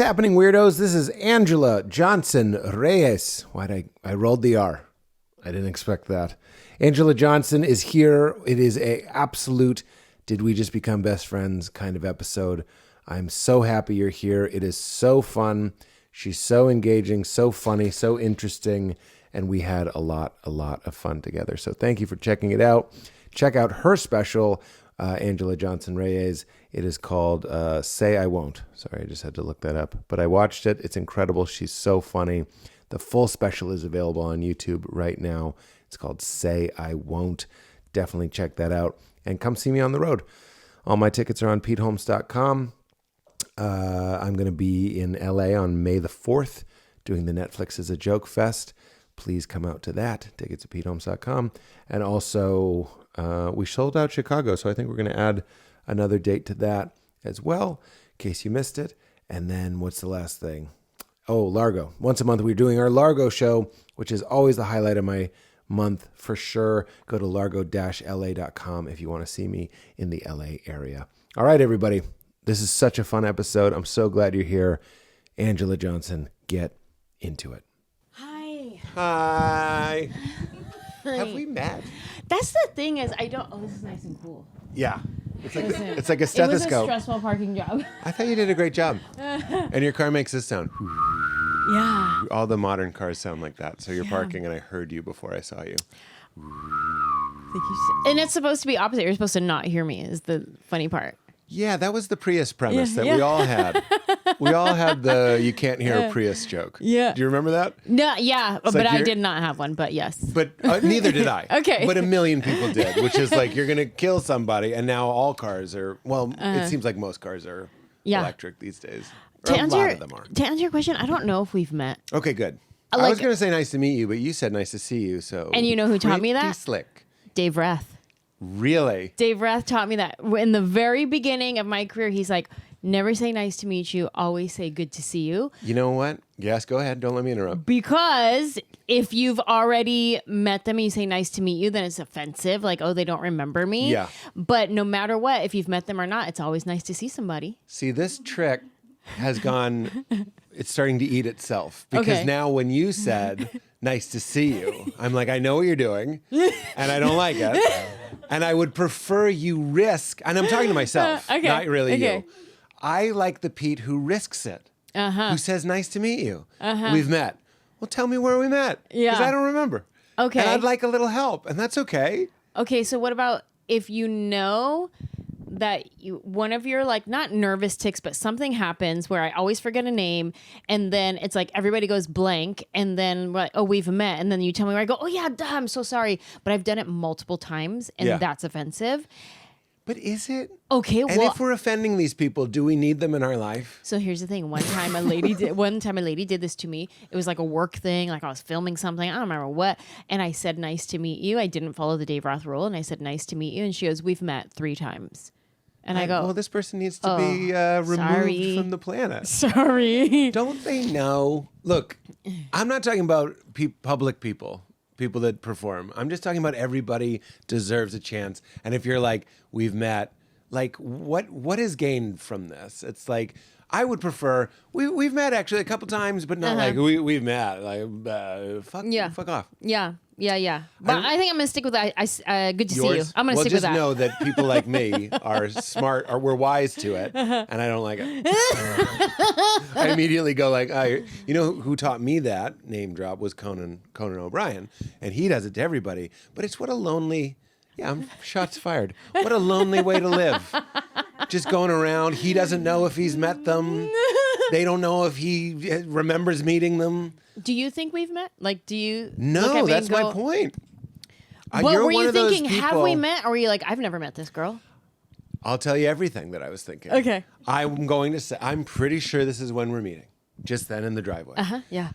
happening, weirdos? This is Anjelah Johnson-Reyes. I rolled the R. I didn't expect that. Anjelah Johnson is here. It is a absolute did we just become best friends kind of episode. I'm so happy you're here. It is so fun. She's so engaging, so funny, so interesting, and we had a lot of fun together. So thank you for checking it out. Check out her special, Anjelah Johnson-Reyes. It is called Say I Won't. Sorry, I just had to look that up. But I watched it. It's incredible. She's so funny. The full special is available on YouTube right now. It's called Say I Won't. Definitely check that out. And come see me on the road. All my tickets are on PeteHolmes.com. I'm going to be in LA on May the 4th doing the Netflix is a Joke Fest. Please come out to that. Tickets at PeteHolmes.com. And also, we sold out Chicago, so I think we're going to add another date to that as well, in case you missed it. And then what's the last thing? Oh, Largo. Once a month, we're doing our Largo show, which is always the highlight of my month for sure. Go to largo-la.com if you want to see me in the LA area. All right, everybody. This is such a fun episode. I'm so glad you're here. Anjelah Johnson, get into it. Hi. Hi. Have we met? That's the thing is I don't. Oh, this is nice and cool. Yeah. It's like a stethoscope. It was a stressful parking job. I thought you did a great job. And your car makes this sound. Yeah. All the modern cars sound like that. So you're parking and I heard you before I saw you. Thank you. And it's supposed to be opposite. You're supposed to not hear me is the funny part. Yeah, that was the Prius premise that we all had. We all had the you can't hear a Prius joke. Yeah. Do you remember that? No, yeah, It's but like I did not have one, but yes. But neither did I. Okay. But a million people did, which is like you're going to kill somebody. And now all cars are, well, it seems like most cars are electric these days. Or a lot of them are. To answer your question, I don't know if we've met. Okay, good. I was going to say nice to meet you, but you said nice to see you. So. And you know who taught me that? Pretty slick. Dave Rath. Really? Dave Rath taught me that. In the very beginning of my career, he's like, never say nice to meet you, always say good to see you. You know what? Yes, go ahead. Don't let me interrupt. Because if you've already met them and you say nice to meet you, then it's offensive. Like, oh, they don't remember me. Yeah. But no matter what, if you've met them or not, it's always nice to see somebody. See, this trick has gone, it's starting to eat itself. Because now when you said, nice to see you, I'm like, I know what you're doing, and I don't like it. And I would prefer you risk, and I'm talking to myself, not really you. I like the Pete who risks it, who says, nice to meet you. We've met. Well, tell me where we met, because I don't remember. Okay. And I'd like a little help, and that's okay. Okay, so what about if you know that one of your, like, not nervous tics, but something happens where I always forget a name, and then it's like everybody goes blank, and then we're like, oh, we've met, and then you tell me where I go, oh yeah, duh, I'm so sorry, but I've done it multiple times, and that's offensive. But is it? Okay, and if we're offending these people, do we need them in our life? So here's the thing. One time a lady did this to me. It was like a work thing, like I was filming something. I don't remember what. And I said, nice to meet you. I didn't follow the Dave Roth rule, and I said, nice to meet you. And she goes, we've met 3 times. And I go, well, this person needs to be removed from the planet. Sorry. Don't they know? Look, I'm not talking about public people that perform. I'm just talking about everybody deserves a chance. And if you're like, we've met, like, what is gained from this? It's like, I would prefer, we've met actually a couple times, but not like we've met. Like, fuck off. Yeah. But I think I'm going to stick with that. Good to see you. I'm going to stick with that. Well, just know that people like me are smart, or we're wise to it, and I don't like it. I immediately go like, you know who taught me that, name drop, was Conan O'Brien, and he does it to everybody. But it's what a lonely, shots fired. What a lonely way to live. Just going around, he doesn't know if he's met them. They don't know if he remembers meeting them. Do you think we've met? Like, do you? No, that's my point. What were you thinking? Have we met? Or were you like, I've never met this girl? I'll tell you everything that I was thinking. Okay. I'm going to say, I'm pretty sure this is when we're meeting. Just then in the driveway. Yeah.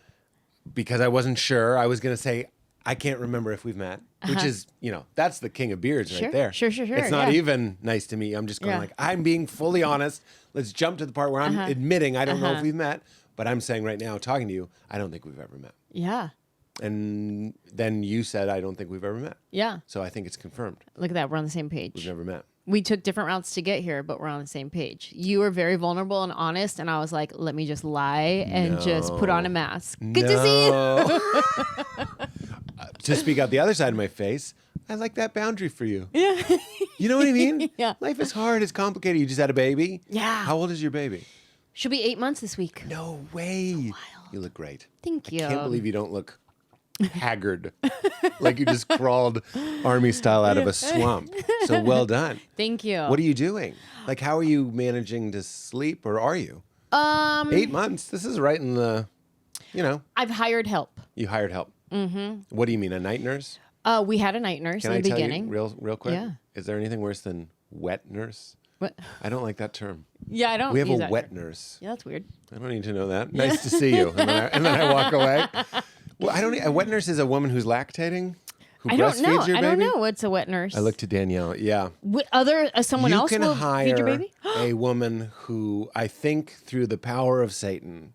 Because I wasn't sure. I was going to say, I can't remember if we've met, which is, that's the king of beards right there. Sure. It's not even nice to me. I'm just going like, I'm being fully honest. Let's jump to the part where I'm admitting I don't know if we've met, but I'm saying right now, talking to you, I don't think we've ever met. Yeah. And then you said, I don't think we've ever met. Yeah. So I think it's confirmed. Look at that. We're on the same page. We've never met. we took different routes to get here, but we're on the same page. You were very vulnerable and honest, and I was like, let me just lie and just put on a mask. Good to see you. To speak out the other side of my face, I like that boundary for you. Yeah. You know what I mean? Yeah. Life is hard. It's complicated. You just had a baby? Yeah. How old is your baby? She'll be 8 months this week. No way. You look great. Thank you. I can't believe you don't look haggard. Like you just crawled army style out of a swamp. So well done. Thank you. What are you doing? Like, how are you managing to sleep, or are you? 8 months. This is right in the, I've hired help. You hired help. Mm-hmm. What do you mean, a night nurse? We had a night nurse in the beginning. Tell you real quick? Yeah. Is there anything worse than wet nurse? What? I don't like that term. Yeah, I don't. We have use a that wet term. nurse. Yeah, that's weird. I don't need to know that. Nice to see you. And then I walk away. Well, a wet nurse is a woman who's lactating, who I don't breastfeeds know. your baby. I don't know what's a wet nurse. I look to Danielle. Yeah. Someone else will feed your baby? A woman who I think through the power of Satan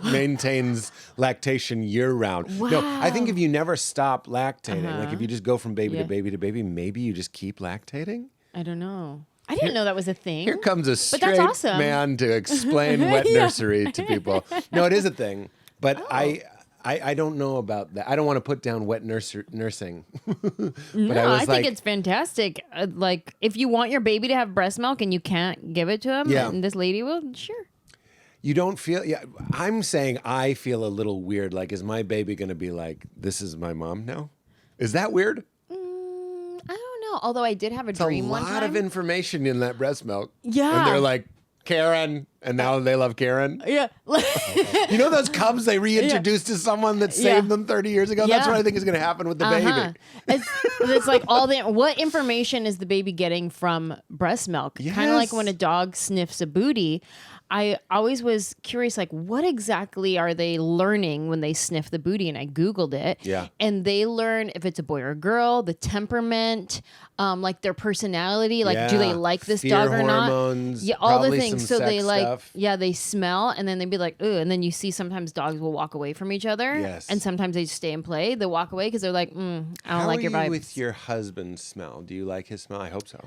maintains lactation year round. Wow. No, I think if you never stop lactating, like if you just go from baby to baby to baby, maybe you just keep lactating. I don't know. I didn't know that was a thing. Here comes a that's straight awesome. man to explain wet nursery to people. No, it is a thing, but I don't know about that. I don't want to put down wet nursing. But I think it's fantastic. Like, if you want your baby to have breast milk and you can't give it to him, and this lady will, sure. You don't feel, I'm saying I feel a little weird. Like, is my baby going to be like, this is my mom now? Is that weird? I don't know. Although I did have a dream one time. A lot of information in that breast milk. Yeah. And they're like, Karen, and now they love Karen. Yeah. You know those cubs they reintroduced to someone that saved them 30 years ago? That's what I think is going to happen with the baby. It's like what information is the baby getting from breast milk? Yes. Kind of like when a dog sniffs a booty. I always was curious, like, what exactly are they learning when they sniff the booty? And I Googled it. Yeah. And they learn if it's a boy or a girl, the temperament, like their personality, like do they like this dog or hormones, not? Yeah, all the probably things. some So they sex like, stuff. they smell, and then they'd be like, ooh, and then you see sometimes dogs will walk away from each other. Yes. And sometimes they just stay and play. They walk away because they're like, I don't like your How are vibes. you with your husband's smell? Do you like his smell? I hope so.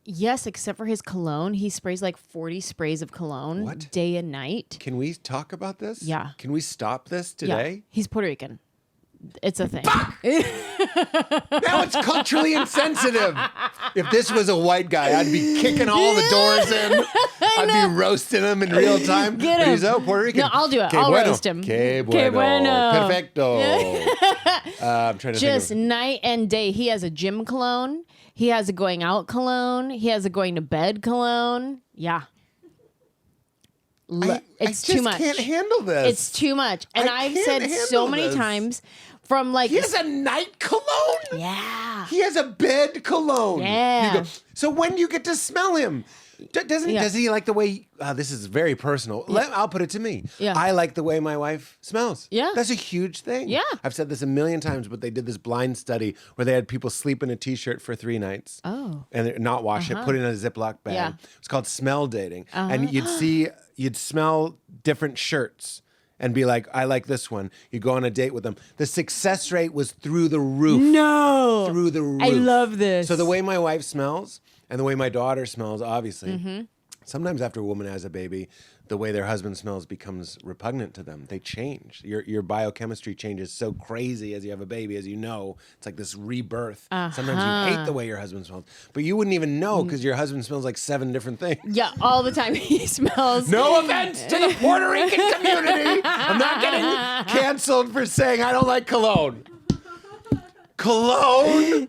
Yes, except for his cologne. He sprays like 40 sprays of cologne day and night. Can we talk about this? Yeah. Can we stop this Yeah. today? He's Puerto Rican. It's a thing. Now it's culturally insensitive. If this was a white guy, I'd be kicking all the doors in. I'd be roasting him in real time. Get him. But he's Puerto Rican. No, I'll do it. Que I'll bueno. roast him. Que bueno. bueno. Perfecto. I'm trying to Just think of... night and day. He has a gym cologne. He has a going out cologne. He has a going to bed cologne. Yeah. It's too much. I just can't handle this. It's too much. And I've said so many times from like... He has a night cologne? Yeah. He has a bed cologne. Yeah. So when do you get to smell him? Does he like the way, this is very personal. I'll put it to me. Yeah. I like the way my wife smells. Yeah. That's a huge thing. Yeah. I've said this a million times, but they did this blind study where they had people sleep in a t-shirt for 3 nights. Oh. And not wash it, put it in a Ziploc bag. Yeah. It's called smell dating. And you'd smell different shirts and be like, I like this one. You go on a date with them. The success rate was through the roof. No. Through the roof. I love this. So the way my wife smells and the way my daughter smells, obviously, sometimes after a woman has a baby, the way their husband smells becomes repugnant to them. They change. Your biochemistry changes so crazy as you have a baby, as you know. It's like this rebirth. Sometimes you hate the way your husband smells. But you wouldn't even know because your husband smells like 7 different things. Yeah, all the time he smells. No offense to the Puerto Rican community. I'm not getting canceled for saying I don't like cologne. Cologne?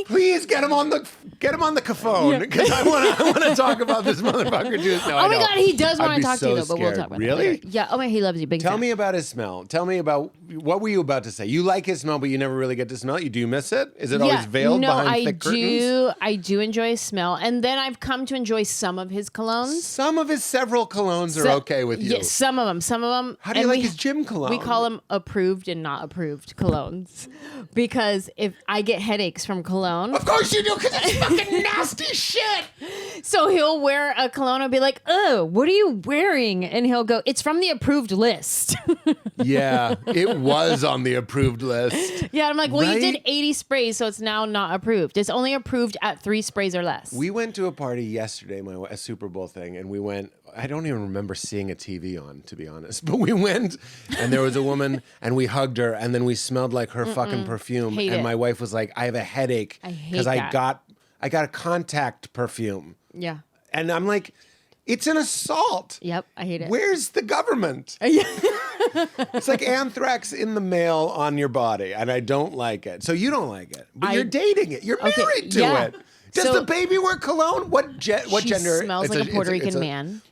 Please get him on the caphone because I want to talk about this motherfucker too. No, oh my God, he does want to talk to you though, but we'll scared. talk about Really? it. Yeah. Oh my, he loves you. Big Tell fan. me about his smell. Tell me about what were you about to say? You like his smell, but you never really get to smell it. You do miss it? Is it always veiled behind thick curtains? I do enjoy his smell, and then I've come to enjoy some of his colognes. Some of his several colognes are okay with you. Yes, some of them. How do you like his gym cologne? We call them approved and not approved colognes because if I get headaches from cologne, of course you do, because it fucking nasty shit. So he'll wear a cologne and be like, oh, what are you wearing? And he'll go, it's from the approved list. Yeah, it was on the approved list. Yeah, I'm like, well, you Right? did 80 sprays, so it's now not approved. It's only approved at 3 sprays or less. We went to a party yesterday, a Super Bowl thing, and we went. I don't even remember seeing a TV on, to be honest. But we went, and there was a woman, and we hugged her, and then we smelled like her fucking perfume. Hate and it. my wife was like, "I have a headache I hate because I that. got a contact perfume." Yeah. And I'm like, "It's an assault." Yep, I hate it. Where's the government? It's like anthrax in the mail on your body, and I don't like it. So you don't like it, but you're dating it. You're Okay, married to yeah. it. Does So- the baby wear cologne? What She gender? smells It's like a Puerto it's Rican man.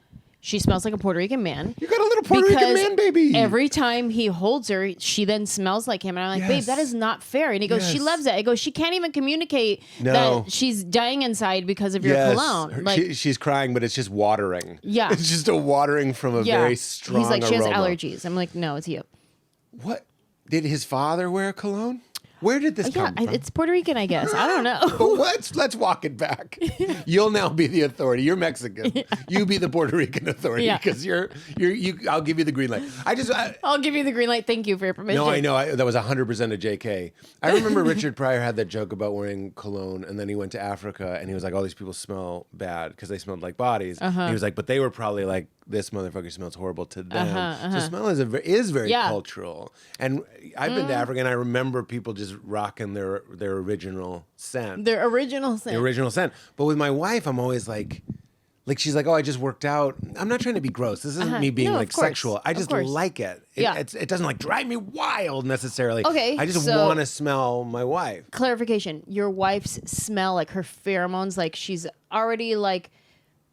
She smells like a Puerto Rican man. You got a little Puerto Rican man, baby. Every time he holds her, she then smells like him. And I'm like, babe, that Yes. is not fair. And he goes, she Yes. loves it. I go, she can't even communicate No. that she's dying inside because of your cologne. Like, She's crying, but it's just watering. Yeah. It's just a watering from a very strong He's like, she has aroma. allergies. I'm like, no, it's you. What? Did his father wear cologne? Where did this Yeah, come from? it's Puerto Rican, I guess. I don't know. But let's walk it back. You'll now be the authority. You're Mexican. You be the Puerto Rican authority Yeah. because I'll give you the green light. I'll give you the green light. Thank you for your permission. No, I know. That was 100% a JK. I remember Richard Pryor had that joke about wearing cologne, and then he went to Africa, and he was like, all these people smell bad because they smelled like bodies. And he was like, but they were probably like, this motherfucker smells horrible to them. So smell is very cultural. And I've been to Africa, and I remember people just rocking their original scent. Their original scent. The original scent. But with my wife, I'm always like she's like, oh, I just worked out. I'm not trying to be gross. This isn't me being No, like of course. sexual. I just Of course. like it. Yeah. It doesn't like drive me wild necessarily. Okay, I just so- want to smell my wife. Clarification. Your wife's smell, like her pheromones, like she's already like,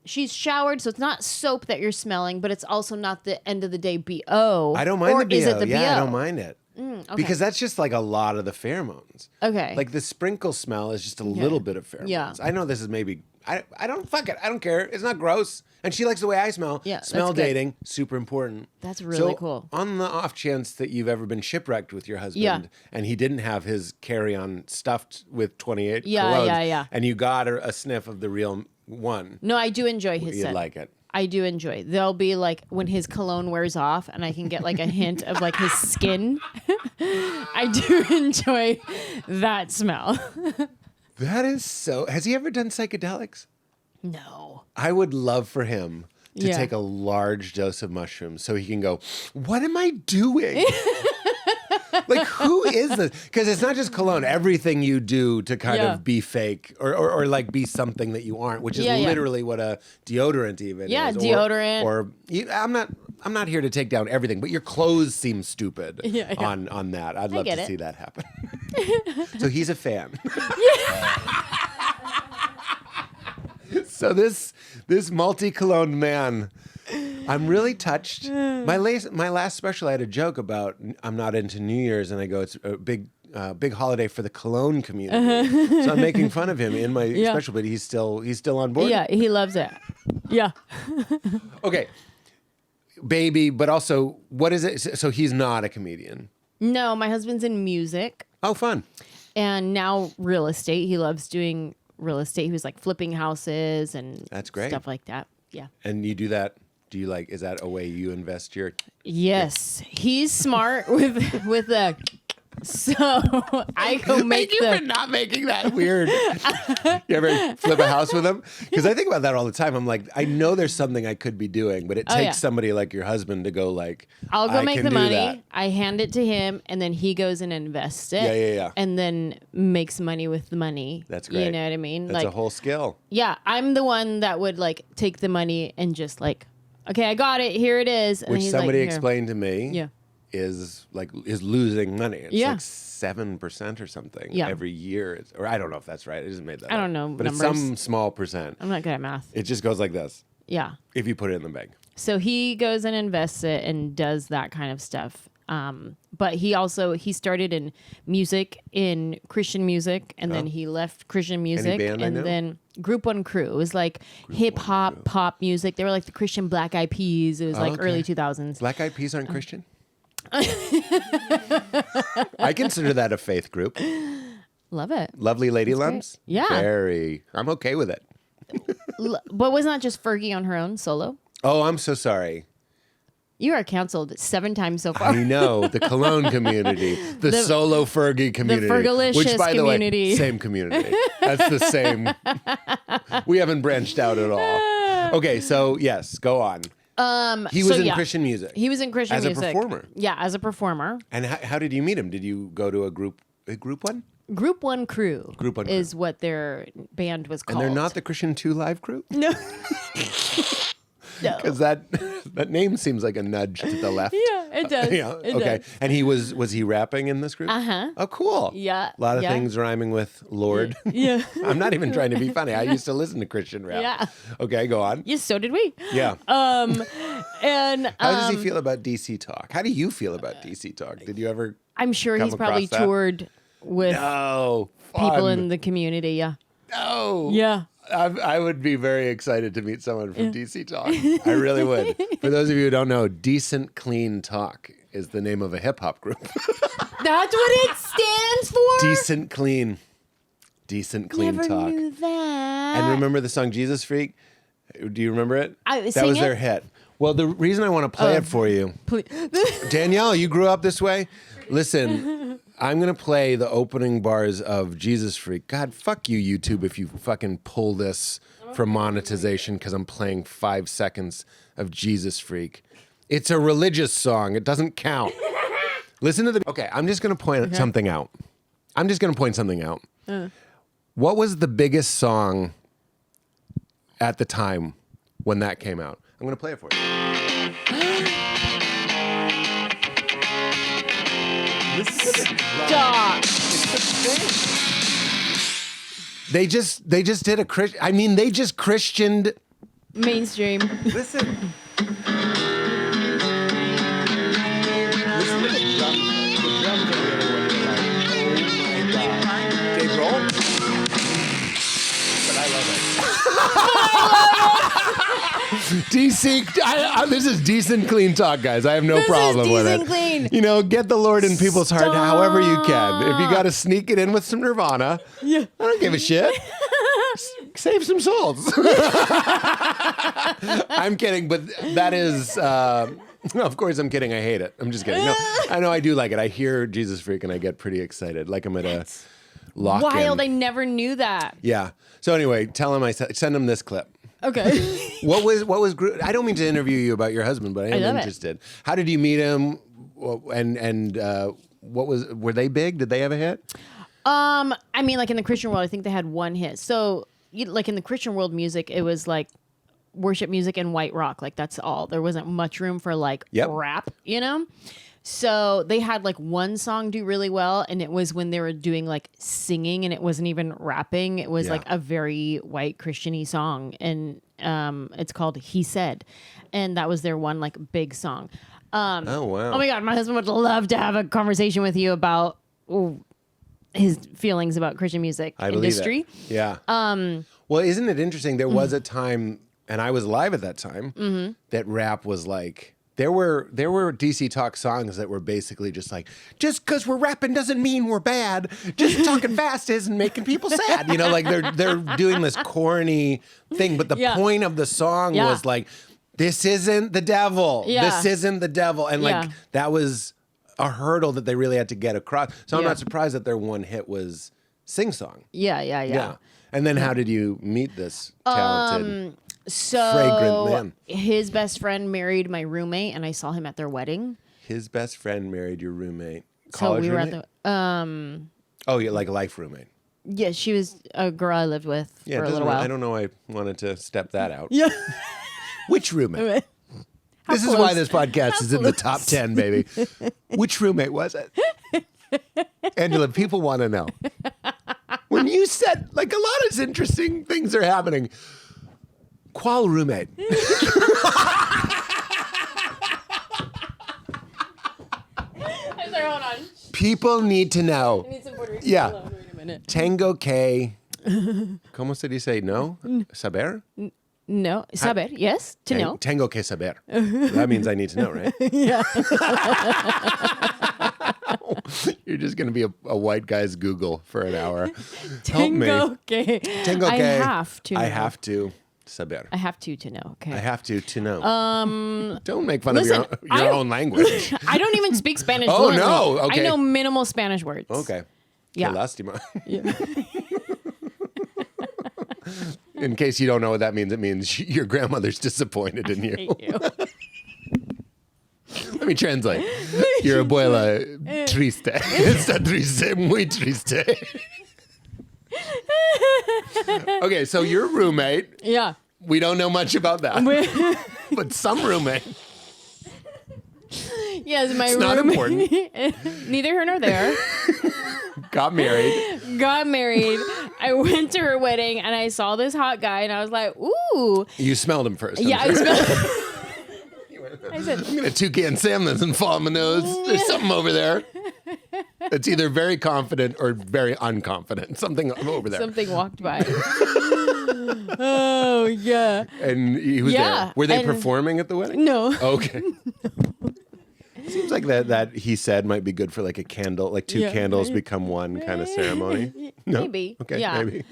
she's showered, so it's not soap that you're smelling, but it's also not the end of the day BO. I don't mind or the BO. Is it the BO? Yeah, I don't mind it. Okay. Because that's just like a lot of the pheromones. Okay. Like the sprinkle smell is just a little bit of pheromones. Yeah. I know this is maybe, I don't, fuck it. I don't care. It's not gross. And she likes the way I smell. Yeah, that's Smell good. dating, super important. That's really So, cool. On the off chance that you've ever been shipwrecked with your husband and he didn't have his carry-on stuffed with 28 colognes, yeah. and you got a sniff of the real one, No, I do enjoy his you'd scent. like it. I do enjoy. There'll be like when his cologne wears off and I can get like a hint of like his skin. I do enjoy that smell. That is so... Has he ever done psychedelics? No. I would love for him to Yeah. take a large dose of mushrooms so he can go, what am I doing? Like, who is this? Because it's not just cologne. Everything you do to kind of be fake or like be something that you aren't, which is literally what a deodorant even is. Deodorant. I'm not here to take down everything, but your clothes seem stupid on that. I'd love get to it. see that happen. So he's a fan. So this multi-cologne man, I'm really touched. My last special, I had a joke about I'm not into New Year's, and I go, it's a big holiday for the Cologne community. So I'm making fun of him in my special, but he's still on board. Yeah, he loves it. Yeah. Okay, baby, but also, what is it? So he's not a comedian. No, my husband's in music Oh, fun. and now real estate. He loves doing real estate. He was like flipping houses and That's great. stuff like that. Yeah. And you do that. Do you like? Is that a way you invest your? Yes, he's smart with the. So I go make Thank you for not making that weird. You ever flip a house with him? Because I think about that all the time. I'm like, I know there's something I could be doing, but it takes somebody like your husband to go like, I'll go I make can the do money. that. I hand it to him, and then he goes and invests it. Yeah. And then makes money with the money. That's great. You know what I mean? That's a whole skill. Yeah, I'm the one that would like take the money and just like, okay, I got it. Here it is. And Which he's somebody like, here. explained to me. Yeah. Is losing money. It's Yeah. like 7% or something Yeah. every year. Or I don't know if that's right. I just made that I up. don't know But numbers. it's some small percent. I'm not good at math. It just goes like this. Yeah. If you put it in the bank. So he goes and invests it and does that kind of stuff. But he started in music, in Christian music, and then he left Christian music, band I and know? then Group One Crew. It was like hip hop, pop music. They were like the Christian Black Eyed Peas. It was like okay. early 2000s. Black Eyed Peas aren't Christian? I consider that a faith group. Love it. Lovely lady lumps? Yeah. I'm okay with it. But wasn't that just Fergie on her own solo? Oh, I'm so sorry. You are canceled 7 times so far. I know. The Cologne community. The solo Fergie community. The Fergalicious which, by community. the way, same community. That's the same. We haven't branched out at all. Okay, so yes, go on. He was in Christian music. He was in Christian music. As a performer. Yeah, as a performer. And how did you meet him? Did you go to a group one? Group One Crew. Group One is what their band was called. And they're not the Christian 2 Live crew? No. No. Because that name seems like a nudge to the left. Yeah, it does. Yeah. Okay. Does. And was he rapping in this group? Uh-huh. Oh, cool. Yeah. A lot of things rhyming with Lord. Yeah. I'm not even trying to be funny. I used to listen to Christian rap. Yeah. Okay, go on. Yes, so did we. Yeah. And how does he feel about DC Talk? How do you feel about DC Talk? Did you ever? I'm sure he's probably across that? toured with people in the community. Yeah. No. Yeah. I would be very excited to meet someone from DC Talk. I really would. For those of you who don't know, Decent Clean Talk is the name of a hip hop group. That's what it stands for? Decent Clean. Decent Clean Never Talk. knew that. And remember the song Jesus Freak? Do you remember it? That was their hit. Well, the reason I want to play it for you, Please. Danielle, you grew up this way? Listen, I'm going to play the opening bars of Jesus Freak. God, fuck you, YouTube, if you fucking pull this for monetization because I'm playing 5 seconds of Jesus Freak. It's a religious song. It doesn't count. Listen to the... Okay, I'm just going to point something out. What was the biggest song at the time when that came out? I'm going to play it for you. Stop. They just did a Christian. I mean, they just Christianed. Mainstream. Listen. Listen to the drums. The drums are really what you're like. Oh my God. Dave Grohl? But I love it. DC, this is decent, clean talk, guys. I have no problem with it. Clean. You know, get the Lord in people's heart however you can. If you got to sneak it in with some Nirvana, I don't give a shit. Save some souls. I'm kidding, but that is... of course, I'm kidding. I hate it. I'm just kidding. No, I know I do like it. I hear Jesus Freak and I get pretty excited, like I'm at a lock-in. Wild. I never knew that. Yeah. So anyway, tell him send him this clip. Okay. What was I don't mean to interview you about your husband, but I am interested. How did you meet him? And were they big? Did they have a hit? I mean, like in the Christian world, I think they had one hit. So, like in the Christian world music, it was like worship music and white rock. Like that's all. There wasn't much room for like rap, you know? So they had like one song do really well, and it was when they were doing like singing, and it wasn't even rapping. It was like a very white Christian-y song, and it's called "He Said," and that was their one like big song. Oh wow! Oh my God, my husband would love to have a conversation with you about his feelings about Christian music industry. Yeah. Well, isn't it interesting? There was a time, and I was alive at that time, that rap was like. There were DC Talk songs that were basically just like, just because we're rapping doesn't mean we're bad. Just talking fast isn't making people sad. You know, like they're doing this corny thing, but the point of the song was like, this isn't the devil. Yeah. This isn't the devil. And like that was a hurdle that they really had to get across. So I'm not surprised that their one hit was Sing Song. Yeah. And then how did you meet this talented fragrant man? His best friend married my roommate, and I saw him at their wedding. His best friend married your roommate. College roommate? At the Oh, yeah, like a life roommate. Yeah, she was a girl I lived with for a little while. I don't know. I wanted to step that out. Yeah. Which roommate? This is why this podcast is in the top 10, baby. Which roommate was it? Anjelah, people want to know. When you said, like, a lot of interesting things are happening. Qual roommate? Sorry, hold on. People need to know. I need some Puerto Rican. Yeah. Hold on, wait a minute. Tango K. ¿Cómo se dice no? Saber? No. Saber, yes. To know. Tango que saber. That means I need to know, right? Yeah. You're just going to be a white guy's Google for an hour. Help me. Tengo que. Tengo que. I have to. I know. have to saber. I have to know. Okay. I have to know. Don't make fun listen, of your own language. I don't even speak Spanish. Oh, fluently. no. Okay. I know minimal Spanish words. Okay. Yeah. Que lástima. Yeah. In case you don't know what that means, it means your grandmother's disappointed in you. Hate you. Let me translate. Your abuela triste. Está triste, muy triste. Okay, so your roommate. Yeah. We don't know much about that. But some roommate. Yes, my It's not important. Neither here nor there. Got married. Got married. I went to her wedding and I saw this hot guy and I was like, ooh. You smelled him first. Yeah, I smelled. I said, I'm going to toucan Sam this and fall on my nose. There's something over there. It's either very confident or very unconfident. Something over there. something walked by. Oh, yeah. And he was there. Were they performing at the wedding? No. Okay. Seems like that he said might be good for like a candle, like two candles become one kind of ceremony. No? Maybe. Okay, Yeah. maybe.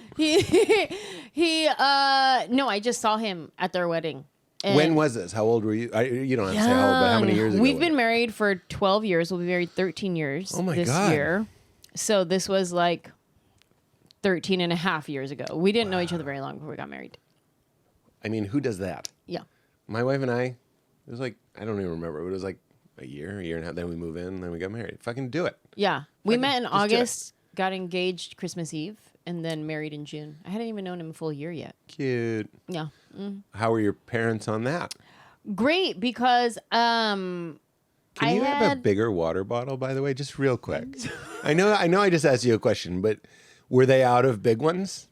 No, I just saw him at their wedding. And When was this? How old were you? You don't have to say how old, but how many years ago? We've been married for 12 years. We'll be married 13 years Oh my this God. year. So this was like 13 and a half years ago. We didn't know each other very long before we got married. I mean, who does that? Yeah. My wife and I, it was like, I don't even remember, but it was like a year and a half. Then we move in, then we got married. Fucking do it. Yeah. We met in just do it. August, got engaged Christmas Eve, and then married in June. I hadn't even known him a full year yet. Cute. Yeah. How were your parents on that? Great, because Can you have a had bigger water bottle, by the way, just real quick? I know I just asked you a question, but were they out of big ones?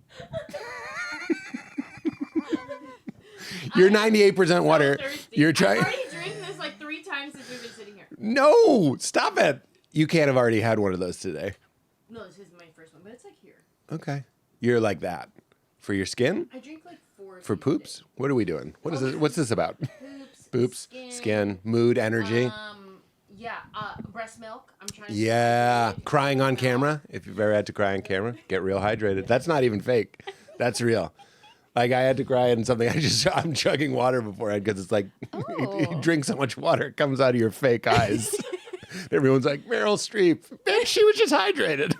You're 98% water. You're trying. I've already drank this like 3 times since we've been sitting here. No, stop it. You can't have already had one of those today. No, this is my first one, but it's like here. Okay. You're like that. For your skin? I drink like 4. For poops? What are we doing? What is this? What's this about? Poops, skin, mood, energy. Breast milk. I'm trying to Yeah. Crying on camera. If you've ever had to cry on camera, get real hydrated. That's not even fake. That's real. Like I had to cry in something. I'm chugging water beforehand because it's like you drink so much water, it comes out of your fake eyes. Everyone's like, Meryl Streep. Bitch, she was just hydrated.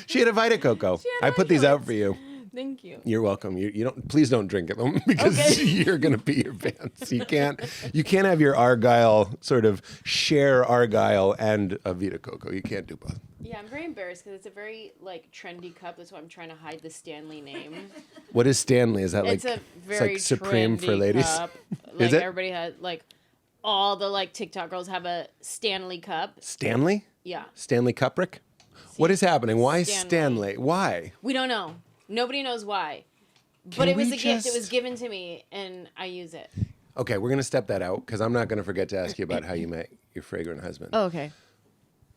She had a Vita Coco. I put these out for you. Thank you. You're welcome. You don't. Please don't drink it because you're gonna pee your pants. You can't have your Argyle sort of share Argyle and a Vita Coco. You can't do both. Yeah, I'm very embarrassed because it's a very like trendy cup. That's why I'm trying to hide the Stanley name. What is Stanley? Is that It's a very like Supreme trendy for ladies? Cup. Like Is it? everybody had like all the like TikTok girls have a Stanley cup. Stanley? Yeah. Stanley Kubrick? What is happening? Why Stanley. Stanley? Why? We don't know. Nobody knows why. Can But it was we a gift. It just- was given to me, and I use it. Okay, we're gonna step that out because I'm not gonna forget to ask you about how you met your fragrant husband. Oh, okay.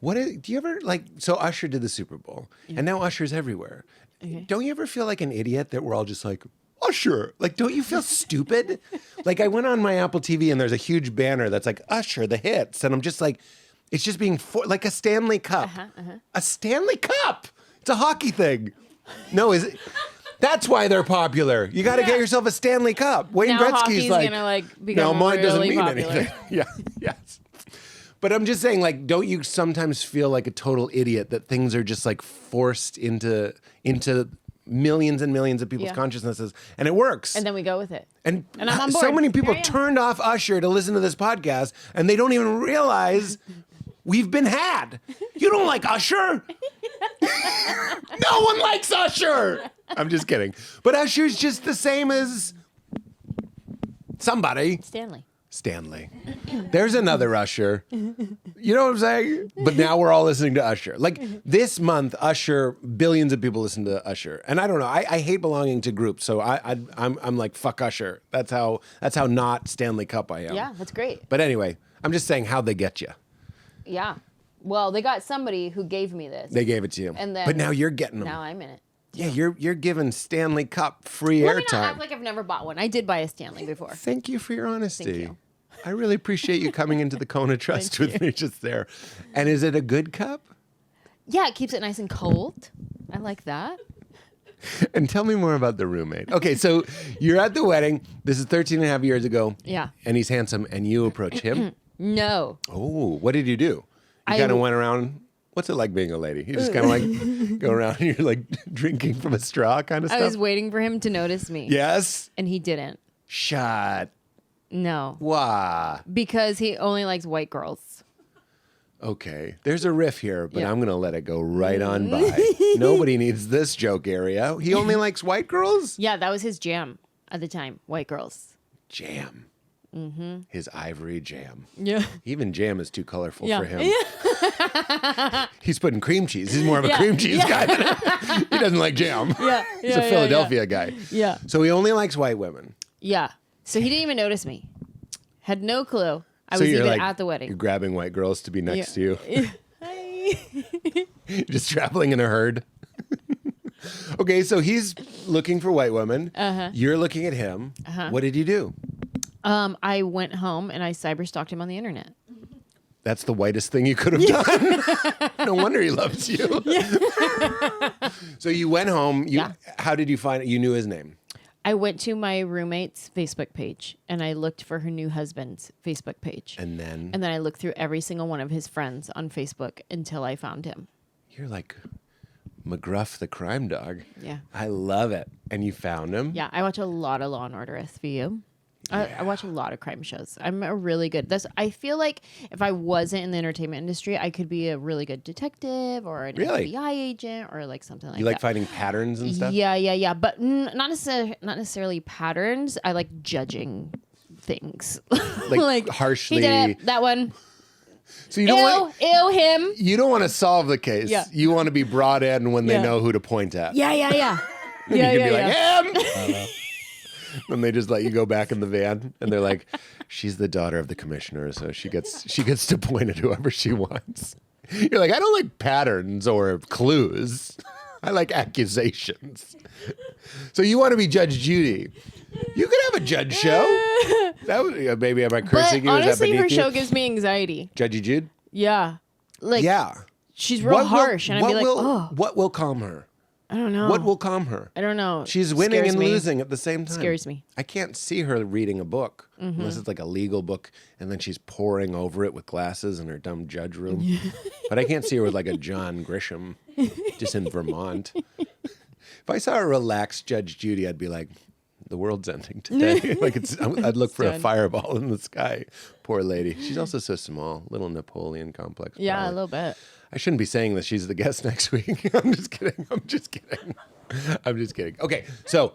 Do you ever so Usher did the Super Bowl and now Usher's everywhere. Okay. Don't you ever feel like an idiot that we're all just like, Usher? Like, don't you feel stupid? Like I went on my Apple TV and there's a huge banner that's like Usher, the hits. And I'm just like, it's just being like a Stanley Cup. A Stanley Cup. It's a hockey thing. No, is it? That's why they're popular. You got to get yourself a Stanley Cup. Wayne Now Gretzky's hockey's like, gonna become no, mine doesn't really mean popular. anything. Yeah, yes. But I'm just saying, like, don't you sometimes feel like a total idiot that things are just like forced into millions and millions of people's consciousnesses, and it works. And then we go with it. And I'm on so board. many people Here I am. turned off Usher to listen to this podcast, and they don't even realize we've been had. You don't like Usher? No one likes Usher. I'm just kidding. But Usher's just the same as somebody. Stanley. There's another Usher. You know what I'm saying? But now we're all listening to Usher. Like this month, Usher, billions of people listen to Usher. And I don't know. I hate belonging to groups, so I'm like fuck Usher. That's how not Stanley Cup I am. Yeah, that's great. But anyway, I'm just saying how'd they get you? Yeah. Well, they got somebody who gave me this. They gave it to you. And then but now you're getting them. Now I'm in it. Yeah, you're giving Stanley Cup free Let me not airtime. act like I've never bought one. I did buy a Stanley before. Thank you for your honesty. Thank you. I really appreciate you coming into the cone of trust with me just there. And is it a good cup? Yeah, it keeps it nice and cold. I like that. And tell me more about the roommate. Okay, so you're at the wedding. This is 13 and a half years ago. Yeah. And he's handsome, and you approach him. No. Oh, what did you do? You kind of went around. What's it like being a lady? You just kind of like go around and you're like drinking from a straw kind of stuff? I was waiting for him to notice me. Yes? And he didn't. Shut. No. Why? Because he only likes white girls. Okay. There's a riff here, but I'm going to let it go right on by. Nobody needs this joke area. He only likes white girls? Yeah, that was his jam at the time. White girls. Jam. Mm-hmm. His ivory jam. Yeah. Even jam is too colorful for him. Yeah. He's putting cream cheese. He's more of a cream cheese guy. He doesn't like jam. Yeah. He's a Philadelphia guy. Yeah. So he only likes white women. Yeah. So he didn't even notice me. Had no clue. I So was you're even like, at the wedding. You're grabbing white girls to be next to you. Hi. Just traveling in a herd. Okay, so he's looking for white women. You're looking at him. What did you do? I went home and I cyberstalked him on the internet. That's the whitest thing you could have done. No wonder he loves you. So you went home. How did you find it? You knew his name. I went to my roommate's Facebook page and I looked for her new husband's Facebook page. And then I looked through every single one of his friends on Facebook until I found him. You're like McGruff the crime dog. Yeah. I love it. And you found him? Yeah, I watch a lot of Law and Order SVU. I watch a lot of crime shows. I'm a really good. I feel like if I wasn't in the entertainment industry, I could be a really good detective or an FBI agent or like something like that. You like finding patterns and stuff? Yeah. But not necessarily patterns. I like judging things. Like harshly. He did it, that one. So you don't Ew, him. You don't want to solve the case. Yeah. You want to be brought in when they know who to point at. Yeah. And you can be like, him. Then they just let you go back in the van, and they're like, "She's the daughter of the commissioner, so she gets to point at whoever she wants." You're like, "I don't like patterns or clues. I like accusations." So you want to be Judge Judy? You could have a judge show. That would maybe am I cursing you? Honestly, her you? show gives me anxiety. Judgy Jude? Yeah, she's real harsh, and I'd be like, "Oh, what will calm her?" I don't know. What will calm her? I don't know. She's winning and losing at the same time. Scares me. I can't see her reading a book unless it's like a legal book, and then she's poring over it with glasses in her dumb judge room. But I can't see her with like a John Grisham just in Vermont. If I saw a relaxed Judge Judy, I'd be like, the world's ending today. I'd look for a fireball in the sky. Poor lady. She's also so small. Little Napoleon complex. Yeah, probably. a little bit. I shouldn't be saying that she's the guest next week. I'm just kidding. Okay, so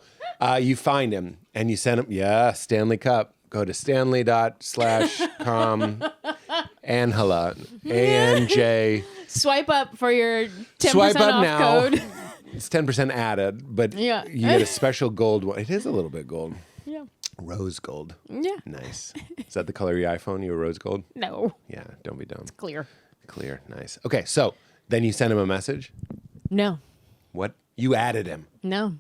you find him and you send him, Stanley Cup. Go to stanley.com Anjelah, ANJ. Swipe up for your 10% Swipe up off now. code. It's 10% added, but you get a special gold one. It is a little bit gold. Yeah. Rose gold. Yeah. Nice. Is that the color of your iPhone? You a rose gold? No. Yeah, don't be dumb. Clear. Clear. Nice. Okay, so then you send him a message? No. What? You added him? No.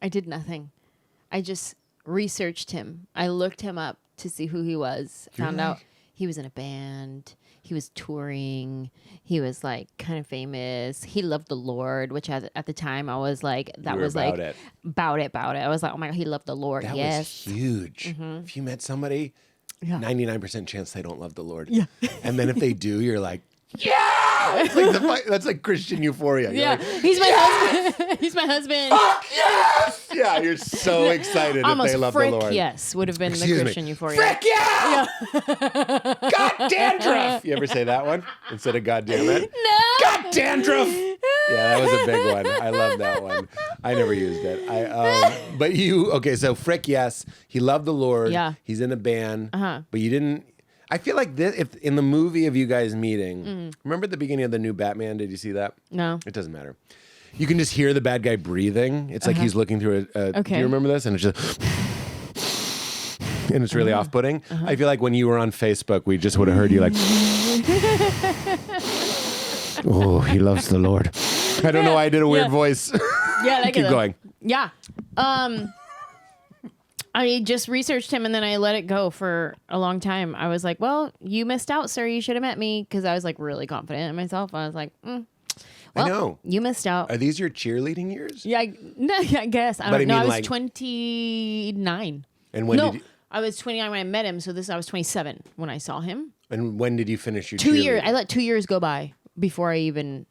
I did nothing. I just researched him. I looked him up to see who he was. Found out he was in a band. He was touring. He was like kind of famous. He loved the Lord, which at the time I was like, about it. I was like, oh my God, he loved the Lord. That was huge. If you met somebody, 99% chance they don't love the Lord. Yeah. And then if they do, you're like, It's like that's like Christian euphoria. You're like, he's my husband. He's my husband. Fuck yes! Yeah, you're so excited if they love the Lord. Yes, would have been the Christian euphoria. Frick yeah! God dandruff! You ever say that one instead of God damn it? No. God dandruff! Yeah, that was a big one. I love that one. I never used it. But so frick yes, he loved the Lord. Yeah. He's in a band. But you didn't. I feel like this, if in the movie of you guys meeting, remember at the beginning of the new Batman? Did you see that? No. It doesn't matter. You can just hear the bad guy breathing. It's like he's looking through a. Do you remember this? And it's just. And it's really off-putting. I feel like when you were on Facebook, we just would have heard you like. Oh, he loves the Lord. I don't know why I did a weird voice. Yeah, Keep going. Yeah. I just researched him and then I let it go for a long time. I was like, well, you missed out, sir. You should have met me, because I was like really confident in myself. I was like, well, I know. You missed out. Are these your cheerleading years? Yeah, I guess. I don't know. I was 29. And when did you... I was 29 when I met him. So I was 27 when I saw him. And when did you finish your 2 years. cheerleading? I let 2 years go by before I even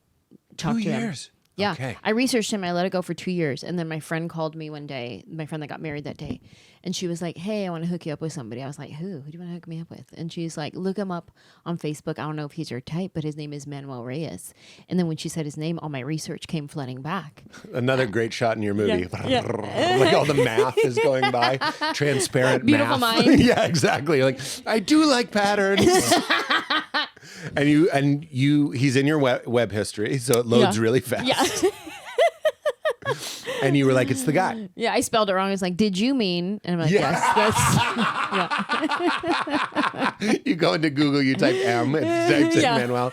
talked to him. 2 years? Yeah. Okay. I researched him. I let it go for 2 years. And then my friend called me one day, my friend that got married that day. And she was like, hey, I want to hook you up with somebody. I was like, who? Who do you want to hook me up with? And she's like, look him up on Facebook. I don't know if he's your type, but his name is Manuel Reyes. And then when she said his name, all my research came flooding back. Another great shot in your movie. Yeah. Like all the math is going by. Transparent Beautiful math. mind. Yeah, exactly. Like, I do like patterns. and you he's in your web history, so it loads really fast. Yeah. And you were like, it's the guy. Yeah, I spelled it wrong. I was like, did you mean? And I'm like, yes, that's... You go into Google, you type M, it types in Yeah. Manuel.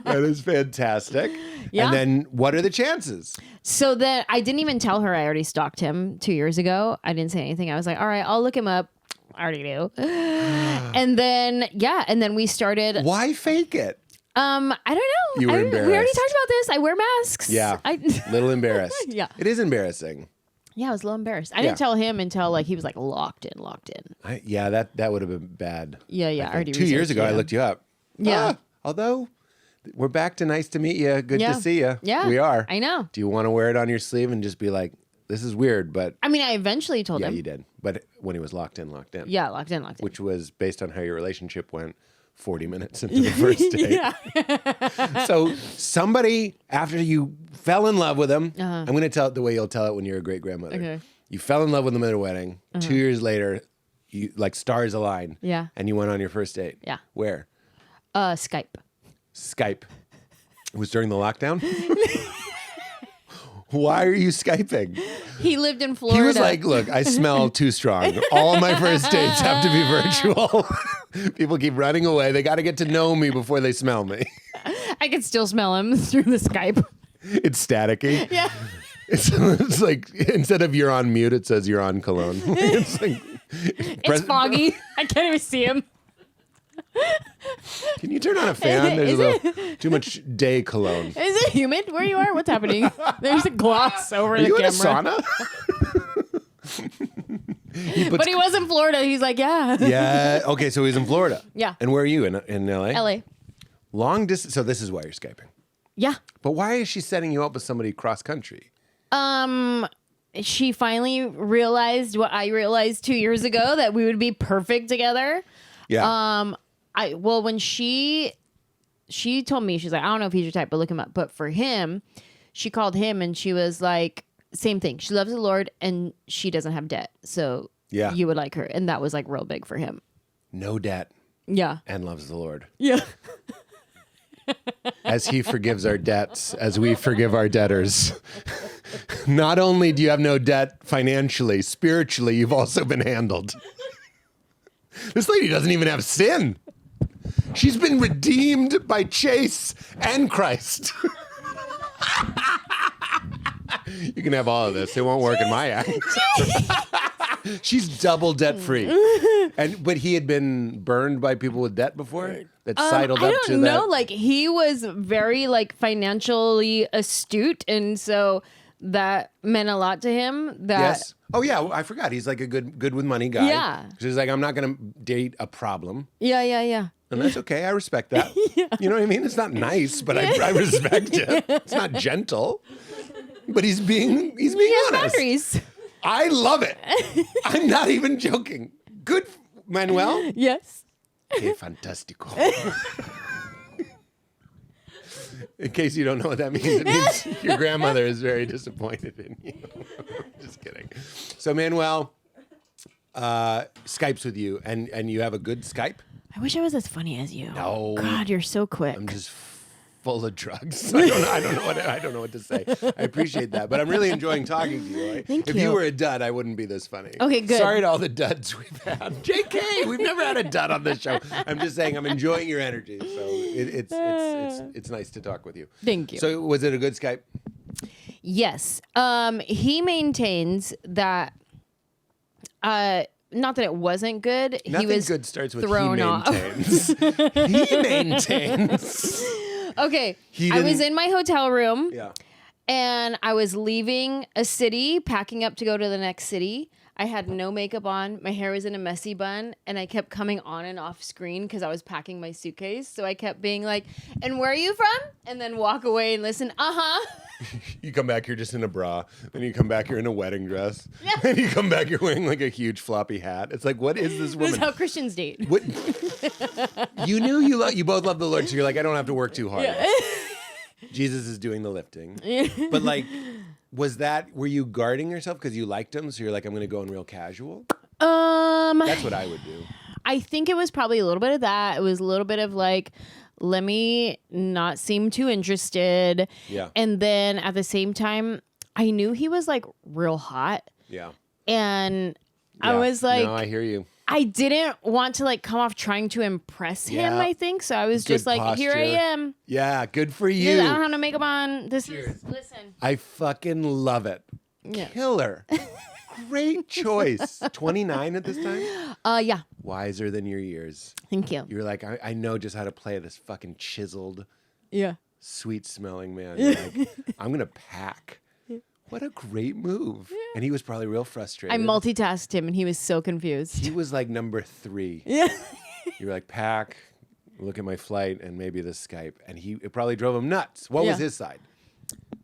That is fantastic. Yeah. And then what are the chances? So then I didn't even tell her I already stalked him 2 years ago. I didn't say anything. I was like, all right, I'll look him up. I already knew. And then we started... Why fake it? I don't know. You were We already embarrassed. talked about this. I wear masks. Yeah. Little embarrassed. Yeah. It is embarrassing. Yeah, I was a little embarrassed. I didn't tell him until like he was like locked in. That would have been bad. Yeah. I already 2 years ago, researched, I looked you up. Yeah. Although we're back to nice to meet you. Good to see you. Yeah. We are. I know. Do you want to wear it on your sleeve and just be like, this is weird, but... I mean, I eventually told Yeah, him. you did. But when he was locked in. Yeah, locked in. Which was based on how your relationship went 40 minutes into the first date. Yeah. So somebody, after you fell in love with him, I'm going to tell it the way you'll tell it when you're a great grandmother. Okay. You fell in love with him at a wedding. 2 years later, you like stars align. Yeah. And you went on your first date. Yeah. Where? Skype. Skype. It was during the lockdown? Why are you Skyping? He lived in Florida. He was like, look, I smell too strong. All my first dates have to be virtual. People keep running away. They got to get to know me before they smell me. I could still smell him through the Skype. It's staticky. Yeah. It's like, instead of you're on mute, it says you're on Cologne. It's like... It's foggy. I can't even see him. Can you turn on a fan? There's a little too much day cologne. Is it humid where you are? What's happening? There's a gloss over the you camera. In a sauna? But he was in Florida. He's like, yeah. Yeah. Okay, so he's in Florida. Yeah. And where are you? In LA? LA. Long distance. So this is why you're Skyping. Yeah. But why is she setting you up with somebody cross country? She finally realized what I realized 2 years ago, that we would be perfect together. Yeah. When she told me, she's like, I don't know if he's your type, but look him up. But for him, she called him and she was like, same thing. She loves the Lord and she doesn't have debt. So Yeah. you would like her. And that was like real big for him. No debt Yeah. and loves the Lord. Yeah. As he forgives our debts, as we forgive our debtors. Not only do you have no debt financially, spiritually, you've also been handled. This lady doesn't even have sin. She's been redeemed by Chase and Christ. You can have all of this. It won't work in my act. She's double debt free. But he had been burned by people with debt before that sidled up to that. I don't know. Like he was very like financially astute, and so that meant a lot to him. That Yes. Oh yeah, I forgot. He's like a good with money guy. Yeah. She's like, I'm not going to date a problem. Yeah. And that's okay. I respect that. You know what I mean? It's not nice, but I respect it. It's not gentle. But he's being He has honest. boundaries. I love it. I'm not even joking. Good, Manuel. Yes. Que fantastico. In case you don't know what that means, it means your grandmother is very disappointed in you. Just kidding. So Manuel Skypes with you, and you have a good Skype? I wish I was as funny as you. No. God, you're so quick. I'm just full of drugs. I don't know what to say. I appreciate that, but I'm really enjoying talking to you. Right? Thank if you. you were a dud, I wouldn't be this funny. Okay, good. Sorry to all the duds we've had. JK, we've never had a dud on this show. I'm just saying I'm enjoying your energy, so it's nice to talk with you. Thank you. So was it a good Skype? Yes. He maintains that Not that it wasn't good. Nothing he was good starts with thrown he off. maintains. He maintains. Okay. I was in my hotel room. Yeah. And I was leaving a city, packing up to go to the next city. I had no makeup on. My hair was in a messy bun. And I kept coming on and off screen because I was packing my suitcase. So I kept being like, and where are you from? And then walk away and listen, You come back, you're just in a bra. Then you come back, you're in a wedding dress. Yeah. And you come back, you're wearing like a huge floppy hat. It's like, what is this woman? This is how Christians date. What? You knew you both love the Lord, so you're like, I don't have to work too hard. Yeah. Jesus is doing the lifting. But like, were you guarding yourself because you liked him? So you're like, I'm going to go in real casual? That's what I would do. I think it was probably a little bit of that. It was a little bit of like, let me not seem too interested. Yeah. And then at the same time, I knew he was like real hot. Yeah. And I was like, no, I hear you. I didn't want to like come off trying to impress him, I think. So I was just like, posture. here I am. Yeah, good for you. I don't have no makeup on. Listen. I fucking love it. Yeah. Killer. Great choice. 29 at this time? Yeah. Wiser than your years. Thank you. You're like, I know just how to play this fucking chiseled, sweet smelling man. You're like, I'm going to pack. What a great move. Yeah. And he was probably real frustrated. I multitasked him and he was so confused. He was like number 3. Yeah. You were like, pack, look at my flight, and maybe this Skype. And it probably drove him nuts. What was his side?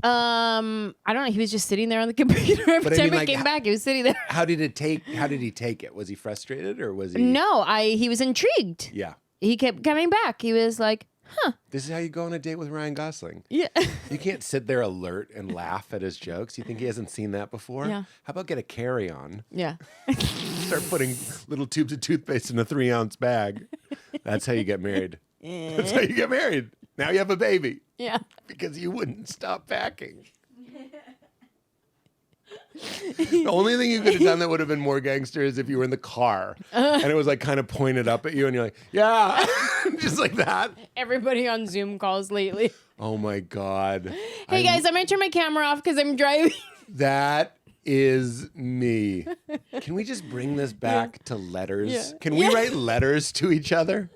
I don't know. He was just sitting there on the computer. Every time I came back, he was sitting there. How did he take it? Was he frustrated or was he? No, he was intrigued. Yeah. He kept coming back. He was like, huh. This is how you go on a date with Ryan Gosling. Yeah. You can't sit there alert and laugh at his jokes. You think he hasn't seen that before? Yeah. How about get a carry-on? Yeah. Start putting little tubes of toothpaste in a 3-ounce bag. That's how you get married. That's how you get married. Now you have a baby. Yeah. Because you wouldn't stop packing. The only thing you could have done that would have been more gangster is if you were in the car and it was like kind of pointed up at you and you're like, yeah, just like that. Everybody on Zoom calls lately. Oh my God. Hey guys, I'm going to turn my camera off because I'm driving. That is me. Can we just bring this back to letters? Yeah. Can we write letters to each other?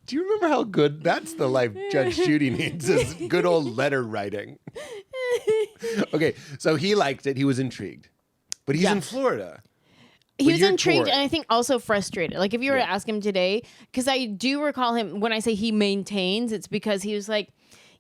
Do you remember how good that's the life Judge Judy needs is good old letter writing? Okay, so he liked it. He was intrigued. But he's in Florida. He was intrigued and I think also frustrated. Like if you were to ask him today, because I do recall him, when I say he maintains, it's because he was like,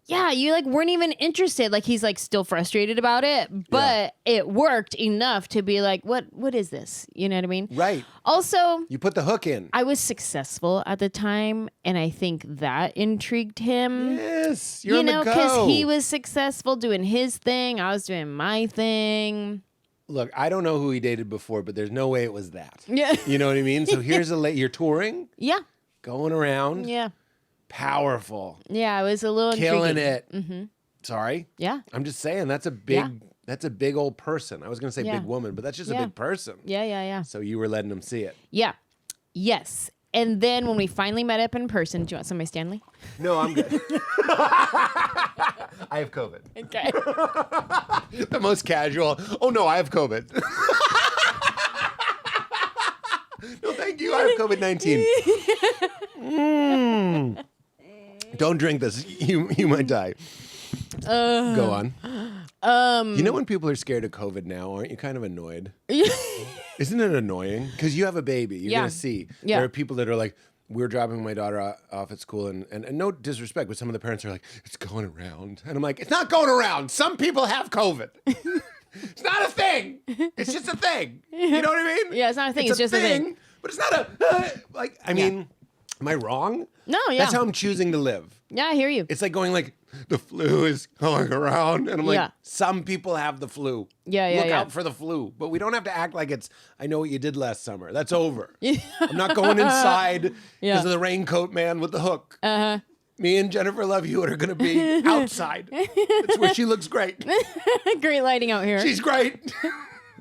yeah, you like weren't even interested. Like he's like still frustrated about it, but it worked enough to be like, what is this? You know what I mean? Right. Also, you put the hook in. I was successful at the time, and I think that intrigued him. Yes, you're on the go. Because he was successful doing his thing. I was doing my thing. Look, I don't know who he dated before, but there's no way it was that. Yeah. You know what I mean? So here's you're touring. Yeah. Going around. Yeah. Powerful. Yeah, it was a little killing intriguing. it. Mm-hmm. Sorry. Yeah. I'm just saying that's a big old person. I was gonna say big woman, but that's just a big person. Yeah. So you were letting him see it. Yeah. Yes. And then when we finally met up in person, do you want some of my Stanley? No, I'm good. I have COVID. Okay. The most casual. Oh no, I have COVID. No, thank you. I have COVID-19. Don't drink this. You might die. Go on. You know when people are scared of COVID now, aren't you kind of annoyed? Isn't it annoying? Because you have a baby. You're going to see. Yeah. There are people that are like, we're dropping my daughter off at school, and no disrespect, but some of the parents are like, it's going around. And I'm like, it's not going around. Some people have COVID. It's not a thing. It's just a thing. You know what I mean? Yeah, it's not a thing. It's just a thing. But it's not a, mean, am I wrong? No, yeah. That's how I'm choosing to live. Yeah, I hear you. It's like going like, the flu is going around. And I'm like, some people have the flu. Yeah. Look out for the flu. But we don't have to act like it's, I know what you did last summer. That's over. I'm not going inside because of the raincoat man with the hook. Uh-huh. Me and Jennifer Love Hewitt are going to be outside. That's where she looks great. Great lighting out here. She's great.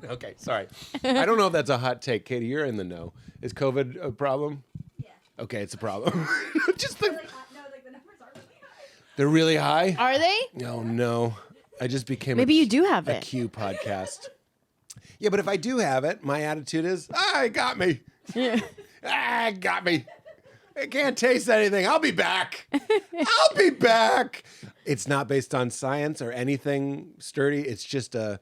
Okay, sorry. I don't know if that's a hot take. Katie, you're in the know. Is COVID a problem? Yeah. Okay, it's a problem. Just the... the numbers are really high. They're really high? Are they? Oh, no. I just became Maybe you do have a it. Q podcast. Yeah, but if I do have it, my attitude is, it got me. Yeah. It got me. I can't taste anything. I'll be back. I'll be back. It's not based on science or anything sturdy. It's just a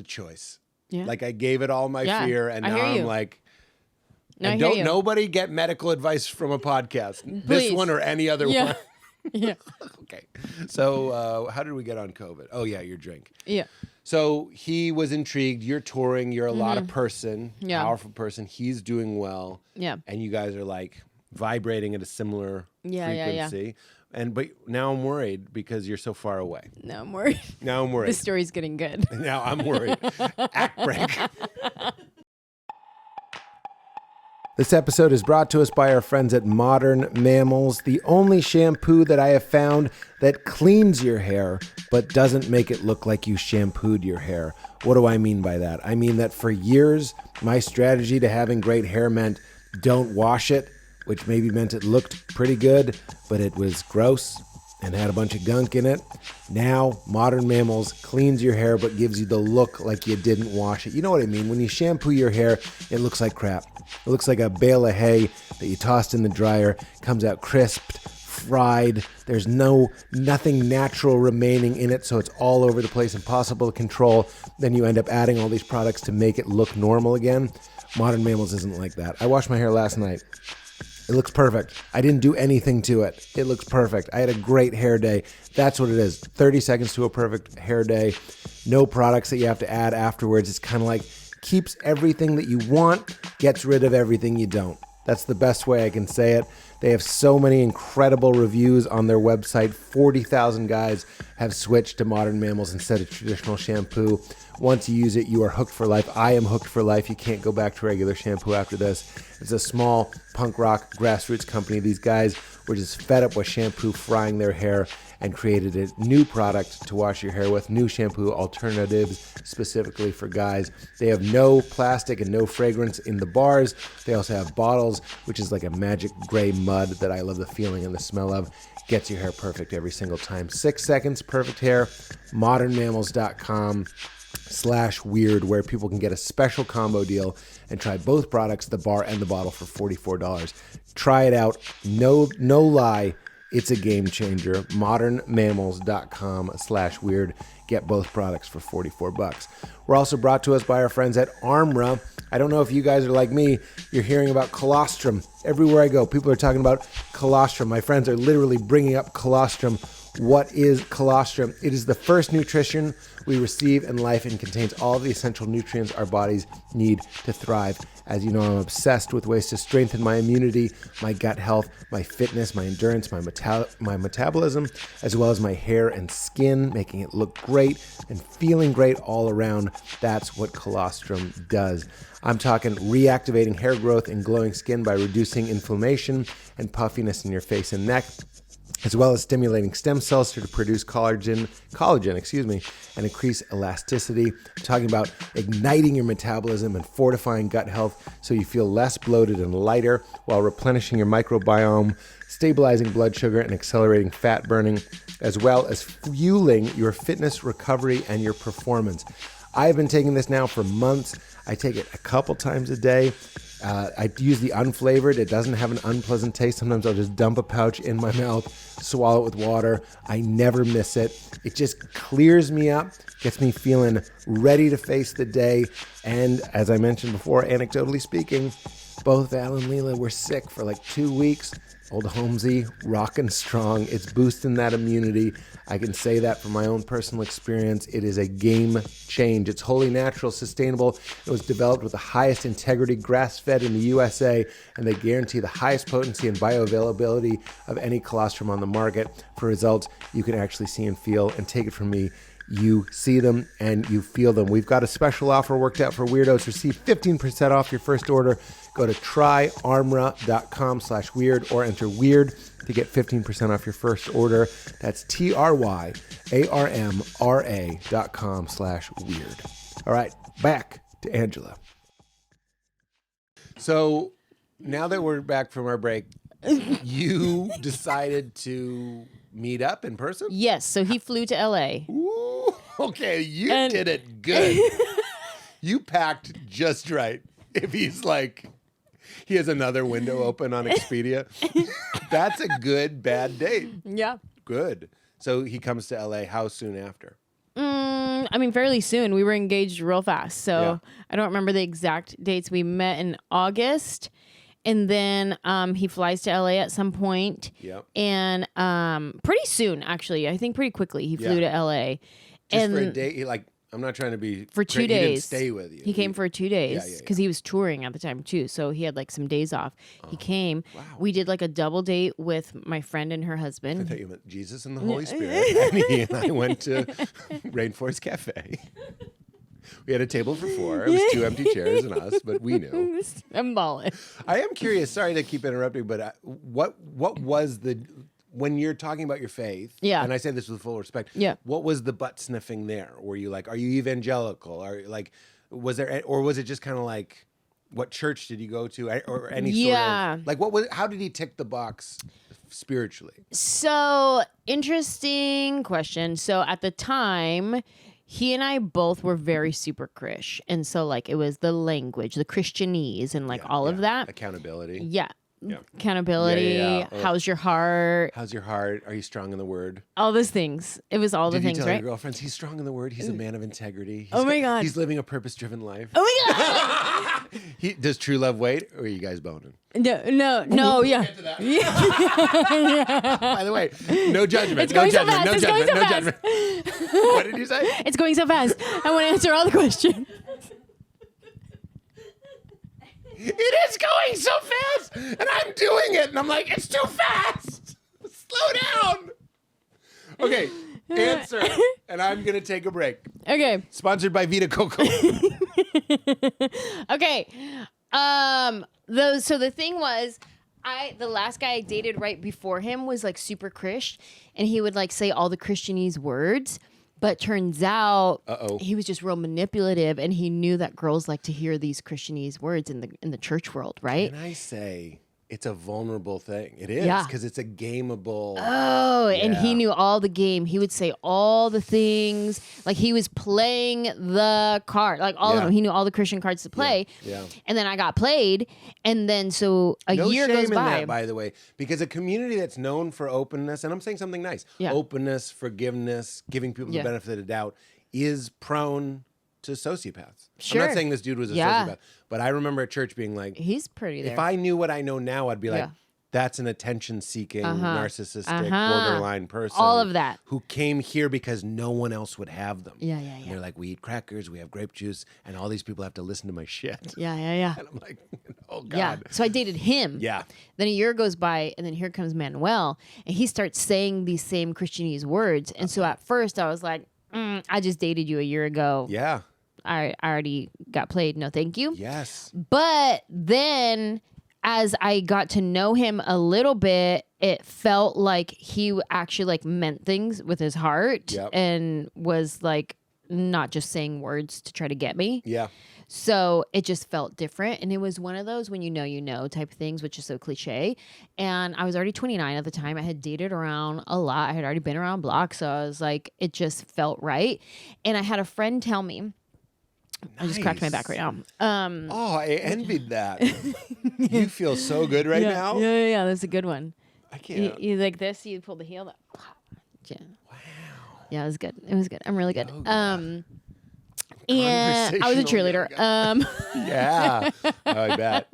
choice. Yeah. Like I gave it all my fear, and I now hear I'm you. like, No, and I hear don't you. nobody get medical advice from a podcast. This Please. one or any other Yeah. one. Yeah. Okay. So how did we get on COVID? Oh yeah, your drink. Yeah. So he was intrigued. You're touring. You're a lot of person, Yeah. powerful person. He's doing well. Yeah. And you guys are like vibrating at a similar frequency. But now I'm worried because you're so far away. No, I'm worried. Now I'm worried. The story's getting good. Now I'm worried. Act break. This episode is brought to us by our friends at Modern Mammals, the only shampoo that I have found that cleans your hair but doesn't make it look like you shampooed your hair. What do I mean by that? I mean that for years, my strategy to having great hair meant don't wash it, which maybe meant it looked pretty good, but it was gross and had a bunch of gunk in it. Now, Modern Mammals cleans your hair but gives you the look like you didn't wash it. You know what I mean? When you shampoo your hair, it looks like crap. It looks like a bale of hay that you tossed in the dryer, comes out crisped, fried. There's nothing natural remaining in it, so it's all over the place, impossible to control. Then you end up adding all these products to make it look normal again. Modern Mammals isn't like that. I washed my hair last night. It looks perfect. I didn't do anything to it. It looks perfect. I had a great hair day. That's what it is. 30 seconds to a perfect hair day. No products that you have to add afterwards. It's kind of like keeps everything that you want, gets rid of everything you don't. That's the best way I can say it. They have so many incredible reviews on their website. 40,000 guys have switched to Modern Mammals instead of traditional shampoo. Once you use it, you are hooked for life. I am hooked for life. You can't go back to regular shampoo after this. It's a small punk rock grassroots company. These guys were just fed up with shampoo frying their hair and created a new product to wash your hair with, new shampoo alternatives specifically for guys. They have no plastic and no fragrance in the bars. They also have bottles, which is like a magic gray mud that I love the feeling and the smell of. Gets your hair perfect every single time. 6 seconds, perfect hair. modernmammals.com/weird, where people can get a special combo deal and try both products, the bar and the bottle, for $44. Try it out. No lie. It's a game changer. modernmammals.com/weird. Get both products for $44. We're also brought to us by our friends at ARMRA. I don't know if you guys are like me. You're hearing about colostrum. Everywhere I go, people are talking about colostrum. My friends are literally bringing up colostrum. What is colostrum? It is the first nutrition we receive in life and contains all of the essential nutrients our bodies need to thrive. As you know, I'm obsessed with ways to strengthen my immunity, my gut health, my fitness, my endurance, my metabolism, as well as my hair and skin, making it look great and feeling great all around. That's what colostrum does. I'm talking reactivating hair growth and glowing skin by reducing inflammation and puffiness in your face and neck, as well as stimulating stem cells to produce collagen, and increase elasticity. I'm talking about igniting your metabolism and fortifying gut health so you feel less bloated and lighter while replenishing your microbiome, stabilizing blood sugar, and accelerating fat burning, as well as fueling your fitness, recovery, and your performance. I've been taking this now for months. I take it a couple times a day. I use the unflavored. It doesn't have an unpleasant taste. Sometimes I'll just dump a pouch in my mouth, swallow it with water. I never miss it. It just clears me up, gets me feeling ready to face the day. And as I mentioned before, anecdotally speaking, both Val and Leela were sick for like 2 weeks. Old Holmesy, rockin' strong. It's boosting that immunity. I can say that from my own personal experience. It is a game change. It's wholly natural, sustainable. It was developed with the highest integrity, grass-fed in the USA, and they guarantee the highest potency and bioavailability of any colostrum on the market. For results you can actually see and feel, and take it from me, you see them and you feel them. We've got a special offer worked out for weirdos. Receive 15% off your first order. Go to tryarmra.com/weird or enter weird to get 15% off your first order. That's tryarmra.com/weird. All right, back to Anjelah. So now that we're back from our break, you decided to meet up in person? Yes, so he flew to LA. Ooh, okay, you did it good. You packed just right. If he's like, he has another window open on Expedia, that's a good bad date. Yeah. Good. So he comes to LA. How soon after? I mean, fairly soon. We were engaged real fast. So Yeah. I don't remember the exact dates. We met in August. And then he flies to LA at some point. Yep. And pretty soon, actually. I think pretty quickly he flew Yeah. to LA. Just and for a day, like, I'm not trying to be for 2 He didn't days. stay with you. He came for 2 days Yeah. because he was touring at the time too. So he had like some days off. He came. Wow. We did like a double date with my friend and her I husband. thought you meant Jesus and the Holy Spirit. And he and I went to Rainforest Cafe. We had a table for 4. It was 2 empty chairs and us, but we knew. I'm balling. I am curious. Sorry to keep interrupting, but what was the, when you're talking about your faith? Yeah. And I say this with full respect. Yeah. What was the butt sniffing there? Were you like, are you evangelical? Are you like, was there, or was it just kind of like, what church did you go to, or any sort of like, what was? How did he tick the box spiritually? So interesting question. So at the time, he and I both were very super Krish. And so like it was the language, the Christianese and like all of that. Accountability. Yeah. Yeah. Accountability. Yeah. How's your heart? How's your heart? Are you strong in the word? All those things. It was all the Did you things, tell right? your girlfriends he's strong in the word? He's a man of integrity. Oh my God. He's living a purpose-driven life. Oh my God. Does true love wait, or are you guys boning? No, yeah. By the way, no judgment. It's going no so judgment. fast. No It's going judgment. so No fast. judgment. What did you say? It's going so fast. I want to answer all the questions. It is going so fast, and I'm doing it, and I'm like, it's too fast. Slow down. Okay, answer, and I'm gonna take a break. Okay. Sponsored by Vita Coco. Okay. So the thing was, the last guy I dated right before him was like super Christ, and he would like say all the Christianese words. But turns out he was just real manipulative, and he knew that girls like to hear these Christianese words in the church world, right? And I say it's a vulnerable thing. It is, Yeah. because it's a gameable. Oh, and he Yeah. knew all the game. He would say all the things. Like he was playing the card, like all of Yeah. them. He knew all the Christian cards to play. Yeah. And then I got played. And then so a No year shame goes in by. that, by the way, because a community that's known for openness, and I'm saying something nice, Yeah. openness, forgiveness, giving people the Yeah. benefit of the doubt, is prone to sociopaths. I'm Sure. not saying this dude was a Yeah. sociopath, but I remember at church being like, He's pretty there. if I knew what I know now, I'd be like, Yeah. that's an attention-seeking, narcissistic, Uh-huh. borderline person. All of that. Who came here because no one else would have them. Yeah. And they're like, we eat crackers, we have grape juice, and all these people have to listen to my shit. Yeah. And I'm like, oh, God. Yeah. So I dated him. Yeah. Then a year goes by, and then here comes Manuel, and he starts saying these same Christianese words. And so at first I was like, I just dated you a year ago. Yeah. I already got played. No, thank you. Yes. But then as I got to know him a little bit, it felt like he actually like meant things with his heart and was like not just saying words to try to get me. Yeah. So it just felt different. And it was one of those when you know type of things, which is so cliche. And I was already 29 at the time. I had dated around a lot. I had already been around blocks. So I was like, it just felt right. And I had a friend tell me, I just cracked my back right now. Oh, I envied that. You feel so good right now. Yeah. That's a good one. I can't. You like this, you pull the heel. Yeah. Wow. Yeah, it was good. It was good. I'm really good. Yoga. And I was a cheerleader. Yeah. Oh, I bet.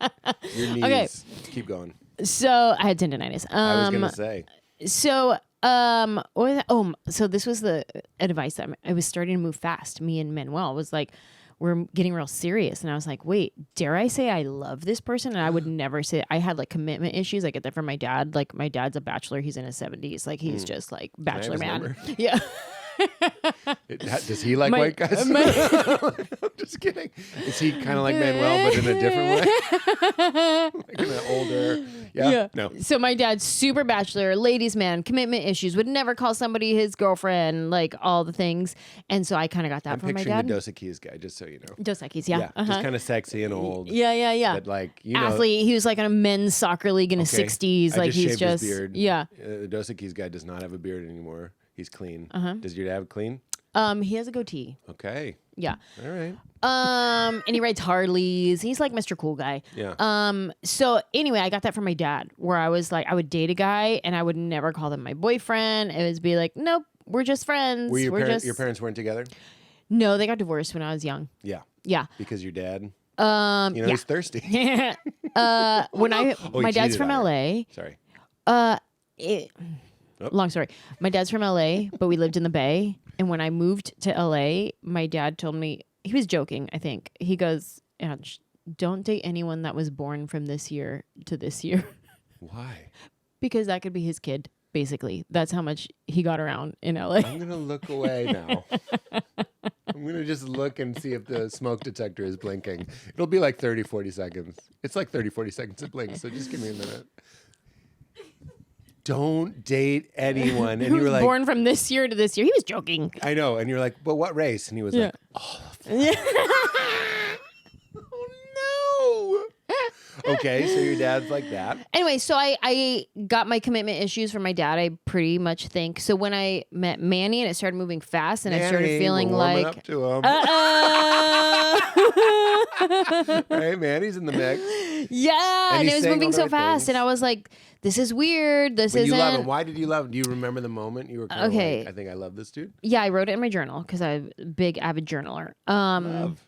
Your knees. Okay. Keep going. So I had tendonitis. I was gonna say. So so this was the advice that I was starting to move fast. Me and Manuel was like, we're getting real serious. And I was like, wait, dare I say I love this person? And I would never say, I had like commitment issues. I get that from my dad. Like my dad's a bachelor. He's in his 70s. Like he's just like bachelor man. Number? Yeah. Does he like white guys? I'm just kidding. Is he kind of like Manuel, but in a different way? Like in an older. Yeah. No. So my dad's super bachelor, ladies man, commitment issues, would never call somebody his girlfriend, like all the things. And so I kind of got that I'm from my picturing dad. the Dos Equis guy, just so you know. Dos Equis, yeah. Just kind of sexy and old. Yeah. But like, you know. Athlete. He was like on a men's soccer league in his 60s. I Like just he's shaved just his beard. yeah. The Dos Equis guy does not have a beard anymore. He's clean. Uh-huh. Does your dad have clean? He has a goatee. Okay. Yeah. All right. And he rides Harleys. He's like Mr. Cool Guy. Yeah. So anyway, I got that from my dad, where I was like, I would date a guy and I would never call them my boyfriend. It would be like, nope, we're just friends. Were just... your parents weren't together? No, they got divorced when I was young. Yeah. Yeah. Because your dad, yeah. he's thirsty. My dad's from LA. Sorry. Long story. My dad's from LA, but we lived in the Bay. And when I moved to LA, my dad told me, he was joking, I think. He goes, don't date anyone that was born from this year to this year. Why? Because that could be his kid, basically. That's how much he got around in LA. I'm going to look away now. I'm going to just look and see if the smoke detector is blinking. It'll be like 30, 40 seconds. It's like 30, 40 seconds to blink, so just give me a minute. Don't date anyone. And you were like, born from this year to this year. He was joking. I know. And you're like, but what race? And he was like, oh, oh no. Okay, so your dad's like that. Anyway, so I got my commitment issues from my dad, I pretty much think. So when I met Manny and it started moving fast and I started feeling like... up to him. Right, Manny's in the mix. Yeah, and it was moving so fast. And I was like, this is weird. This isn't... You love him. Why did you love him? Do you remember the moment you were kind of like, I think I love this dude? Yeah, I wrote it in my journal because I'm a big avid journaler. Love.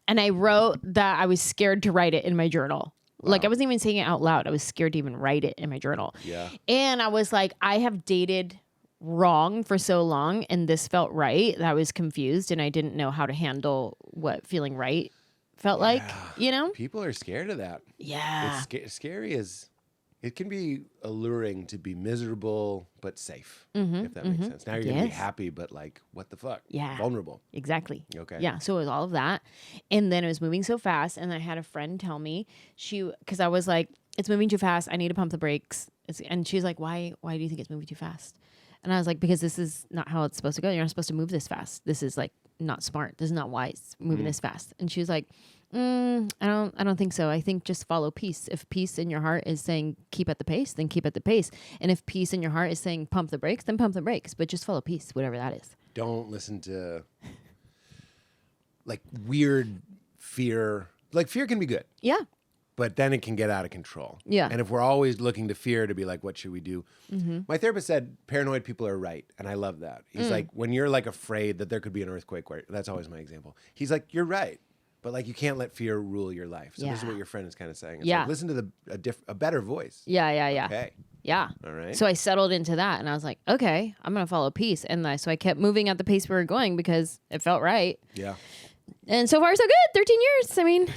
And I wrote that I was scared to write it in my journal. Wow. Like I wasn't even saying it out loud. I was scared to even write it in my journal. Yeah. And I was like, I have dated wrong for so long and this felt right that I was confused and I didn't know how to handle what feeling right felt like, you know? People are scared of that. Yeah. It's scary as... It can be alluring to be miserable but safe, if that makes sense. Now you're going to be happy, but like, what the fuck? Yeah. Vulnerable. Exactly. Okay. Yeah. So it was all of that. And then it was moving so fast. And I had a friend tell me, because I was like, it's moving too fast. I need to pump the brakes. And she's like, why do you think it's moving too fast? And I was like, because this is not how it's supposed to go. You're not supposed to move this fast. This is like not smart. This is not wise, moving this fast. And she was like, I don't think so. I think just follow peace. If peace in your heart is saying keep at the pace, then keep at the pace. And if peace in your heart is saying pump the brakes, then pump the brakes. But just follow peace, whatever that is. Don't listen to like weird fear. Like fear can be good. Yeah. But then it can get out of control. Yeah. And if we're always looking to fear to be like, what should we do? My therapist said paranoid people are right. And I love that. He's like, when you're like afraid that there could be an earthquake, that's always my example. He's like, you're right. But like you can't let fear rule your life. So this is what your friend is kind of saying. It's like, listen to a better voice. Yeah. Okay. Yeah. All right. So I settled into that and I was like, okay, I'm going to follow peace. And so I kept moving at the pace we were going because it felt right. Yeah. And so far so good. 13 years. I mean.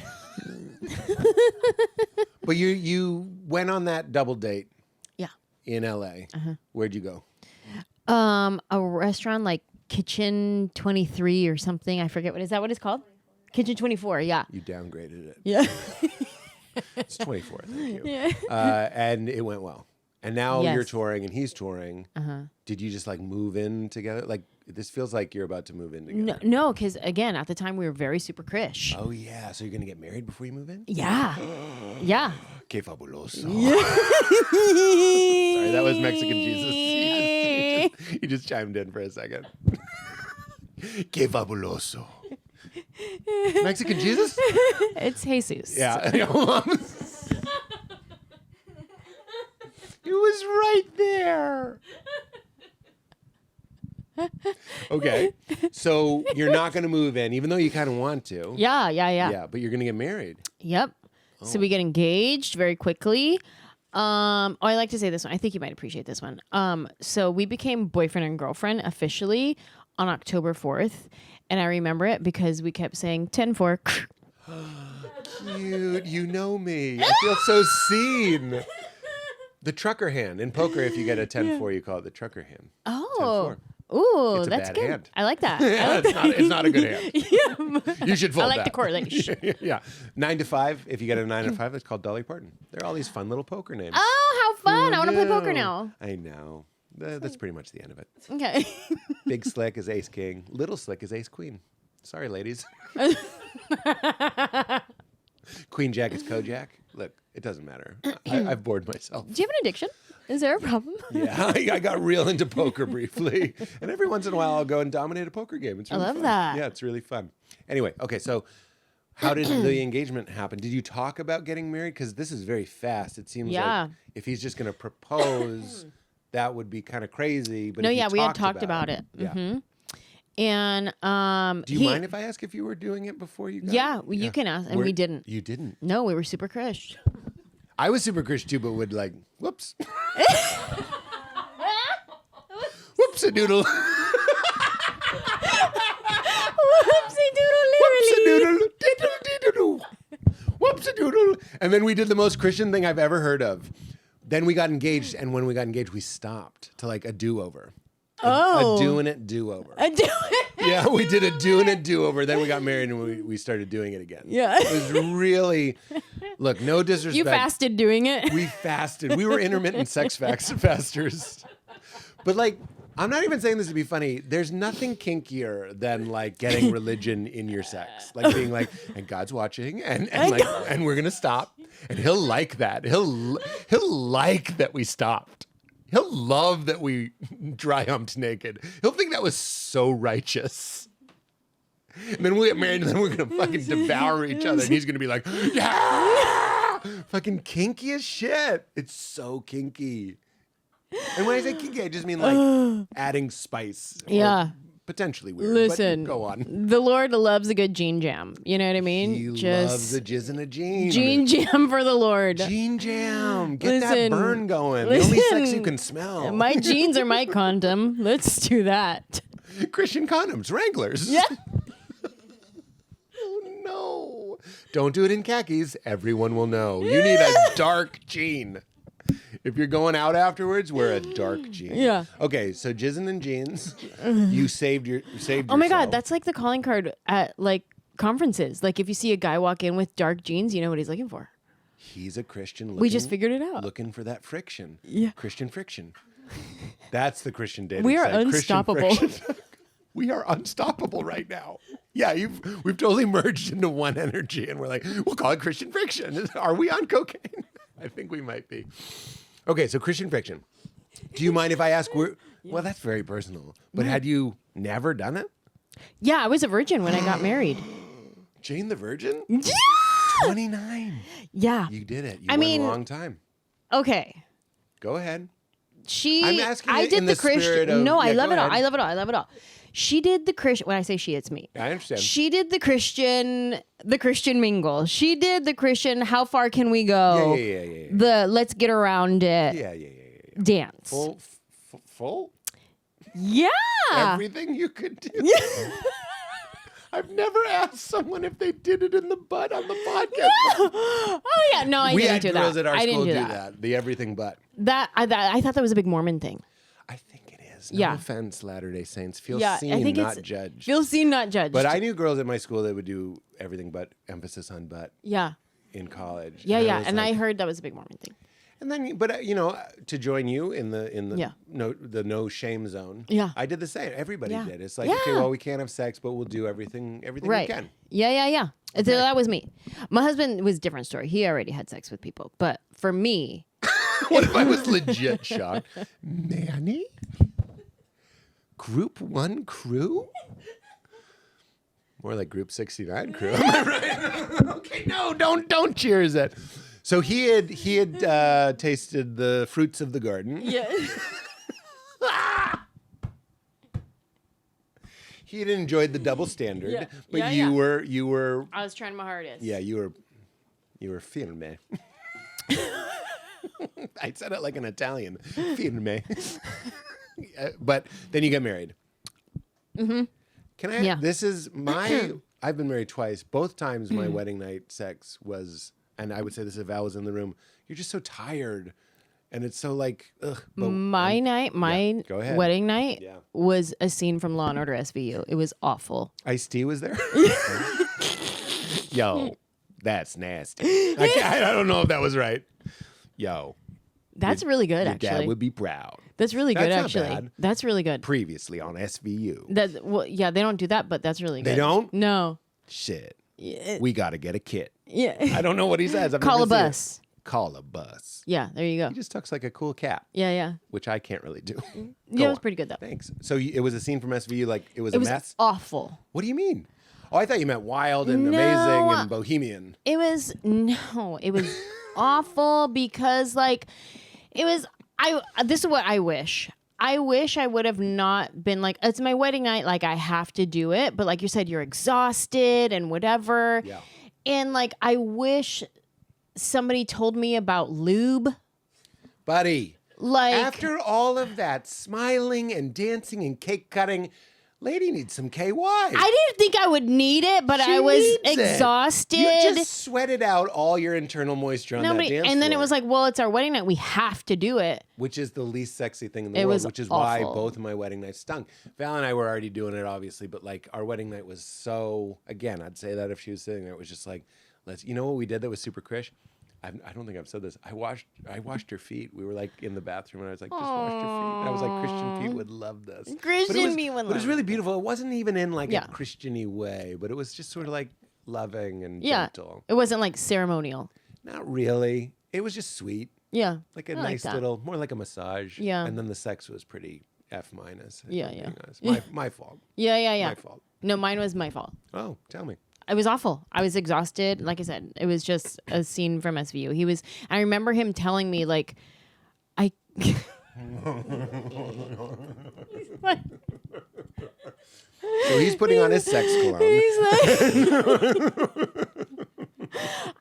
But you went on that double date. Yeah. In LA. Where'd you go? A restaurant like Kitchen 23 or something. I forget. Is that what it's called? Kitchen 24, yeah. You downgraded it. Yeah. It's 24, thank you. Yeah. And it went well. And now you're touring and he's touring. Did you just like move in together? Like this feels like you're about to move in together. No, because again, at the time we were very super crish. Oh yeah, so you're gonna get married before you move in? Yeah. Yeah. Que fabuloso. Sorry, that was Mexican Jesus. He just chimed in for a second. Que fabuloso. Mexican Jesus? It's Jesus. Yeah. It was right there. Okay. So you're not going to move in, even though you kind of want to. Yeah. Yeah, but you're going to get married. Yep. Oh. So we get engaged very quickly. I like to say this one. I think you might appreciate this one. So we became boyfriend and girlfriend officially on October 4th. And I remember it because we kept saying 10-4. Cute. You know me. I feel so seen. The trucker hand. In poker, if you get a 10-4, you call it the trucker hand. Oh. 10-4. Ooh, it's that's a bad good. hand. I like that. It's not a good hand. You should fold I like that. the correlation. Yeah. 9 to 5. If you get a 9 to 5, it's called Dolly Parton. There are all these fun little poker names. Oh, how fun. I want to play poker now. I know. That's pretty much the end of it. Okay. Big Slick is Ace King. Little Slick is Ace Queen. Sorry, ladies. Queen Jack is Kojak. Look, it doesn't matter. I've bored myself. Do you have an addiction? Is there a problem? Yeah, I got real into poker briefly. And every once in a while, I'll go and dominate a poker game. It's really love fun. that. Yeah, it's really fun. Anyway, okay, so how did the engagement happen? Did you talk about getting married? Because this is very fast. It seems like if he's just going to propose, that would be kind of crazy. But No, if you we had talked about it. Yeah. Mm-hmm. And do you mind if I ask if you were doing it before you got you can ask. And we didn't. You didn't? No, we were super Christian. I was super Christian too, but would like, whoops. Whoops-a-doodle. Whoopsie-doodle. Whoopsie-doodle. Whoops-a-doodle. And then we did the most Christian thing I've ever heard of. Then we got engaged, and when we got engaged, we stopped to like a do-over. A doing it do-over. A do it. Yeah, we did a doing it do-over. Then we got married, and we started doing it again. Yeah. It was really, look, no disrespect. You fasted doing it? We fasted. We were intermittent sex fasters. But like, I'm not even saying this to be funny. There's nothing kinkier than like getting religion in your sex. Like being like, and God's watching and we're gonna stop. And he'll like that. He'll like that we stopped. He'll love that we dry humped naked. He'll think that was so righteous. And then we'll get married and then we're gonna fucking devour each other. And he's gonna be like, yeah! Fucking kinky as shit. It's so kinky. And when I say kinky, I just mean like adding spice. Yeah. Potentially weird. Listen, but go on. The Lord loves a good gene jam. You know what I mean? He loves a jizz and a gene. Gene jam for the Lord. Gene jam. Get that burn going. The only sex you can smell. My jeans are my condom. Let's do that. Christian condoms, Wranglers. Yeah. Oh, no. Don't do it in khakis. Everyone will know. You need a dark gene. If you're going out afterwards, wear a dark jean. Yeah. Okay, so jizzing and jeans, you saved yourself. Oh my God, that's like the calling card at like conferences. Like if you see a guy walk in with dark jeans, you know what he's looking for. He's a Christian. We just figured it out. Looking for that friction. Yeah. Christian friction. That's the Christian dating We are site. unstoppable. We are unstoppable right now. Yeah, we've totally merged into one energy, and we're like, we'll call it Christian friction. Are we on cocaine? I think we might be. Okay, so Christian friction. Do you mind if I ask where? Well, that's very personal. But had you never done it? Yeah, I was a virgin when I got married. Jane the Virgin? Yeah. 29. Yeah. You did it. You I went mean, a long time. Okay. Go ahead. I'm asking I it did in the the spirit Christian. of- No, I yeah, love go it all. ahead. I love it all. I love it all. She did the Christian. When I say she, it's me. I understand. She did the Christian mingle. She did the Christian. How far can we go? Yeah. The let's get around it. Yeah. Dance. Full? Yeah. Everything you could do. I've never asked someone if they did it in the butt on the podcast. Oh yeah. No, I We didn't had do girls that. at our I school didn't do do that. that. The everything but. I thought that was a big Mormon thing. I think it is. No Yeah. offense, Latter-day Saints. Feel Yeah, seen, I think not it's judged. Feel seen, not judged. But I knew girls at my school that would do everything but emphasis on butt Yeah. in college. Yeah. was And I like- heard that was a big Mormon thing. And then, but to join you in the Yeah. no shame zone. Yeah. I did the same. Everybody Yeah. did. It's like, Yeah. okay, well, we can't have sex, but we'll do everything Right. we can. Yeah. So that was me. My husband was a different story. He already had sex with people. But for me, What if I was legit shocked? Manny? Group 1 crew? More like Group 69 crew. Am I right? Okay, no, don't cheers it. So he had tasted the fruits of the garden. yeah. He had enjoyed the double standard, Yeah. but Yeah, you yeah. were I was trying my hardest. yeah, you were firme. I said it like an Italian. Firme. But then you get married. Mm-hmm. Can I? Yeah. This is my. I've been married twice. Both times my wedding night sex was, and I would say this if Val was in the room. You're just so tired, and it's so like. Ugh, but My go ahead. wedding night Yeah. was a scene from Law and Order SVU. It was awful. Ice-T was there. Yo, that's nasty. I don't know if that was right. Yo, That's really good, your actually. dad would be proud. That's really good, That's not actually. bad. That's really good. Previously on SVU. Yeah, they don't do that, but that's really good. They don't? No. Shit. Yeah. We got to get a kit. Yeah. I don't know what he says. I've Call never a seen it. bus. call a bus. Yeah, there you go. He just talks like a cool cat, Yeah. which I can't really do. Yeah, it was pretty good though. Thanks. So it was a scene from SVU, like it was It a was mess? awful. What do you mean? Oh, I thought you meant wild and amazing and bohemian. It was awful because like this is what I wish. I wish I would have not been like, it's my wedding night, like I have to do it. But like you said, you're exhausted and whatever. Yeah. And like, I wish somebody told me about lube. Buddy, Like, after all of that smiling and dancing and cake cutting, lady needs some KY. I didn't think I would need it, but I was exhausted. You just sweated out all your internal moisture on that dance and then floor. it was like, well, it's our wedding night. We have to do it. Which is the least sexy thing in the world, which is why both of my wedding nights stunk. Val and I were already doing it, obviously, but like our wedding night was so, again, I'd say that if she was sitting there, it was just like, you know what we did that was super crish? I don't think I've said this. I washed her feet. We were like in the bathroom and I was like, just wash your feet. And I was like, Christian Pete would love this. Christian Pete would love it. But it was really beautiful. It wasn't even in like a Christian-y way, but it was just sort of like loving and gentle. It wasn't like ceremonial. Not really. It was just sweet. Yeah. Like a nice little, more like a massage. Yeah. And then the sex was pretty F minus. Yeah. My fault. Yeah. My fault. No, mine was my fault. Oh, tell me. It was awful. I was exhausted. Like I said, it was just a scene from SVU. I remember him telling me like, so he's putting on his sex cologne. He's like,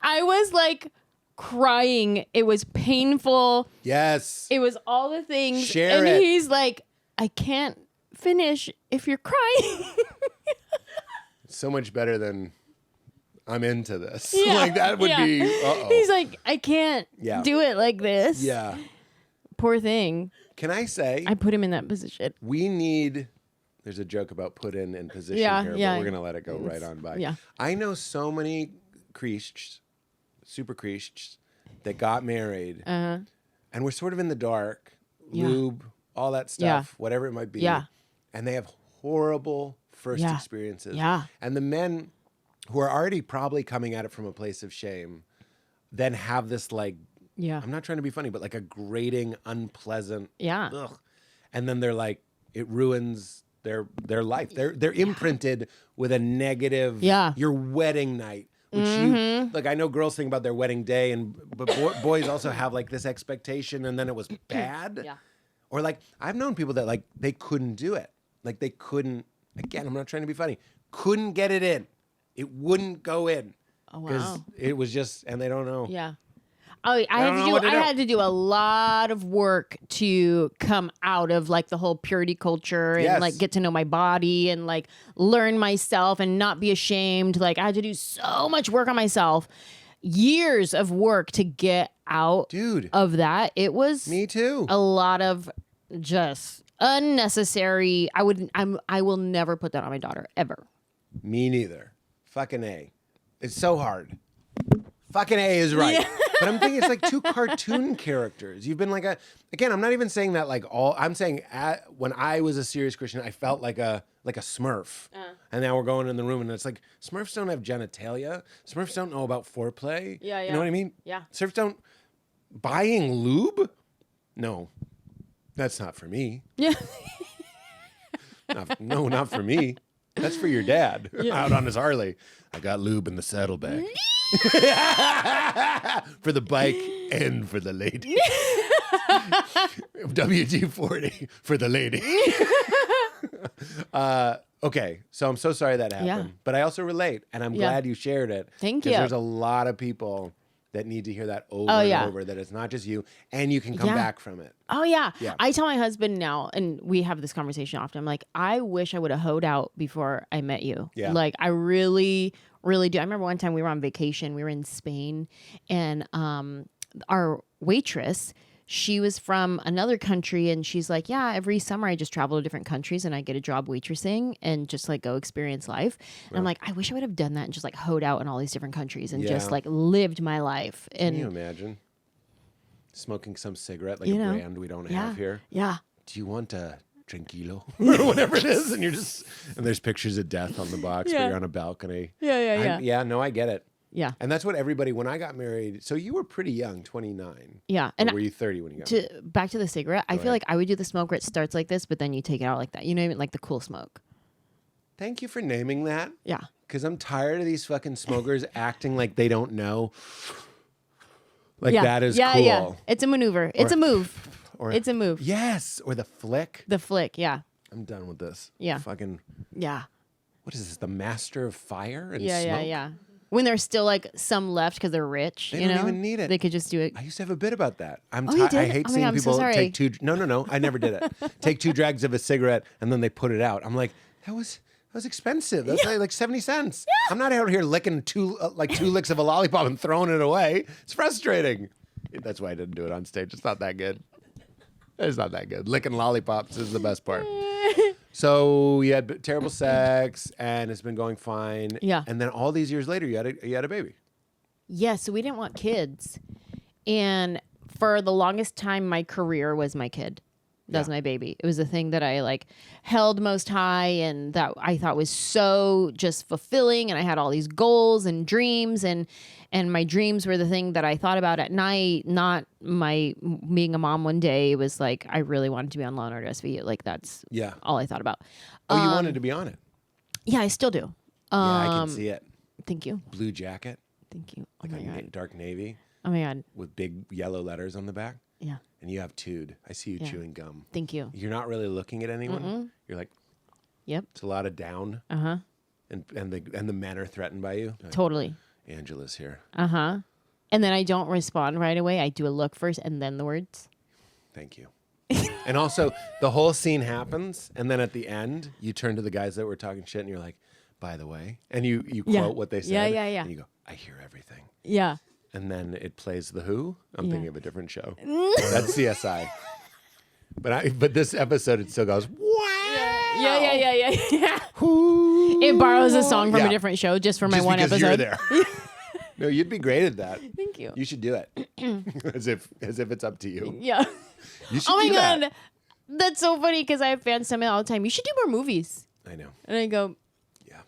I was like crying. It was painful. Yes. It was all the things. Share and it. He's like, I can't finish if you're crying. So much better than I'm into this. Yeah, like that would be, uh-oh. He's like, I can't do it like this. Yeah. Poor thing. Can I say? I put him in that position. There's a joke about put in position Yeah, here, yeah. but we're going to let it go right on by. Yeah. I know so many creests, super creests, that got married and we're sort of in the dark, lube, all that stuff, whatever it might be. Yeah. And they have horrible first experiences. Yeah. And the men who are already probably coming at it from a place of shame then have this like, I'm not trying to be funny, but like a grating, unpleasant, ugh. And then they're like, it ruins their life. They're imprinted with a negative, your wedding night, which you, like I know girls think about their wedding day, but boys also have like this expectation and then it was bad. Yeah. Or like, I've known people that like, they couldn't do it. Like they couldn't, again, I'm not trying to be funny, couldn't get it in. It wouldn't go in. Oh, wow. Because it was just, and they don't know. Yeah. Oh, I had to do a lot of work to come out of like the whole purity culture and like get to know my body and like learn myself and not be ashamed. Like I had to do so much work on myself, years of work to get out of that. It was me too. A lot of just unnecessary. I will never put that on my daughter ever. Me neither. Fucking A. It's so hard. Fucking A is right. Yeah. But I'm thinking it's like two cartoon characters. You've been like again, I'm not even saying that like I'm saying when I was a serious Christian, I felt like a Smurf. And now we're going in the room and it's like, Smurfs don't have genitalia. Smurfs don't know about foreplay. Yeah. You know what I mean? Yeah. Smurfs don't, buying lube? No, that's not for me. Yeah. Not for me. That's for your dad out on his Harley. I got lube in the saddlebag. For the bike and for the lady. WD-40 for the lady. Okay, so I'm so sorry that happened. But I also relate, and I'm glad you shared it. Thank you. Because there's a lot of people that need to hear that over and over, that it's not just you, and you can come back from it. Oh, yeah. I tell my husband now, and we have this conversation often, I'm like, I wish I would have hoed out before I met you. Yeah. Like, I really, really do. I remember one time we were on vacation. We were in Spain, and our waitress, she was from another country, and she's like, yeah, every summer I just travel to different countries and I get a job waitressing and just like go experience life. And I'm like, I wish I would have done that and just like hoed out in all these different countries and just like lived my life. And can you imagine smoking some cigarette, like a brand we don't have here? Yeah. Do you want a tranquilo or whatever it is? And you're just, and there's pictures of death on the box, but you're on a balcony. Yeah. Yeah, no, I get it. Yeah. And that's what everybody, when I got married, so you were pretty young, 29. Yeah. Or And were you 30 when you got married? back to the cigarette, I feel like I would do the smoke where it starts like this, but then you take it out like that. You know what I mean? Like the cool smoke. Thank you for naming that. Yeah. Because I'm tired of these fucking smokers acting like they don't know. Like Yeah. that is yeah, cool. Yeah. It's a maneuver. It's a move. Or, it's a move. Yes. Or the flick. The flick. Yeah. I'm done with this. Yeah. Fucking, Yeah. what is this? The master of fire and Yeah. smoke? Yeah. Yeah. When there's still like some left because they're rich, They you don't know, even need it. They could just do it. I used to have a bit about that. Oh, you did? I hate Oh my seeing God, I'm so people sorry. take two. No. I never did it. Take 2 drags of a cigarette and then they put it out. I'm like, that was expensive. That's like 70 cents. Yeah. I'm not out here licking 2 licks of a lollipop and throwing it away. It's frustrating. That's why I didn't do it on stage. It's not that good. It's not that good. Licking lollipops is the best part. So you had terrible sex, and it's been going fine. Yeah. And then all these years later, you had a baby. Yeah. So we didn't want kids, and for the longest time, my career was my kid. That was my baby. It was the thing that I like held most high, and that I thought was so just fulfilling. And I had all these goals and dreams, and my dreams were the thing that I thought about at night, not my being a mom one day. It was like I really wanted to be on Law and Order SVU. Like that's all I thought about. Oh, you wanted to be on it? Yeah, I still do. Yeah, I can see it. Thank you. Blue jacket. Thank you. Oh Like my a God. dark navy. Oh my God. With big yellow letters on the back. Yeah. And you have tude. I see you chewing gum. Thank you. You're not really looking at anyone. You're like, Yep. it's a lot of down. Uh-huh. And the men are threatened by you. Like, Totally. Anjelah's here. Uh-huh. And then I don't respond right away. I do a look first and then the words. Thank you. And also, the whole scene happens, and then at the end, you turn to the guys that were talking shit, and you're like, by the way, and you quote what they said. Yeah. And you go, I hear everything. Yeah. And then it plays The Who. I'm thinking of a different show. That's CSI. But this episode, it still goes, wow. Yeah. It borrows a song from a different show just for my Just one because episode. you're there. No, you'd be great at that. Thank you. You should do it. as if it's up to you. Yeah. You should Oh my do that. God. That's so funny because I have fans tell me all the time, you should do more movies. I know. And I go, Yeah.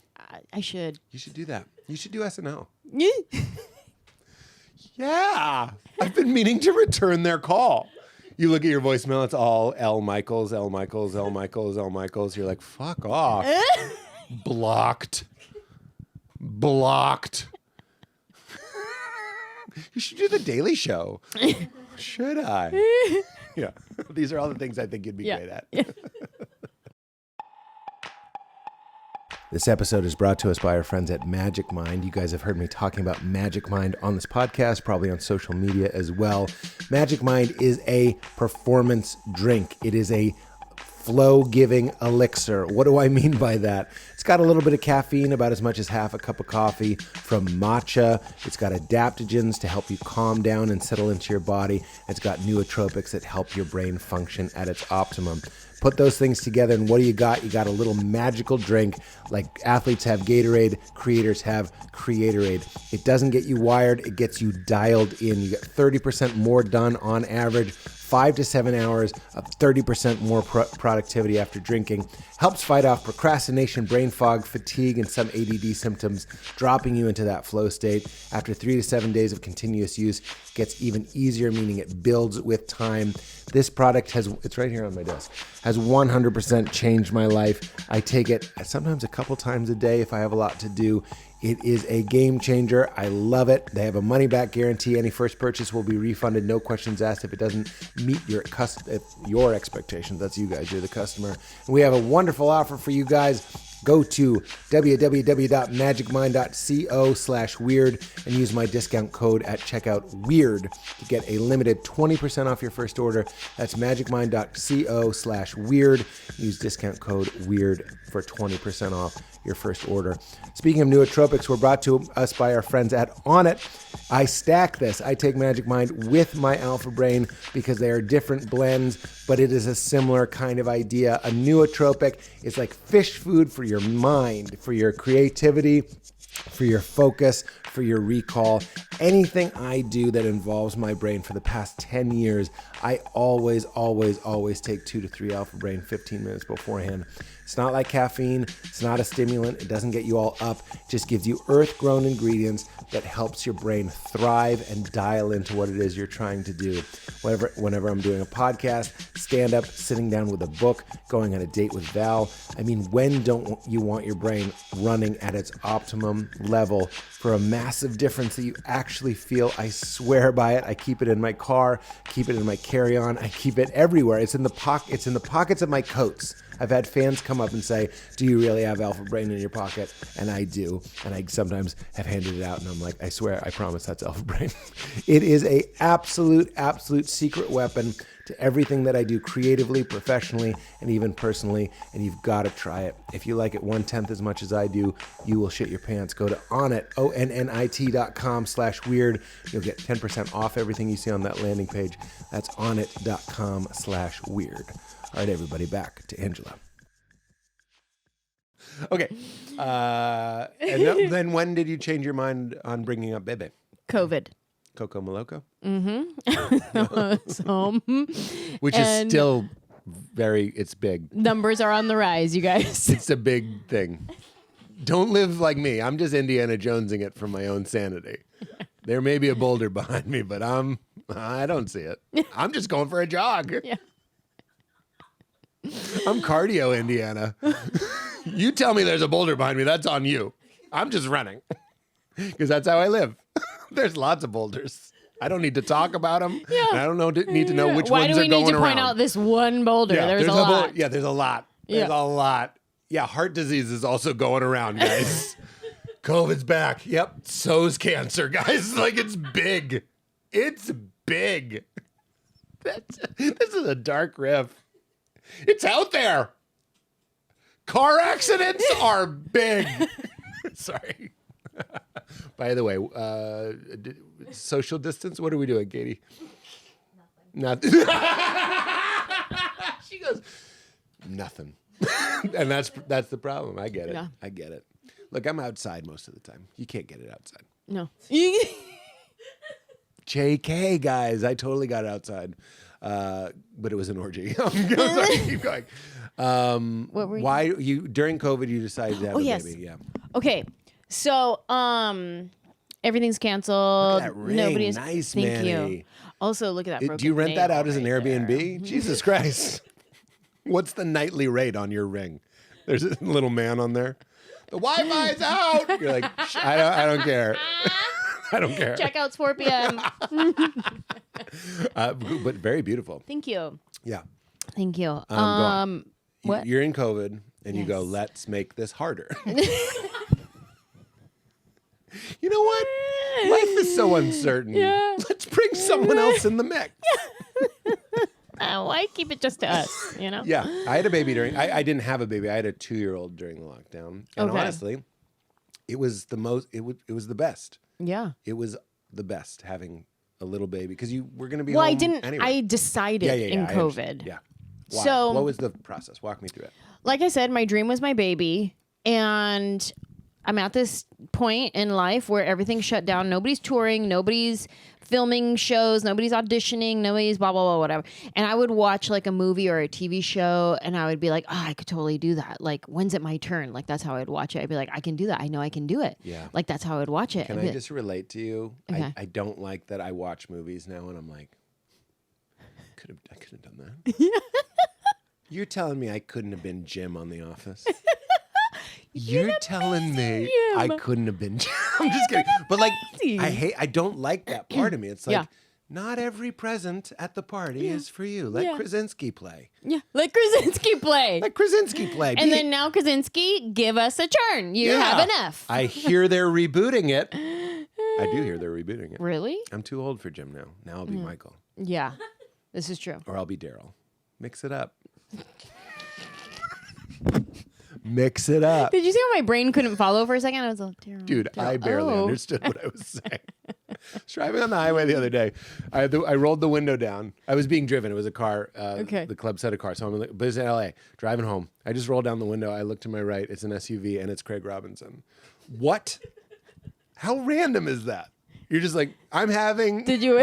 I should. You should do that. You should do SNL. Yeah. Yeah. I've been meaning to return their call. You look at your voicemail, it's all L. Michaels. You're like, fuck off. Blocked. You should do The Daily Show. Should I? Yeah. These are all the things I think you'd be great at. Yeah. This episode is brought to us by our friends at Magic Mind. You guys have heard me talking about Magic Mind on this podcast, probably on social media as well. Magic Mind is a performance drink. It is a flow-giving elixir. What do I mean by that? It's got a little bit of caffeine, about as much as half a cup of coffee from matcha. It's got adaptogens to help you calm down and settle into your body. It's got nootropics that help your brain function at its optimum. Put those things together, and what do you got? You got a little magical drink. Like athletes have Gatorade, creators have Creatorade. It doesn't get you wired, it gets you dialed in. You get 30% more done on average, 5 to 7 hours of 30% more productivity after drinking. Helps fight off procrastination, brain fog, fatigue, and some ADD symptoms, dropping you into that flow state. After 3 to 7 days of continuous use, it gets even easier, meaning it builds with time. This product it's right here on my desk, has 100% changed my life. I take it sometimes a couple times a day if I have a lot to do. It is a game changer. I love it. They have a money back guarantee. Any first purchase will be refunded. No questions asked if it doesn't meet your expectations. That's you guys. You're the customer. And we have a wonderful offer for you guys. Go to www.magicmind.co/weird and use my discount code at checkout WEIRD to get a limited 20% off your first order. That's magicmind.co/weird. Use discount code WEIRD for 20% off your first order. Speaking of nootropics, we're brought to us by our friends at ONNIT. I stack this. I take Magic Mind with my Alpha Brain because they are different blends, but it is a similar kind of idea. A nootropic is like fish food for your mind, for your creativity, for your focus, for your recall. Anything I do that involves my brain for the past 10 years, I always take 2 to 3 Alpha Brain 15 minutes beforehand. It's not like caffeine. It's not a stimulant. It doesn't get you all up. It just gives you earth-grown ingredients that helps your brain thrive and dial into what it is you're trying to do. Whenever I'm doing a podcast, stand-up, sitting down with a book, going on a date with Val. I mean, when don't you want your brain running at its optimum level for a massive difference that you actually feel? I swear by it. I keep it in my car, keep it in my carry-on. I keep it everywhere. It's in the pockets of my coats. I've had fans come up and say, do you really have Alpha Brain in your pocket? And I do. And I sometimes have handed it out and I'm like, I swear, I promise that's Alpha Brain. It is a absolute secret weapon to everything that I do creatively, professionally, and even personally. And you've got to try it. If you like it 1/10 as much as I do, you will shit your pants. Go to ONNIT, ONNIT.com/weird. You'll get 10% off everything you see on that landing page. That's ONNIT.com/weird. All right, everybody, back to Anjelah. Okay. And then when did you change your mind on bringing up Bebe? COVID. Coco Moloko? So, Which is still it's big. numbers are on the rise, you guys. It's a big thing. Don't live like me. I'm just Indiana Jonesing it for my own sanity. There may be a boulder behind me, but I don't see it. I'm just going for a jog. Yeah. I'm cardio Indiana. You tell me there's a boulder behind me, that's on you. I'm just running because that's how I live. There's lots of boulders. I don't need to talk about them. Yeah. And I don't need to know which ones are going around. Why do we need to point out this one boulder? Yeah, there's a lot. There's a lot. There's a lot. Yeah, heart disease is also going around, guys. COVID's back. Yep. So's cancer, guys. Like, it's big. It's big. This is a dark riff. It's out there. Car accidents are big. Sorry. By the way, social distance, what are we doing, Katie? Nothing. She goes, nothing. And that's the problem. I get it. Yeah. I get it. Look, I'm outside most of the time. You can't get it outside. No. JK, guys. I totally got it outside. But it was an orgy. Sorry, keep going. What were you? Why during COVID you decided to have a baby? Yeah. Okay. So everything's canceled. Look at that ring. Nobody's Nice, thank Manny. you. Also, look at that broken Do you rent that out as an right Airbnb? there. Jesus Christ. What's the nightly rate on your ring? There's a little man on there. The Wi-Fi's out. You're like, I don't care. I don't care. Checkout's 4 p.m. But very beautiful. Thank you. Yeah. Thank you. Go on. What? You're in COVID, and you go, let's make this harder. You know what? Life is so uncertain. Yeah. Let's bring someone else in the mix. Why keep it just to us, you know? Yeah. I had a baby I didn't have a baby. I had a 2-year-old during the lockdown. And honestly, it was the best. Yeah. It was the best having a little baby because you were going to be well, home anyway. I decided in COVID. Yeah. Why? So what was the process? Walk me through it. Like I said, my dream was my baby, and I'm at this point in life where everything's shut down. Nobody's touring, nobody's filming shows, nobody's auditioning, nobody's blah, blah, blah, whatever. And I would watch like a movie or a TV show and I would be like, oh, I could totally do that. Like, when's it my turn? Like, that's how I'd watch it. I'd be like, I can do that. I know I can do it. Yeah. Like, that's how I'd watch it. Can I just relate to you? Okay. I don't like that I watch movies now and I'm like, I could have done that. You're telling me I couldn't have been Jim on The Office? You're telling me I couldn't have been Jim. I'm just kidding. But like, I don't like that part of me. It's like, not every present at the party is for you. Let Krasinski play. Yeah, let Krasinski play. Let Krasinski play. And then now Krasinski, give us a turn. You have an F. I hear they're rebooting it. I do hear they're rebooting it. Really? I'm too old for Jim now. Now I'll be Michael. Yeah, this is true. Or I'll be Daryl. Mix it up. Mix it up. Did you see how my brain couldn't follow for a second? I was like, dude, I barely understood what I was saying. I was driving on the highway the other day. I rolled the window down. I was being driven. It was a car. The club said a car. So but it's in LA. Driving home. I just rolled down the window. I look to my right. It's an SUV and it's Craig Robinson. What How random is that? You're just like, I'm having. Did you?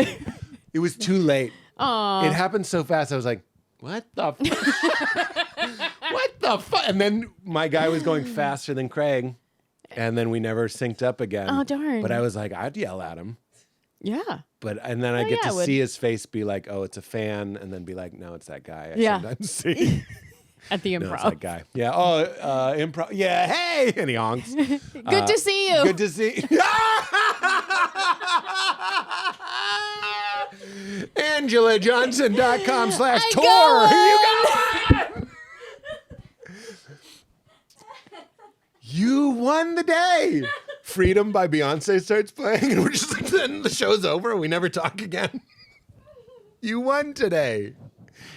It was too late. Aw. It happened so fast. I was like, what the what the fuck? And then my guy was going faster than Craig. And then we never synced up again. Oh, darn. But I was like, I'd yell at him. Yeah. And then I get yeah, to I would. see his face be like, oh, it's a fan. And then be like, no, it's that guy I Yeah. sometimes see. At the No, it's improv. that guy. Yeah. Oh, improv. Yeah. Hey. And he honks. Good to see you. Good to see. AnjelahJohnson.com/tour. You got one. You won the day. Freedom by Beyonce starts playing, and we're just like, then the show's over and we never talk again. You won today.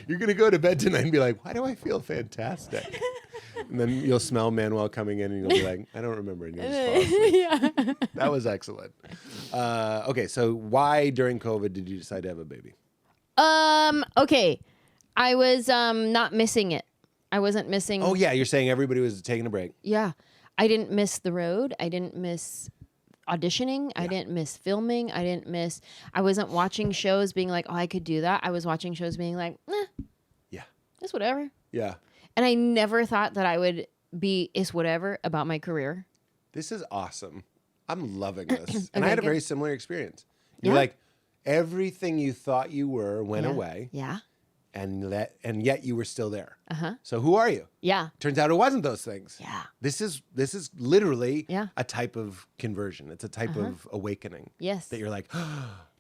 You're going to go to bed tonight and be like, why do I feel fantastic? And then you'll smell Manuel coming in and you'll be like, I don't remember. And you'll just fall asleep. Yeah. That was excellent. Okay, so why during COVID did you decide to have a baby? Okay. I was not missing it. I wasn't missing. Oh, yeah, you're saying everybody was taking a break. Yeah. I didn't miss the road. I didn't miss auditioning. I didn't miss filming. I wasn't watching shows being like, oh, I could do that. I was watching shows being like, nah. Yeah. It's whatever. Yeah. And I never thought that I would be it's whatever about my career. This is awesome. I'm loving this. And Okay, I had a good. very similar experience. You're Yeah. like, everything you thought you were went away, Yeah. and yet you were still there. Uh-huh. So who are you? Yeah. Turns out it wasn't those things. Yeah. This is literally Yeah. a type of conversion. It's a type of awakening. Yes. That you're like,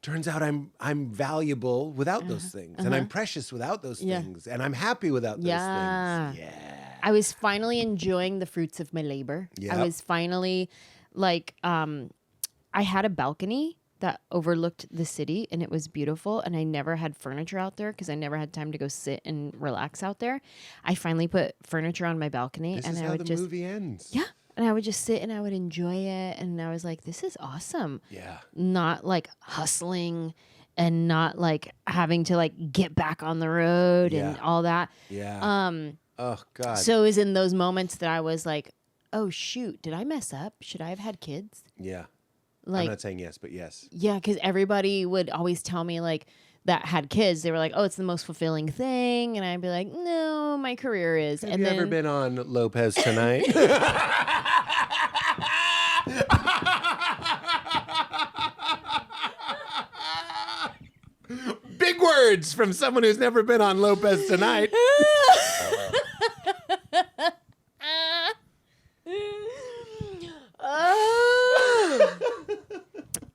turns out I'm valuable without those things, and I'm precious without those Yeah. things, and I'm happy without those Yeah. things. Yeah. I was finally enjoying the fruits of my labor. Yep. I was finally like, I had a balcony that overlooked the city and it was beautiful. And I never had furniture out there because I never had time to go sit and relax out there. I finally put furniture on my balcony This and is I how would the just, movie ends. yeah. And I would just sit and I would enjoy it. And I was like, this is awesome. Yeah. Not like hustling and not like having to like get back on the road and Yeah. all that. Yeah. Oh God. So it was in those moments that I was like, oh, shoot, did I mess up? Should I have had kids? yeah. I'm Like, not saying yes, but yes. yeah, because everybody would always tell me like that had kids. They were like, oh, it's the most fulfilling thing. And I'd be like, no, my career is. Have and you then ever been on Lopez Tonight? Big words from someone who's never been on Lopez Tonight.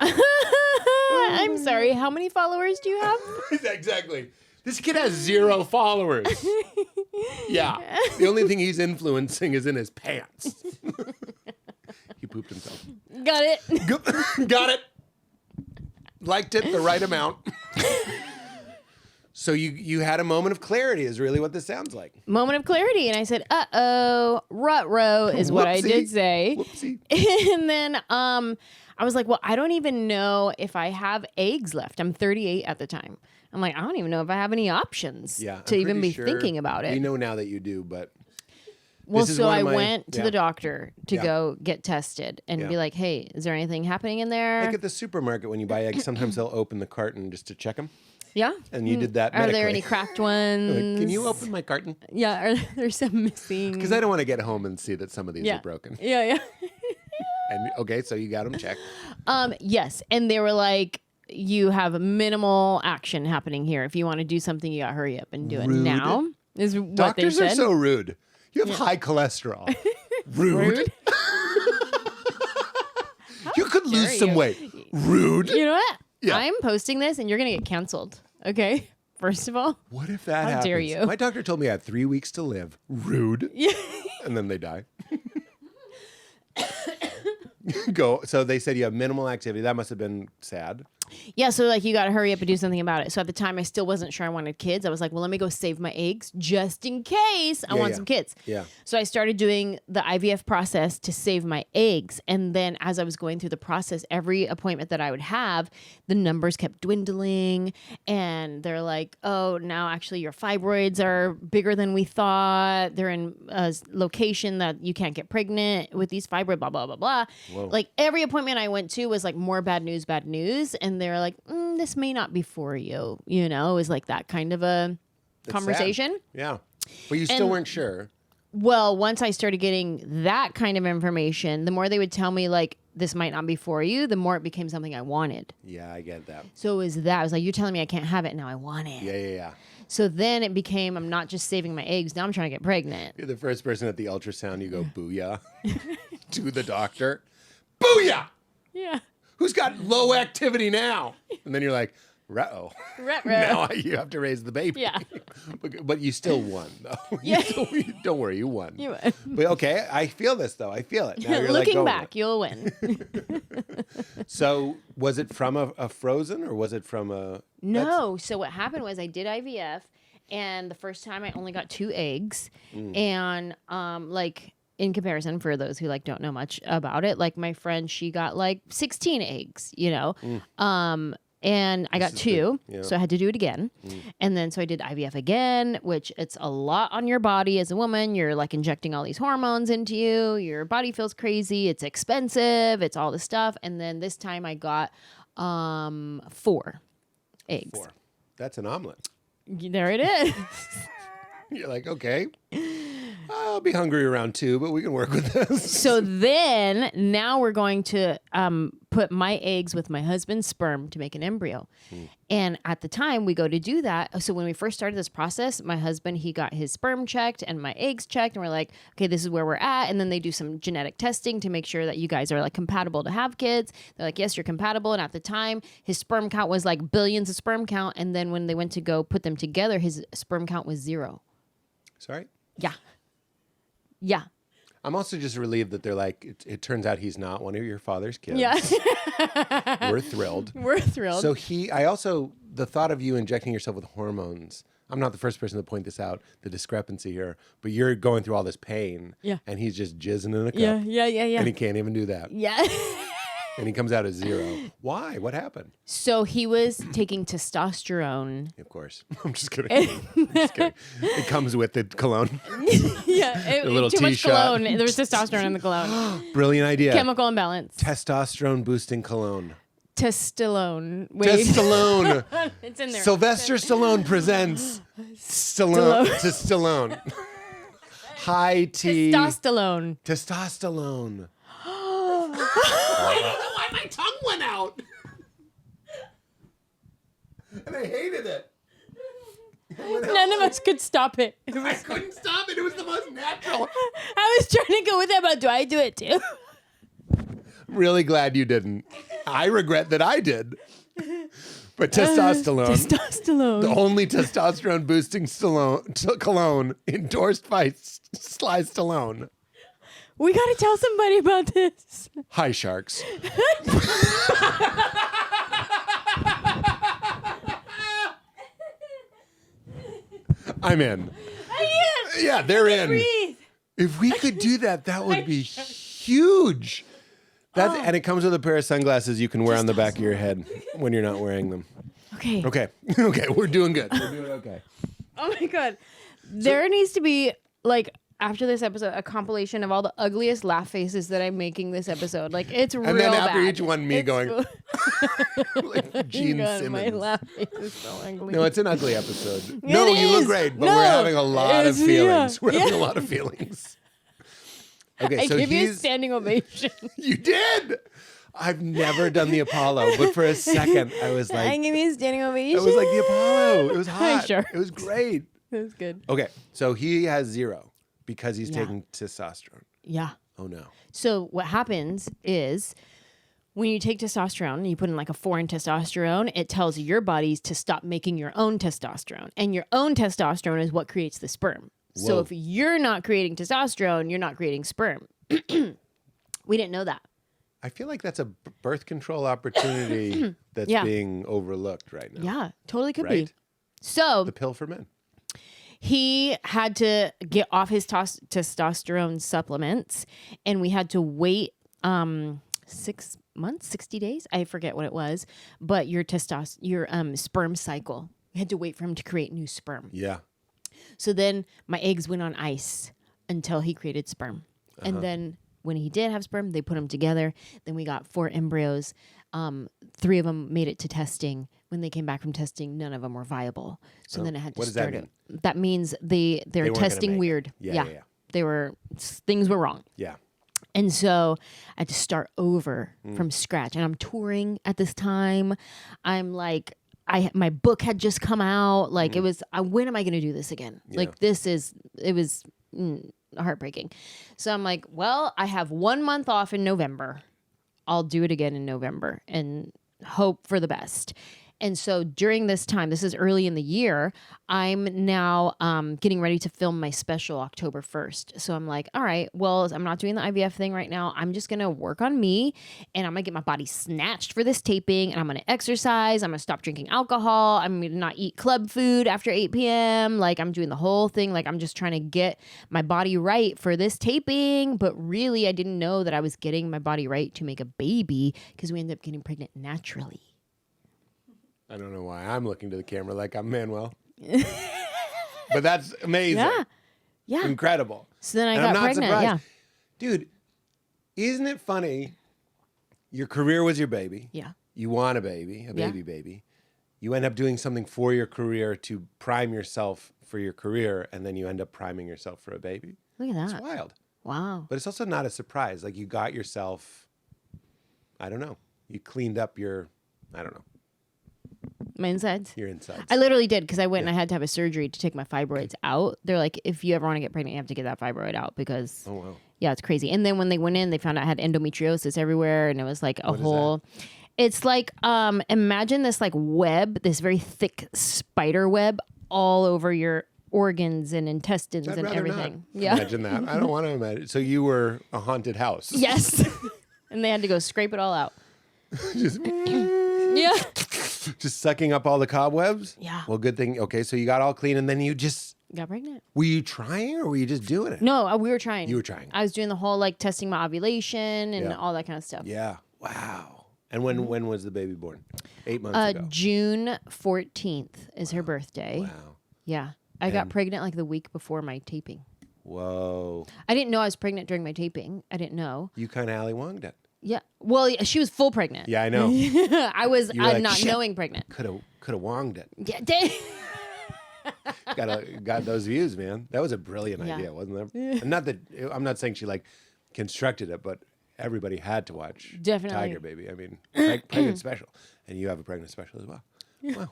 I'm sorry. How many followers do you have? Exactly. This kid has 0 followers. Yeah. The only thing he's influencing is in his pants. He pooped himself. Got it. Got it. Liked it the right amount. So you had a moment of clarity is really what this sounds like. Moment of clarity. And I said, uh-oh, rut-row is what I did say. Whoopsie. And then I was like, well, I don't even know if I have eggs left. I'm 38 at the time. I'm like, I don't even know if I have any options Yeah, to I'm even pretty be sure thinking about it. We know now that you do, but Well, this is so one I of my- went to yeah. the doctor to Yeah. go get tested and Yeah. be like, hey, is there anything happening in there? like at the supermarket when you buy eggs, sometimes they'll open the carton just to check them. Yeah. And you did that Are there medically. any cracked Like, ones? can you open my carton? Yeah. Are there some missing? Because I don't want to get home and see that some of these Yeah. are broken. Yeah, yeah. And okay, so you got them checked. Yes. And they were like, you have minimal action happening here. If you want to do something, you got to hurry up and do it Rude. now. Is what Doctors they are said. so rude. You have high cholesterol. Rude. You could lose dare some you. weight. Rude. You know what? Yeah. I'm posting this and you're going to get canceled. Okay. First of all. What if that How happens? dare you. My doctor told me I had 3 weeks to live. Rude. Yeah. And then they die. Go. So they said you have minimal activity. That must have been sad. Yeah, so like you got to hurry up and do something about it. So at the time, I still wasn't sure I wanted kids. I was like, well, let me go save my eggs just in case I want some kids. Yeah. So I started doing the IVF process to save my eggs. And then as I was going through the process, every appointment that I would have, the numbers kept dwindling. And they're like, oh, now actually your fibroids are bigger than we thought. They're in a location that you can't get pregnant with these fibroids, blah, blah, blah, blah. Whoa. Like every appointment I went to was like more bad news. And they're like, this may not be for you. You know, it was like that kind of a conversation. Sad. Yeah. But you still weren't sure. Well, once I started getting that kind of information, the more they would tell me like, this might not be for you, the more it became something I wanted. Yeah, I get that. So it was that. I was like, you're telling me I can't have it. Now I want it. Yeah. So then it became, I'm not just saving my eggs. Now I'm trying to get pregnant. You're the first person at the ultrasound. You go, booyah, to the doctor. Booyah! Yeah. Who's got low activity now? And then you're like, ruh-oh. Now you have to raise the baby. Yeah. But you still won, though. Yeah. Don't worry, you won. You won. But okay, I feel this, though. I feel it. Now you're Looking like, back, you'll win. So was it from a frozen or was it from a... No. So what happened was I did IVF, and the first time I only got 2 eggs. And like... in comparison, for those who like don't know much about it, like my friend, she got like 16 eggs, you know, and I got 2, so I had to do it again. And then, so I did IVF again, which it's a lot on your body as a woman. You're like injecting all these hormones into you. Your body feels crazy. It's expensive. It's all this stuff. And then this time I got 4 eggs. 4. That's an omelet. There it is. You're like, okay, I'll be hungry around 2, but we can work with this. So then now we're going to put my eggs with my husband's sperm to make an embryo. And at the time we go to do that. So when we first started this process, my husband, he got his sperm checked and my eggs checked. And we're like, okay, this is where we're at. And then they do some genetic testing to make sure that you guys are like compatible to have kids. They're like, yes, you're compatible. And at the time his sperm count was like billions of sperm count. And then when they went to go put them together, his sperm count was 0. Sorry? Yeah. I'm also just relieved that they're like, it turns out he's not one of your father's kids. Yeah. We're thrilled. So the thought of you injecting yourself with hormones, I'm not the first person to point this out, the discrepancy here, but you're going through all this pain. Yeah. And he's just jizzing in a cup. Yeah. And he can't even do that. Yeah. And he comes out as 0. Why? What happened? So he was taking testosterone. Of course. I'm just kidding. It comes with the cologne. Yeah. A little too much tea-shot. cologne. There was testosterone in the cologne. Brilliant idea. Chemical imbalance. Testosterone boosting cologne. Testostone. Wait. Stallone. It's in there. Sylvester Stallone presents Stallone. High tea. Testosterone. Testosterone. I don't know why my tongue went out. And I hated it. None of us could stop it. I couldn't stop it. It was the most natural. I was trying to go with that, but do I do it too? Really glad you didn't. I regret that I did. But testosterone. Testosterone. The only testosterone boosting cologne endorsed by Sly Stallone. We got to tell somebody about this. Hi, sharks. I'm in. Yeah, they're in. Breathe. If we could do that, that would be huge. And it comes with a pair of sunglasses you can wear on the back of your head when you're not wearing them. Okay. Okay, we're doing good. We're doing okay. Oh my God. There needs to be, like, after this episode, a compilation of all the ugliest laugh faces that I'm making this episode. Like, it's real bad. And then after each one, me going, like Gene God, Simmons. my laugh face is so ugly. No, it's an ugly episode. It you look is. great, but No, we're having a lot of feelings. yeah. We're having a lot of feelings. Okay, I so gave you a standing ovation. You did. I've never done the Apollo, but for a second, I was like, I gave you a standing ovation. it was like the Apollo. It was hot. Sure. It was great. It was good. Okay, so he has 0 because he's taking testosterone. Yeah. Oh no. So what happens is when you take testosterone and you put in like a foreign testosterone, it tells your bodies to stop making your own testosterone. And your own testosterone is what creates the sperm. Whoa. So if you're not creating testosterone, you're not creating sperm. We didn't know that. I feel like that's a birth control opportunity that's being overlooked right now. Yeah, totally could be. Right? So The pill for men. he had to get off his testosterone supplements, and we had to wait 6 months, 60 days. I forget what it was, but your sperm cycle. We had to wait for him to create new sperm. Yeah. So then my eggs went on ice until he created sperm. And then when he did have sperm, they put them together. Then we got 4 embryos. 3 of them made it to testing. When they came back from testing, none of them were viable. So then I had to start it. That means they're testing weird. Yeah. Things were wrong. Yeah. And so I had to start over from scratch. And I'm touring at this time. I'm like, my book had just come out. Like it was, when am I going to do this again? Yeah. Like it was heartbreaking. So I'm like, well, I have 1 month off in November. I'll do it again in November and hope for the best. And so during this time, this is early in the year, I'm now getting ready to film my special October 1st. So I'm like, all right, well, I'm not doing the IVF thing right now. I'm just going to work on me, and I'm going to get my body snatched for this taping, and I'm going to exercise. I'm going to stop drinking alcohol. I'm going to not eat club food after 8 p.m. Like, I'm doing the whole thing. Like, I'm just trying to get my body right for this taping. But really, I didn't know that I was getting my body right to make a baby, because we ended up getting pregnant naturally. I don't know why I'm looking to the camera like I'm Manuel. But that's amazing. Yeah. Yeah. Incredible. So then I And got I'm not pregnant. surprised. Yeah. Dude, isn't it funny? Your career was your baby. Yeah. You want a baby, baby. You end up doing something for your career to prime yourself for your career, and then you end up priming yourself for a baby. Look at that. It's wild. Wow. But it's also not a surprise. Like, you got yourself, I don't know. You cleaned up your, I don't know. My insides? Your insides. I literally did, because I went and I had to have a surgery to take my fibroids out. They're like, if you ever want to get pregnant, you have to get that fibroid out, because, Oh, wow. yeah, it's crazy. And then when they went in, they found out I had endometriosis everywhere, and it was like a What is whole... It's like, imagine this like web, this very thick spider web all over your organs and intestines I'd and rather everything. not Yeah. imagine that. I don't want to imagine. So you were a haunted house. Yes. And they had to go scrape it all out. Just, Yeah. just sucking up all the cobwebs? Yeah. Well, good thing. Okay, so you got all clean, and then you just... Got pregnant. Were you trying, or were you just doing it? No, we were trying. You were trying. I was doing the whole like testing my ovulation and all that kind of stuff. Yeah. Wow. And when was the baby born? 8 months ago. June 14th is her birthday. Wow. Yeah. I got pregnant like the week before my taping. Whoa. I didn't know I was pregnant during my taping. I didn't know. You kind of Ali Wonged it. Yeah. Well, she was full pregnant. Yeah, I know. I was You were like, not "Shit." knowing pregnant. Could have Wonged it. Yeah. Got those views, man. That was a brilliant Yeah. idea, wasn't there? And not that I'm not saying she like constructed it, but everybody had to watch Definitely. Tiger Baby. I mean, pregnant special, and you have a pregnant special as well. Wow,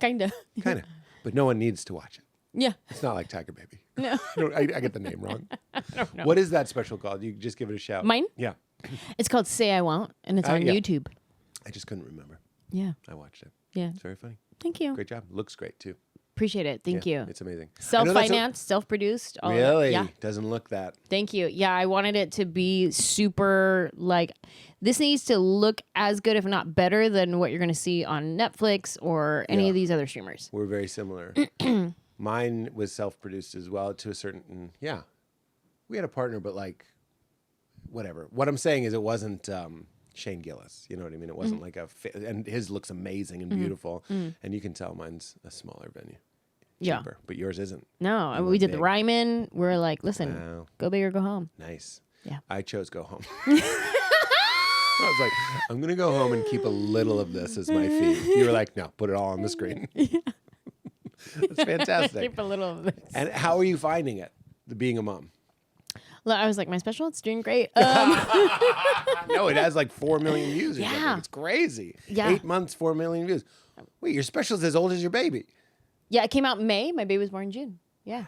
Kind of. kind of. But no one needs to watch it. Yeah. It's not like Tiger Baby. No. I get the name wrong. I don't know. What is that special called? You just give it a shout. Mine? Yeah. It's called Say I Won't, and it's on yeah. YouTube. I just couldn't remember. Yeah. I watched it. Yeah. It's very funny. Thank you. Great job. Looks great too. Appreciate it. Thank Yeah, you. It's amazing. Self-financed, self-produced. All of it. Really? Yeah. Doesn't look that. Thank you. Yeah, I wanted it to be super, like, this needs to look as good, if not better, than what you're going to see on Netflix or any of these other streamers. We're very similar. Mine was self-produced as well to a certain, yeah. We had a partner, but like, whatever. What I'm saying is it wasn't Shane Gillis. You know what I mean? It wasn't like and his looks amazing and beautiful. And you can tell mine's a smaller venue. Yeah. Cheaper, but yours isn't. No, You we went did the big. Ryman. We're like, listen, Wow. go big or go home. Nice. Yeah. I chose go home. I was like, I'm going to go home and keep a little of this as my feed. You were like, no, put it all on the screen. That's fantastic. Keep a little of this. And how are you finding it, being a mom? Look, I was like, my special, it's doing great. No, it has like 4 million views. Or Yeah. something. It's crazy. Yeah. 8 months, 4 million views. Wait, your special's as old as your baby. Yeah, it came out in May. My baby was born in June. Yeah.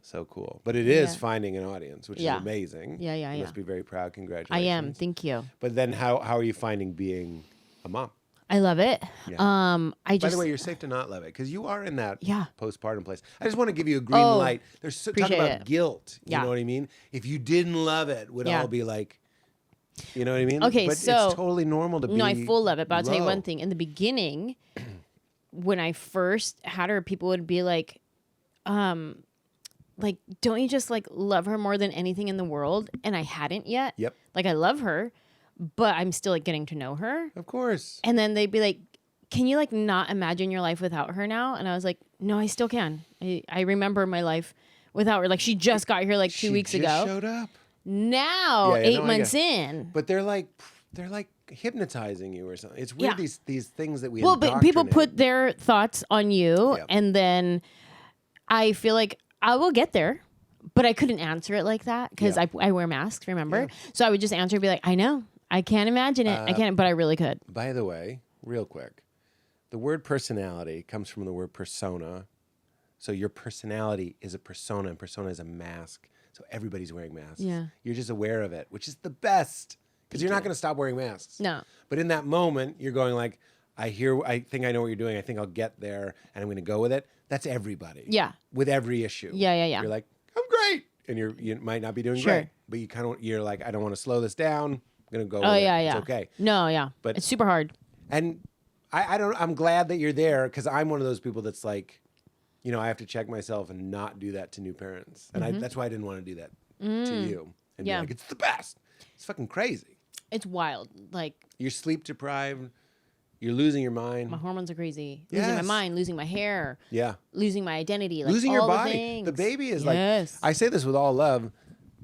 So cool. But it is Yeah. finding an audience, which Yeah. is amazing. Yeah, yeah, You yeah. must be very proud. I Congratulations. am. Thank you. But then how are you finding being a mom? I love it. Yeah. I By just the way, you're safe to not love it because you are in that Yeah. postpartum place. I just want to give you a green Oh, light. There's talk appreciate about it. guilt. You Yeah. know what I mean? If you didn't love it, would Yeah. all be like, You know what I mean? Okay, but so it's totally normal to be. No, I full love it. But I'll tell you low. one thing. In the beginning, when I first had her, people would be like, don't you just like love her more than anything in the world? And I hadn't yet. Yep. Like I love her, but I'm still like getting to know her. Of course. And then they'd be like, can you like not imagine your life without her now? And I was like, no, I still can. I remember my life without her. Like she just got here like 2 weeks She ago. just showed up. Now, Yeah, 8 months in. But they're like hypnotizing you or something. It's weird, Yeah. these things that we Well, but people indoctrinate. put their thoughts on you, Yeah. and then I feel like I will get there, but I couldn't answer it like that because Yeah. I wear masks, remember? Yeah. So I would just answer and be like, I know. I can't imagine it. I can't, but I really could. By the way, real quick, the word personality comes from the word persona. So your personality is a persona, and persona is a mask. So everybody's wearing masks. Yeah. You're just aware of it, which is the best because you're not going to stop wearing masks. No. But in that moment, you're going like, I think I know what you're doing. I think I'll get there, and I'm going to go with it. That's everybody. Yeah. With every issue. Yeah. You're like, I'm great, and you might not be doing Sure. great, but you're like, I don't want to slow this down. I'm going to go. Oh, with yeah, it. yeah. It's okay. No, yeah. But- it's super hard. And I'm glad that you're there because I'm one of those people that's like, I have to check myself and not do that to new parents. And that's why I didn't want to do that to you. And Yeah. be like, it's the best. It's fucking crazy. It's wild. Like, You're sleep deprived. You're losing your mind. my hormones are crazy. Losing my Yes. mind, losing my hair, Yeah. losing my identity. Like, Losing all your the body. things. The baby is Yes. like, I say this with all love.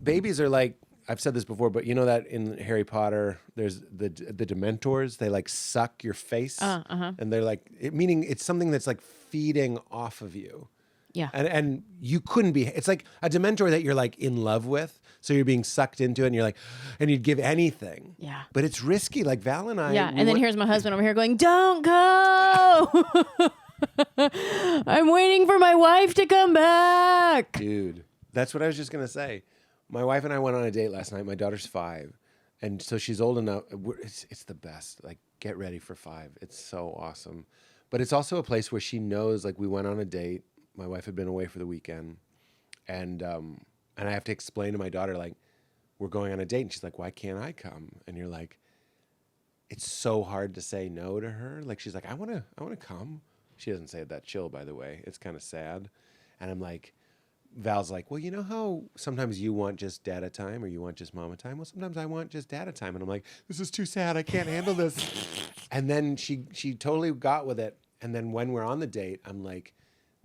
Babies are like, I've said this before, but you know that in Harry Potter, there's the Dementors. They like suck your face, and they're like, meaning it's something that's like feeding off of you. Yeah. And you couldn't be. It's like a Dementor that you're like in love with, so you're being sucked into it, and you're like, and you'd give anything. Yeah. But it's risky. Like Val and I. Yeah, we and then went- here's my husband over here going, "Don't go! I'm waiting for my wife to come back." Dude, that's what I was just gonna say. My wife and I went on a date last night. My daughter's 5, and so she's old enough. It's the best. Like, get ready for 5. It's so awesome. But it's also a place where she knows. Like, we went on a date. My wife had been away for the weekend, and I have to explain to my daughter, like, we're going on a date, and she's like, "Why can't I come?" And you're like, it's so hard to say no to her. Like, she's like, I want to come. She doesn't say it that chill, by the way. It's kind of sad. And I'm like, Val's like, well, you know how sometimes you want just data time or you want just mama time? Well, sometimes I want just data time. And I'm like, this is too sad. I can't handle this. And then she totally got with it. And then when we're on the date, I'm like,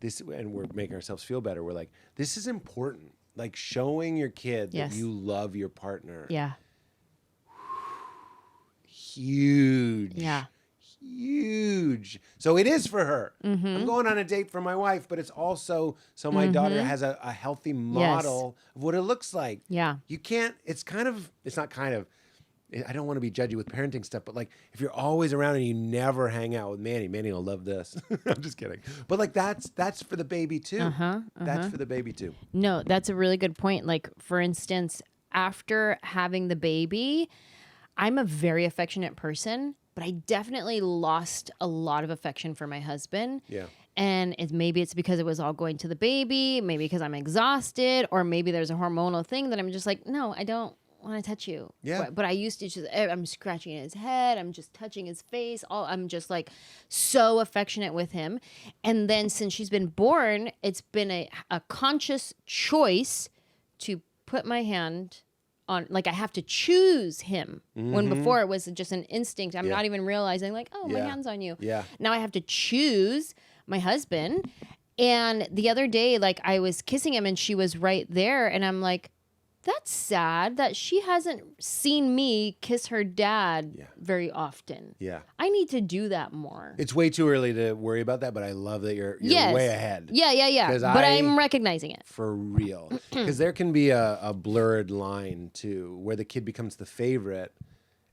this, and we're making ourselves feel better. We're like, this is important. Like, showing your kid Yes. that you love your partner. Yeah. Huge. Yeah. Huge. So it is for her. I'm going on a date for my wife, but it's also so my daughter has a healthy model of what it looks like. Yeah. You can't, it's not kind of, I don't want to be judgy with parenting stuff, but like if you're always around and you never hang out with Manny will love this. I'm just kidding. But like that's for the baby too. That's for the baby too. No, that's a really good point. Like, for instance, after having the baby, I'm a very affectionate person, but I definitely lost a lot of affection for my husband. Yeah. And maybe it's because it was all going to the baby, maybe because I'm exhausted, or maybe there's a hormonal thing that I'm just like, no, I don't want to touch you. Yeah. But I used to just, I'm scratching his head, I'm just touching his face. I'm just like so affectionate with him. And then since she's been born, it's been a conscious choice to put my hand on, like, I have to choose him. When before it was just an instinct. I'm not even realizing, like, oh, my Yeah. hand's on you. Yeah. Now I have to choose my husband. And the other day, like, I was kissing him and she was right there. And I'm like, that's sad that she hasn't seen me kiss her dad very often. Yeah. I need to do that more. It's way too early to worry about that, but I love that you're way ahead. Yeah. 'Cause But I'm recognizing it. For real. Because there can be a blurred line, too, where the kid becomes the favorite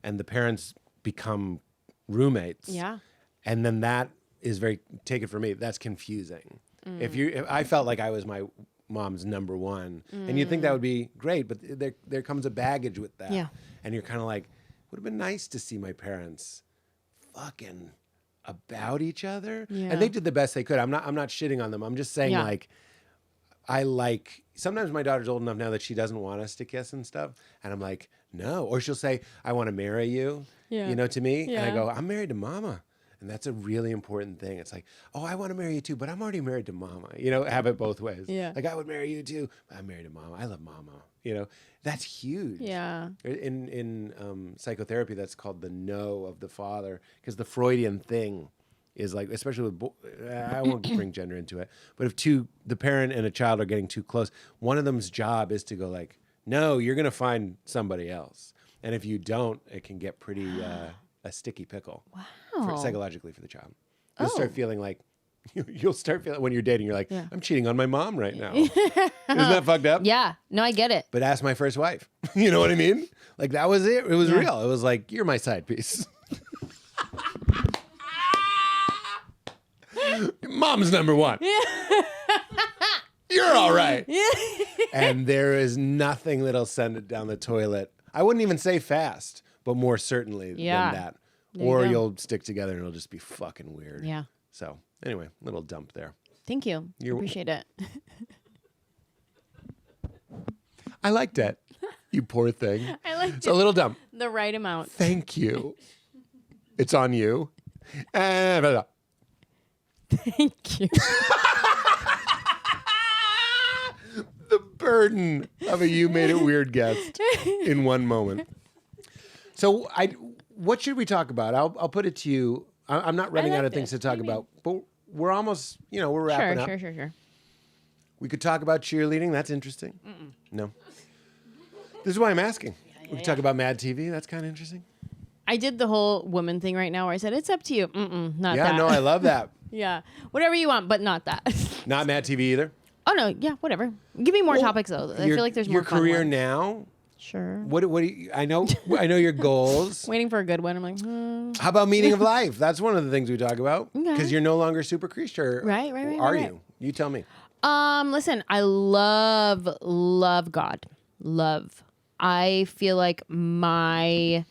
and the parents become roommates. Yeah. And then that is take it from me, that's confusing. If I felt like I was my mom's number one, and you'd think that would be great, but there comes a baggage with that. Yeah. And you're kind of like, would have been nice to see my parents fucking about each other. Yeah. And they did the best they could. I'm not shitting on them. I'm just saying, Yeah. like, sometimes my daughter's old enough now that she doesn't want us to kiss and stuff. And I'm like, no. Or she'll say, I want to marry you, to me. Yeah. And I go, I'm married to mama. And that's a really important thing. It's like, oh, I want to marry you too, but I'm already married to mama. Have it both ways. Yeah. Like, I would marry you too, but I'm married to mama. I love mama. That's huge. Yeah. In psychotherapy, that's called the no of the father, because the Freudian thing is like, especially with, I won't bring gender into it, but if the parent and a child are getting too close, one of them's job is to go like, no, you're going to find somebody else. And if you don't, it can get pretty a sticky pickle. Wow. Psychologically for the child. You'll start feeling like, when you're dating, you're like, I'm cheating on my mom right now. Isn't that fucked up? Yeah. No, I get it. But ask my first wife. You know what I mean? Like, that was it. It was real. It was like, you're my side piece. Mom's number one. You're all right. And there is nothing that'll send it down the toilet. I wouldn't even say fast, but more certainly than that. Or you'll stick together and it'll just be fucking weird. Yeah. So anyway, little dump there. Thank you. Appreciate it. I liked it. You poor thing. I liked It's a little dump. The right amount. Thank you. It's on you. And Thank you. the burden of a you made it weird guest in one moment. So what should we talk about? I'll put it to you. I'm not running out of things to talk about, but we're almost, we're wrapping up. Sure. We could talk about cheerleading. That's interesting. No. This is why I'm asking. We could talk about MADtv. That's kind of interesting. I did the whole woman thing right now where I said, it's up to you. Not that. Yeah, no, I love that. Yeah. Whatever you want, but not that. Not MADtv either? Oh, no. Yeah, whatever. Give me more topics, though. I feel like there's more your fun career ones. now. Sure. What do you, I know your goals. Waiting for a good one. I'm like, How about meaning of life? That's one of the things we talk about. Because you're no longer super creature. Right. Are you? You tell me. Listen, I love God. Love. I feel like my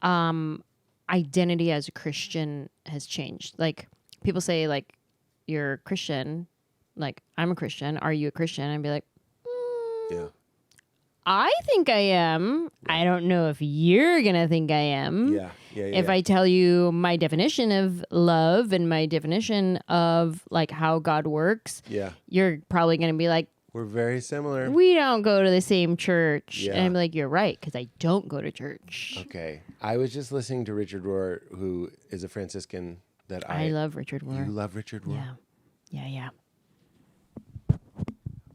identity as a Christian has changed. Like, people say, like, you're a Christian. Like, I'm a Christian. Are you a Christian? I'd be like, Yeah. I think I am. I don't know if you're going to think I am. Yeah. If I tell you my definition of love and my definition of, like, how God works, you're probably going to be like, we're very similar. we don't go to the same church. Yeah. And I'm like, you're right, because I don't go to church. Okay. I was just listening to Richard Rohr, who is a Franciscan that I love Richard Rohr. You love Richard Rohr? Yeah.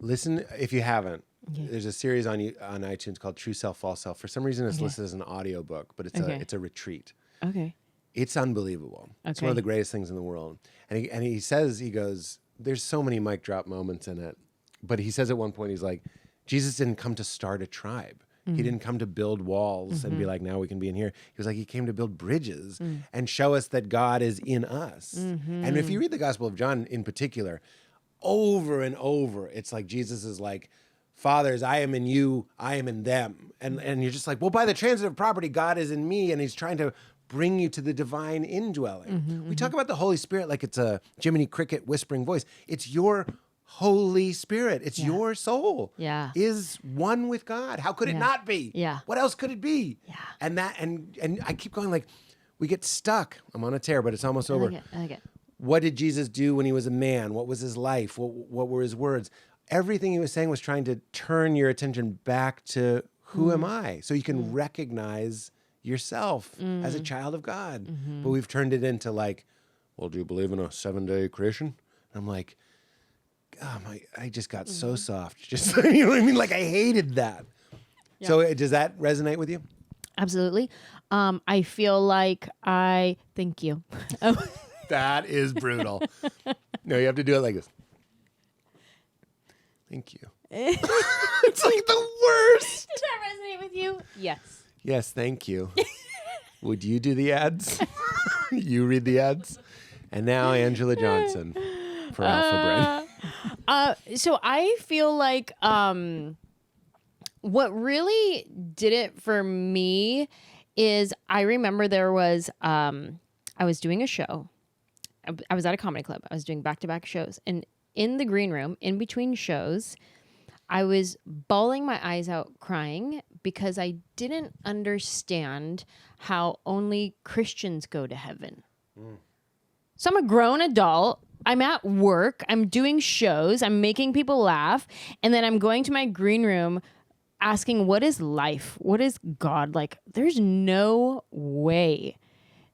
Listen, if you haven't, there's a series on iTunes called True Self, False Self. For some reason, it's listed as an audiobook, but it's a retreat. Okay. It's unbelievable. It's one of the greatest things in the world. And he says, he goes, there's so many mic drop moments in it. But he says at one point, he's like, Jesus didn't come to start a tribe. He didn't come to build walls and be like, now we can be in here. He was like, he came to build bridges and show us that God is in us. And if you read the Gospel of John in particular, over and over, it's like Jesus is like, fathers, I am in you, I am in them. And you're just like, well, by the transitive property, God is in me, and he's trying to bring you to the divine indwelling. We talk about the Holy Spirit like it's a Jiminy Cricket whispering voice. It's your Holy Spirit. It's your soul. Is one with God. How could it not be? What else could it be? And I keep going like, we get stuck. I'm on a tear, but it's almost over. I like it. What did Jesus do when he was a man? What was his life? What were his words? Everything he was saying was trying to turn your attention back to who am I? So you can recognize yourself as a child of God. But we've turned it into like, well, do you believe in a 7-day creation? And I'm like, oh I just got so soft. Just, you know what I mean? Like, I hated that. Yeah. So does that resonate with you? Absolutely. I feel like thank you. That is brutal. No, you have to do it like this. Thank you. It's like the worst. Does that resonate with you? Yes. Yes, thank you. Would you do the ads? You read the ads? And now Anjelah Johnson for Alpha Brain. So I feel like what really did it for me is I remember there was I was doing a show. I was at a comedy club. I was doing back-to-back shows, and in the green room in between shows. I was bawling my eyes out crying because I didn't understand how only Christians go to heaven. So I'm a grown adult. I'm at work. I'm doing shows. I'm making people laugh. And then I'm going to my green room asking, what is life? What is God? Like, there's no way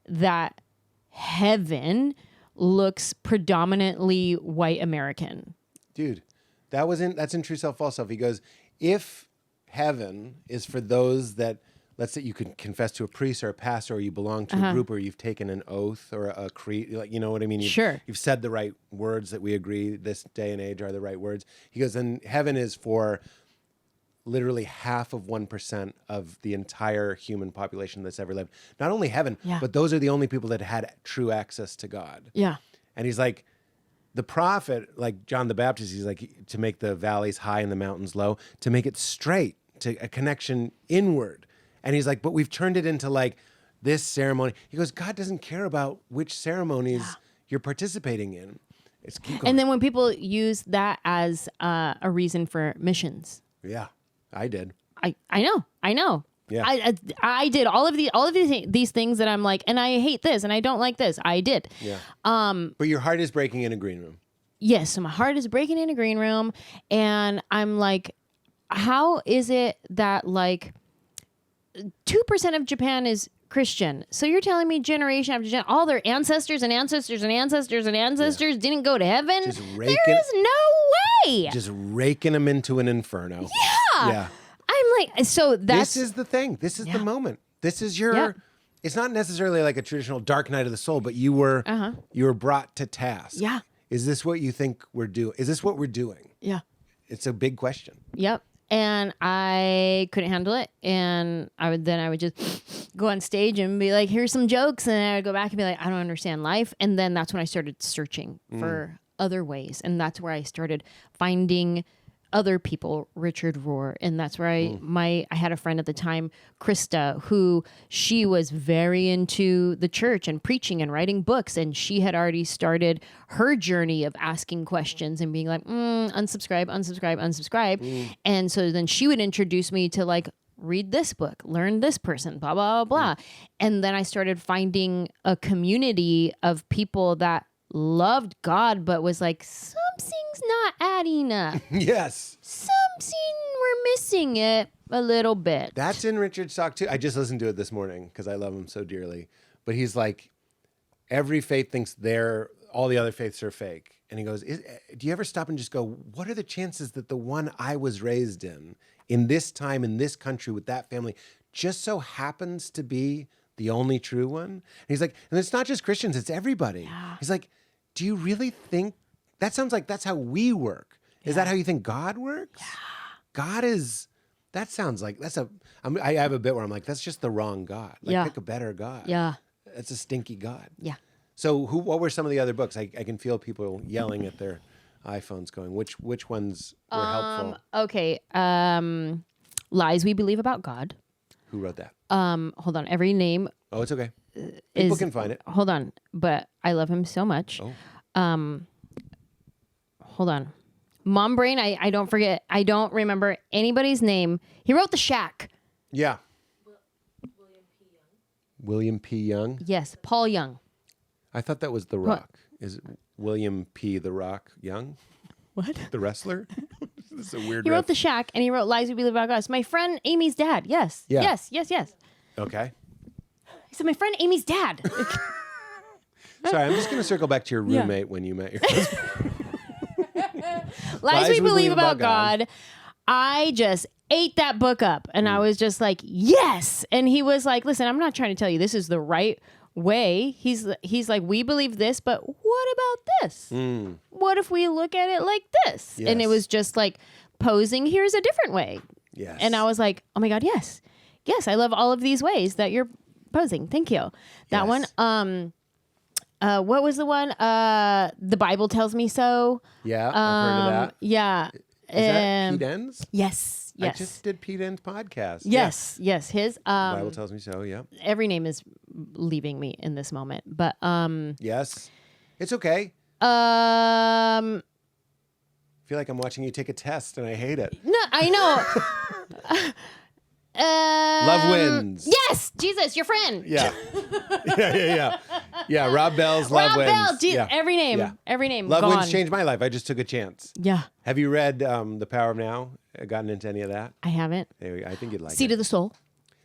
that heaven looks predominantly white American. Dude, that's in True Self, False Self. He goes, if heaven is for those that, let's say you could confess to a priest or a pastor, or you belong to a group, or you've taken an oath or a creed, like, you know what I mean? You've said the right words that we agree this day and age are the right words. He goes, and heaven is for literally 0.5% of the entire human population that's ever lived. Not only heaven, but those are the only people that had true access to God. Yeah. And he's like, the prophet, like John the Baptist, he's like, to make the valleys high and the mountains low, to make it straight, to a connection inward. And he's like, but we've turned it into like this ceremony. He goes, God doesn't care about which ceremonies you're participating in. Keep going. And then when people use that as a reason for missions. Yeah, I did. I know. Yeah. I did all of these things that I'm like, and I hate this and I don't like this. I did. Yeah. But your heart is breaking in a green room. Yes. So my heart is breaking in a green room, and I'm like, how is it that like 2% of Japan is Christian? So you're telling me generation after generation, all their ancestors and ancestors and ancestors and ancestors didn't go to heaven? There is no way. Just raking them into an inferno. Yeah. I'm like, so that's... This is the thing. This is the moment. This is your... It's not necessarily like a traditional dark night of the soul, but you were brought to task. Yeah. Is this what you think we're doing? Is this what we're doing? Yeah. It's a big question. Yep. And I couldn't handle it. And I would just go on stage and be like, here's some jokes. And I would go back and be like, I don't understand life. And then that's when I started searching for other ways. And that's where I started finding other people, Richard Rohr. And that's where I had a friend at the time, Krista, who she was very into the church and preaching and writing books. And she had already started her journey of asking questions and being like, unsubscribe. And so then she would introduce me to like, read this book, learn this person, blah, blah, blah, blah. And then I started finding a community of people that loved God, but was like, something's not adding up. Yes. Something, we're missing it a little bit. That's in Richard's talk too. I just listened to it this morning because I love him so dearly. But he's like, every faith thinks all the other faiths are fake. And he goes, do you ever stop and just go, what are the chances that the one I was raised in this time, in this country, with that family, just so happens to be the only true one? And he's like, and it's not just Christians, it's everybody. Yeah. He's like, do you really think, that sounds like that's how we work. Is that how you think God works? Yeah. God is, that sounds like, I have a bit where I'm like, that's just the wrong God. Like, pick a better God. Yeah. That's a stinky God. Yeah. So what were some of the other books? I can feel people yelling at their iPhones going, which ones were helpful? Okay. Lies We Believe About God. Who wrote that? Hold on. Every name. Oh, it's okay. People can find it. Hold on. But I love him so much. Oh. Hold on. Mom brain, I don't forget. I don't remember anybody's name. He wrote The Shack. Yeah. William P. Young? Yes. Paul Young. I thought that was The Rock. Is it William P. The Rock Young? What? The wrestler? This is a weird He wrote The Shack, and he wrote Lies We Believe About God. It's my friend Amy's dad. Yes. Yeah. Yes. Okay. He said, my friend Amy's dad. Sorry, I'm just going to circle back to your roommate when you met your husband. Lies We Believe About God. I just ate that book up, and I was just like, yes. And he was like, listen, I'm not trying to tell you this is the right way. He's like, we believe this, but what about this? What if we look at it like this? Yes. And it was just like posing, here's a different way. Yes. And I was like, oh my God, yes. I love all of these ways that you're posing. Thank you. That one. What was the one? The Bible Tells Me So. Yeah, I've heard of that. Yeah. Is that Pete Enns? Yes. I just did Pete Enns' podcast. Yes. His The Bible Tells Me So, yeah. Every name is leaving me in this moment. But yes. It's okay. feel like I'm watching you take a test, and I hate it. No, I know. Love wins. Yes, Jesus, your friend. Yeah. Yeah, Rob Bell's Love Wins. Rob Bell, Yeah. every name, Yeah. every name. Love gone. Wins changed my life. I just took a chance. Yeah, Have you read The Power of Now? Gotten into any of that? I haven't. I think you'd like Seat it. of the Soul.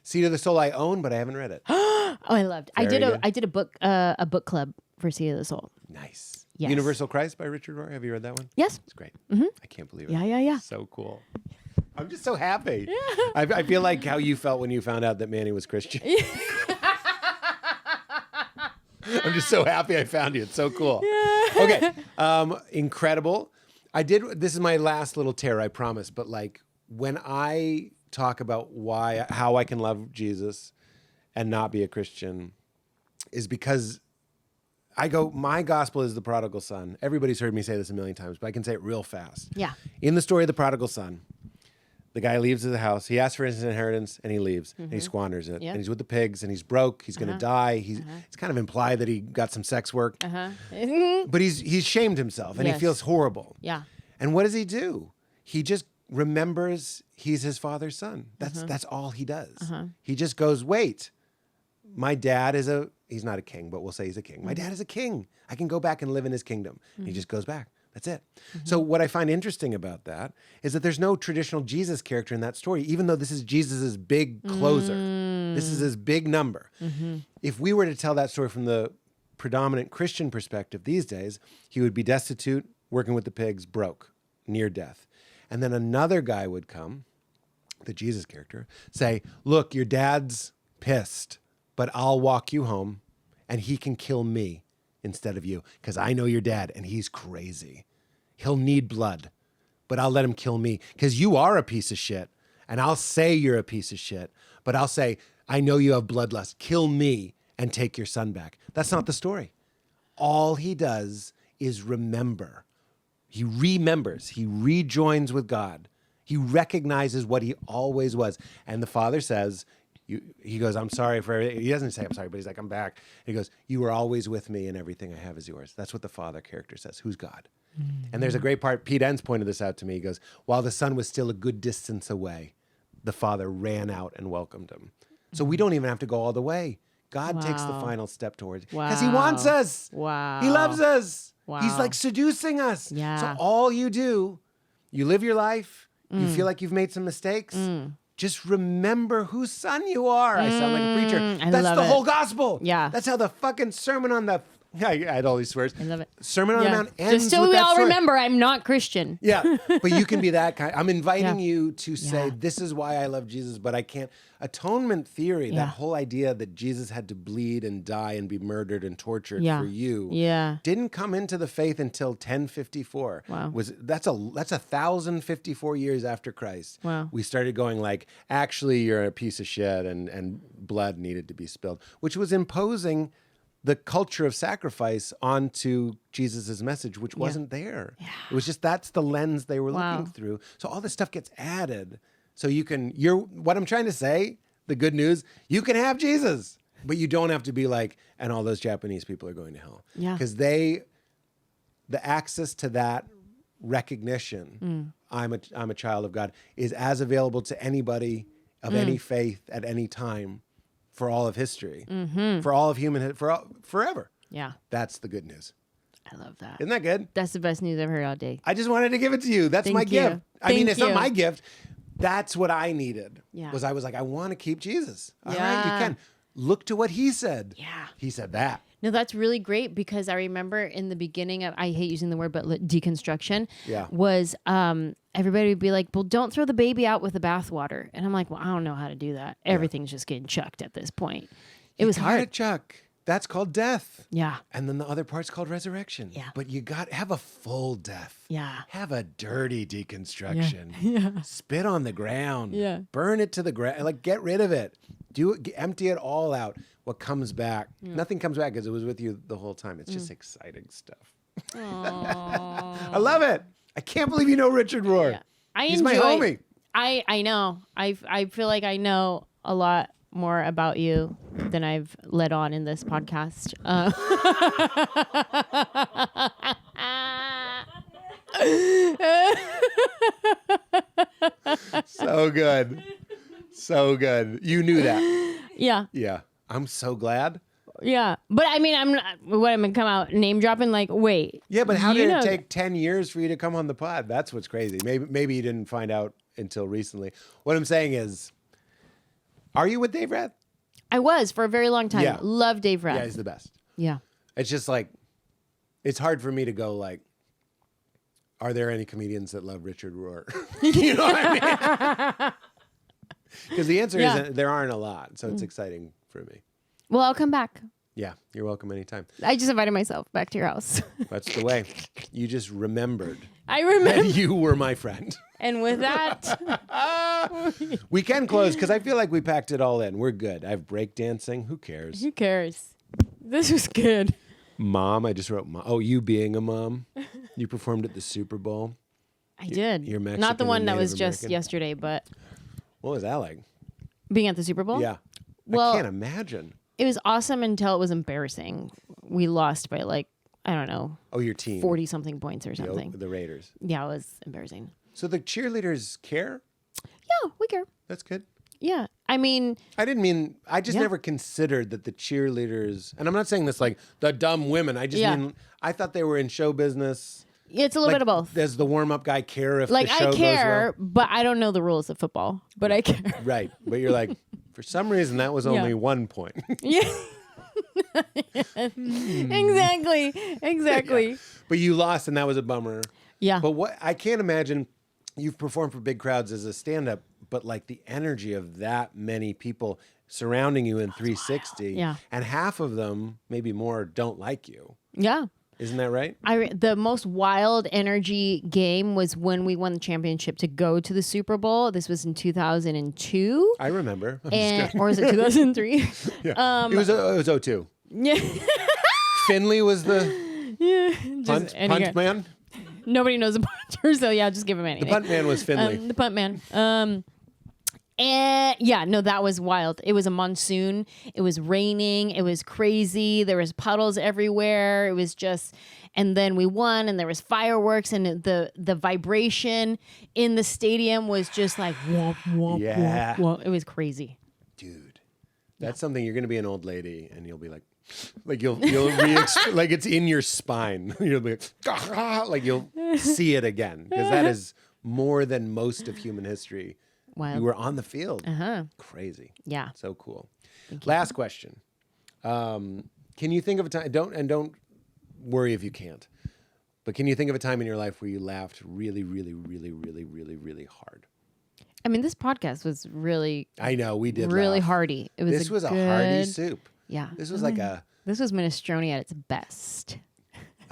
Seat of the Soul I own, but I haven't read it. Oh, I loved. I Very good. did a book club for Seat of the Soul. Nice. Yes. Universal Christ by Richard Rohr. Have you read that one? Yes. It's great. I can't believe it. Yeah. So cool. I'm just so happy. I feel like how you felt when you found out that Manny was Christian. I'm just so happy I found you. It's so cool. Okay. Incredible. This is my last little tear, I promise. But like when I talk about how I can love Jesus and not be a Christian is because I go, my gospel is the prodigal son. Everybody's heard me say this a million times, but I can say it real fast. Yeah. In the story of the prodigal son, the guy leaves the house. He asks for his inheritance, and he leaves, and he squanders it. Yep. And he's with the pigs, and he's broke. He's going to die. It's kind of implied that he got some sex work. But he's shamed himself, and he Yes. feels horrible. Yeah. And what does he do? He just remembers he's his father's son. That's all he does. He just goes, wait, my dad is he's not a king, but we'll say he's a king. My dad is a king. I can go back and live in his kingdom. And he just goes back. That's it. So what I find interesting about that is that there's no traditional Jesus character in that story, even though this is Jesus's big closer. This is his big number. If we were to tell that story from the predominant Christian perspective these days, he would be destitute, working with the pigs, broke, near death. And then another guy would come, the Jesus character, say, look, your dad's pissed, but I'll walk you home and he can kill me instead of you because I know your dad and he's crazy. He'll need blood, but I'll let him kill me because you are a piece of shit. And I'll say you're a piece of shit, but I'll say, I know you have bloodlust. Kill me and take your son back. That's not the story. All he does is remember. He remembers. He rejoins with God. He recognizes what he always was. And the father says, he goes, I'm sorry for everything. He doesn't say I'm sorry, but he's like, I'm back. And he goes, you were always with me and everything I have is yours. That's what the father character says. Who's God? And there's a great part. Pete Enns pointed this out to me. He goes, while the son was still a good distance away, the father ran out and welcomed him. So we don't even have to go all the way. God takes the final step towards because he wants us. Wow. He loves us. Wow. He's like seducing us. Yeah. So all you do, you live your life. You feel like you've made some mistakes. Just remember whose son you are. I sound like a preacher. That's love the it. whole gospel. Yeah. That's how the fucking Sermon on the... I had all these swears. I love it. Sermon on the Mount ends Just so with we that all story. remember, I'm not Christian. Yeah, but you can be that kind. I'm inviting you to say, Yeah. this is why I love Jesus, but I can't. Atonement theory, Yeah. that whole idea that Jesus had to bleed and die and be murdered and tortured Yeah. for you, Yeah. didn't come into the faith until 1054. Wow. That's 1,054 years after Christ. Wow. We started going like, actually, you're a piece of shit, and blood needed to be spilled, which was imposing the culture of sacrifice onto Jesus's message, which wasn't there. Yeah. It was just, that's the lens they were Wow. looking through. So all this stuff gets added. So what I'm trying to say, the good news, you can have Jesus, but you don't have to be like, and all those Japanese people are going to hell. Yeah. Because the access to that recognition, I'm a child of God, is as available to anybody of any faith at any time for all of history, for all of forever. Yeah. That's the good news. I love that. Isn't that good? That's the best news I've heard all day. I just wanted to give it to you. That's Thank my you. gift. I mean, Thank it's not you. my gift. That's what I needed. Yeah. I was like, I want to keep Jesus. All right, Yeah. you can. Look to what he said. Yeah. He said that. No, that's really great because I remember in the beginning of, I hate using the word, but deconstruction was everybody would be like, well, don't throw the baby out with the bathwater. And I'm like, well, I don't know how to do that. Everything's just getting chucked at this point. It was hard. Chuck. That's called death. Yeah. And then the other part's called resurrection. Yeah. But you have a full death. Yeah. Have a dirty deconstruction. Yeah. Spit on the ground. Yeah. Burn it to the ground. Like, get rid of it. Empty it all out. What comes back? Nothing comes back because it was with you the whole time. It's just exciting stuff. I love it. I can't believe you know Richard Rohr. Yeah. He's my homie. I know. I feel like I know a lot more about you than I've let on in this podcast. So good. So good. You knew that. Yeah. Yeah. I'm so glad. Yeah. But I mean, I'm going to come out name dropping like, wait. Yeah, but how you did know it take 10 years for you to come on the pod? That's what's crazy. Maybe you didn't find out until recently. What I'm saying is, are you with Dave Rath? I was for a very long time. Yeah. Love Dave Rath. Yeah, he's the best. Yeah. It's just like, it's hard for me to go like, are there any comedians that love Richard Rohr? You know what I mean? Because the answer is there aren't a lot. So it's exciting for me. Well, I'll come back. Yeah, you're welcome anytime. I just invited myself back to your house. That's the way. You just remembered I remember. that you were my friend. And with that, We can close because I feel like we packed it all in. We're good. I have breakdancing. Who cares? who cares? This was good. Mom. I just wrote mom. Oh, you being a mom. You performed at the Super Bowl. I did. You're Mexican Not the one and that Native was just American. yesterday, but What was that like? being at the Super Bowl. Yeah. Well, I can't imagine. it was awesome until it was embarrassing. We lost by like, I don't know, Oh, your team. 40 something points or something. The Raiders. Yeah, it was embarrassing. So the cheerleaders care? Yeah, we care. That's good. Yeah. I mean, I just Yeah. never considered that the cheerleaders, and I'm not saying this like the dumb women. I just mean, I thought they were in show business. it's a little Like, bit of both. Does the warm-up guy care if Like, the show I goes care, well? but I don't know the rules of football. But I care. Right. But you're like, for some reason, that was only 1 point. Yeah. Exactly. But you lost, and that was a bummer. Yeah. But what I can't imagine, you've performed for big crowds as a stand-up, but like the energy of that many people surrounding you in 360, Yeah. and half of them, maybe more, don't like you. Yeah. Isn't that right? The most wild energy game was when we won the championship to go to the Super Bowl. This was in 2002. I remember. Or is it 2003? Yeah. It was 02. Yeah. Finley was the Any guy. punt man. Nobody knows a punter, so yeah, just give him anything. The punt man was Finley. The punt man. And yeah, no, that was wild. It was a monsoon. It was raining. It was crazy. There was puddles everywhere. It was just, and then we won, and there was fireworks, and the vibration in the stadium was just like womp womp Yeah. womp womp. It was crazy. Dude, that's something you're going to be an old lady, and you'll be like you'll like it's in your spine. You'll be like you'll see it again because that is more than most of human history. Wild. You were on the field. Uh-huh. Crazy. Yeah. So cool. Last question. Can you think of a time? Don't worry if you can't. But can you think of a time in your life where you laughed really, really, really, really, really, really hard? I mean, this podcast was really, I know we did. really laugh. hearty. It was. This was a good, hearty soup. Yeah. This was like a This was minestrone at its best.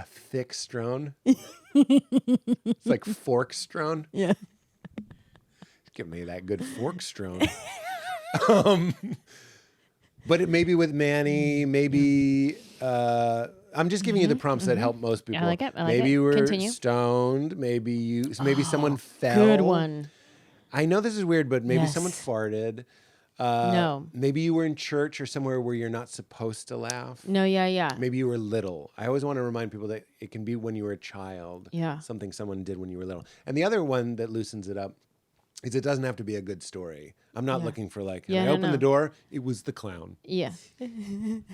thick strone. It's like fork strone. Yeah. Give me that good fork strone. But it maybe with Manny, maybe I'm just giving you the prompts that help most people. I like it. Maybe you were Continue. stoned. Maybe someone fell. Good one. I know this is weird, but maybe Yes. someone farted. No. Maybe you were in church or somewhere where you're not supposed to laugh. No, yeah. Maybe you were little. I always want to remind people that it can be when you were a child. Yeah. Something someone did when you were little. And the other one that loosens it up is it doesn't have to be a good story. I'm not looking for like, Yeah, I no, opened no. the door, it was the clown. Yeah.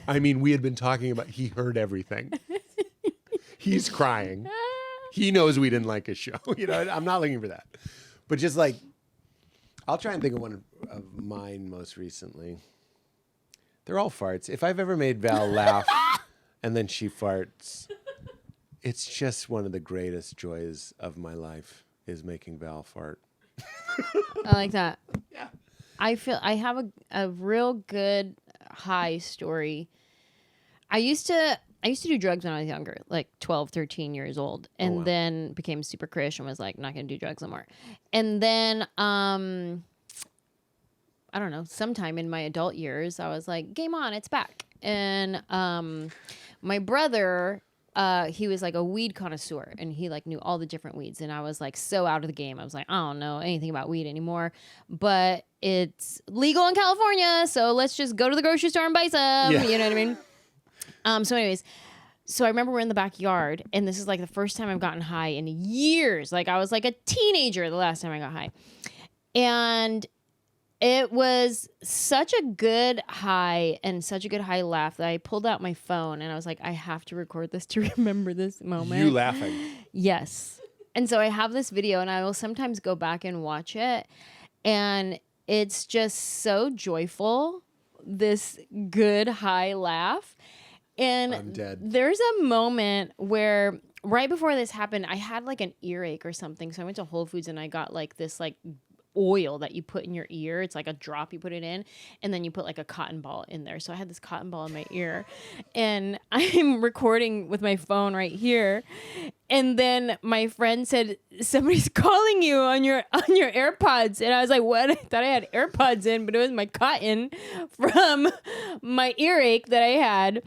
I mean, we had been talking about, he heard everything. He's crying. He knows we didn't like his show. You know, I'm not looking for that. But just like, I'll try and think of one of mine most recently. They're all farts. If I've ever made Val laugh and then she farts, it's just one of the greatest joys of my life is making Val fart. I like that. Yeah. I feel I have a real good high story. I used to do drugs when I was younger, like 12, 13 years old, and wow. then became super Christian and was like, not going to do drugs anymore. And then, I don't know, sometime in my adult years, I was like, game on, it's back. And my brother, he was like a weed connoisseur, and he like knew all the different weeds. And I was like so out of the game. I was like, I don't know anything about weed anymore, but it's legal in California, so let's just go to the grocery store and buy some. Yeah. You know what I mean? So anyways, So I remember we're in the backyard, and this is like the first time I've gotten high in years. Like I was like a teenager the last time I got high. And it was such a good high and such a good high laugh that I pulled out my phone and I was like, I have to record this to remember this moment. You laughing. Yes. And so I have this video and I will sometimes go back and watch it. And it's just so joyful, this good high laugh. And I'm dead. There's a moment where right before this happened, I had like an earache or something. So I went to Whole Foods and I got like this like oil that you put in your ear. It's like a drop, you put it in, and then you put like a cotton ball in there. So I had this cotton ball in my ear, and I'm recording with my phone right here. And then my friend said, somebody's calling you on your AirPods. And I was like, what? I thought I had AirPods in, but it was my cotton from my earache that I had.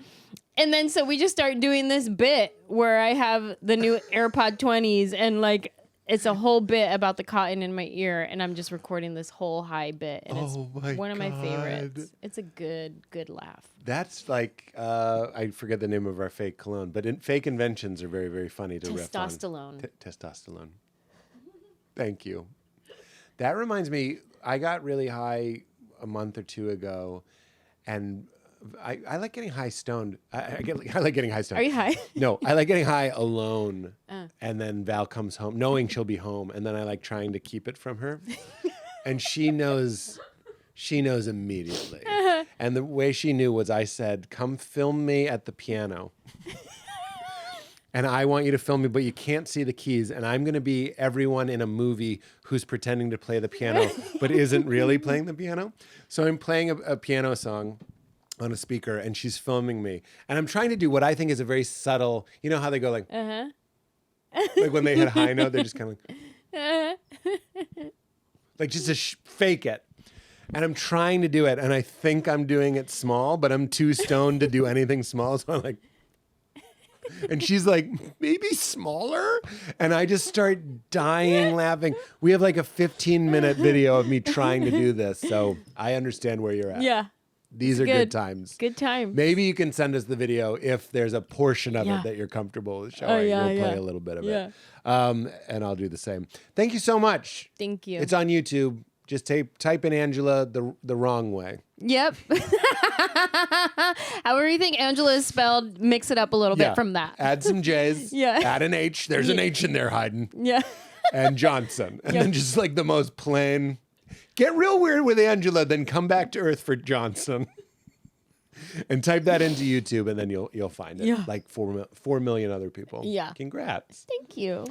And then so we just start doing this bit where I have the new AirPod 20s and like it's a whole bit about the cotton in my ear, and I'm just recording this whole high bit, and it's one of my favorites. It's a good laugh. That's like I forget the name of our fake cologne, but fake inventions are very, very funny to riff on. Testosterone. Thank you. That reminds me, I got really high a month or two ago, and I like getting high stoned. I like getting high stoned. Are you high? No, I like getting high alone. And then Val comes home, knowing she'll be home. And then I like trying to keep it from her. And she knows immediately. And the way she knew was I said, come film me at the piano. And I want you to film me, but you can't see the keys. And I'm going to be everyone in a movie who's pretending to play the piano, but isn't really playing the piano. So I'm playing a piano song on a speaker, and she's filming me. And I'm trying to do what I think is a very subtle, you know how they go like, like when they hit a high note, they're just kind of like just to fake it. And I'm trying to do it, and I think I'm doing it small, but I'm too stoned to do anything small. So I'm like, and she's like, maybe smaller? And I just start dying laughing. We have like a 15-minute video of me trying to do this. So I understand where you're at. Yeah. These are good times. Good times. Maybe you can send us the video if there's a portion of it that you're comfortable with showing. We'll play a little bit of it. And I'll do the same. Thank you so much. Thank you. It's on YouTube. Just type in Anjelah the wrong way. Yep. However you think Anjelah is spelled, mix it up a little bit from that. Add some J's. Add an H. There's an H in there hiding. Yeah. And Johnson. And then just like the most plain... Get real weird with Anjelah, then come back to Earth for Johnson. And type that into YouTube, and then you'll find it. Yeah. Like 4 million other people. Yeah. Congrats. Thank you.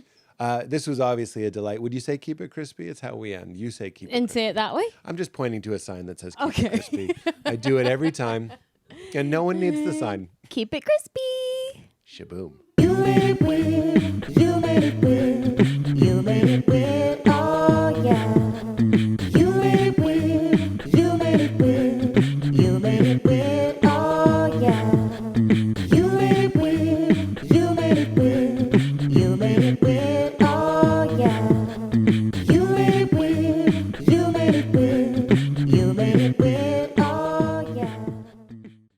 This was obviously a delight. Would you say keep it crispy? It's how we end. You say keep it crispy. And say it that way? I'm just pointing to a sign that says keep it crispy. I do it every time. And no one needs the sign. Keep it crispy. Shaboom. You made it weird. You made it weird. You made it weird.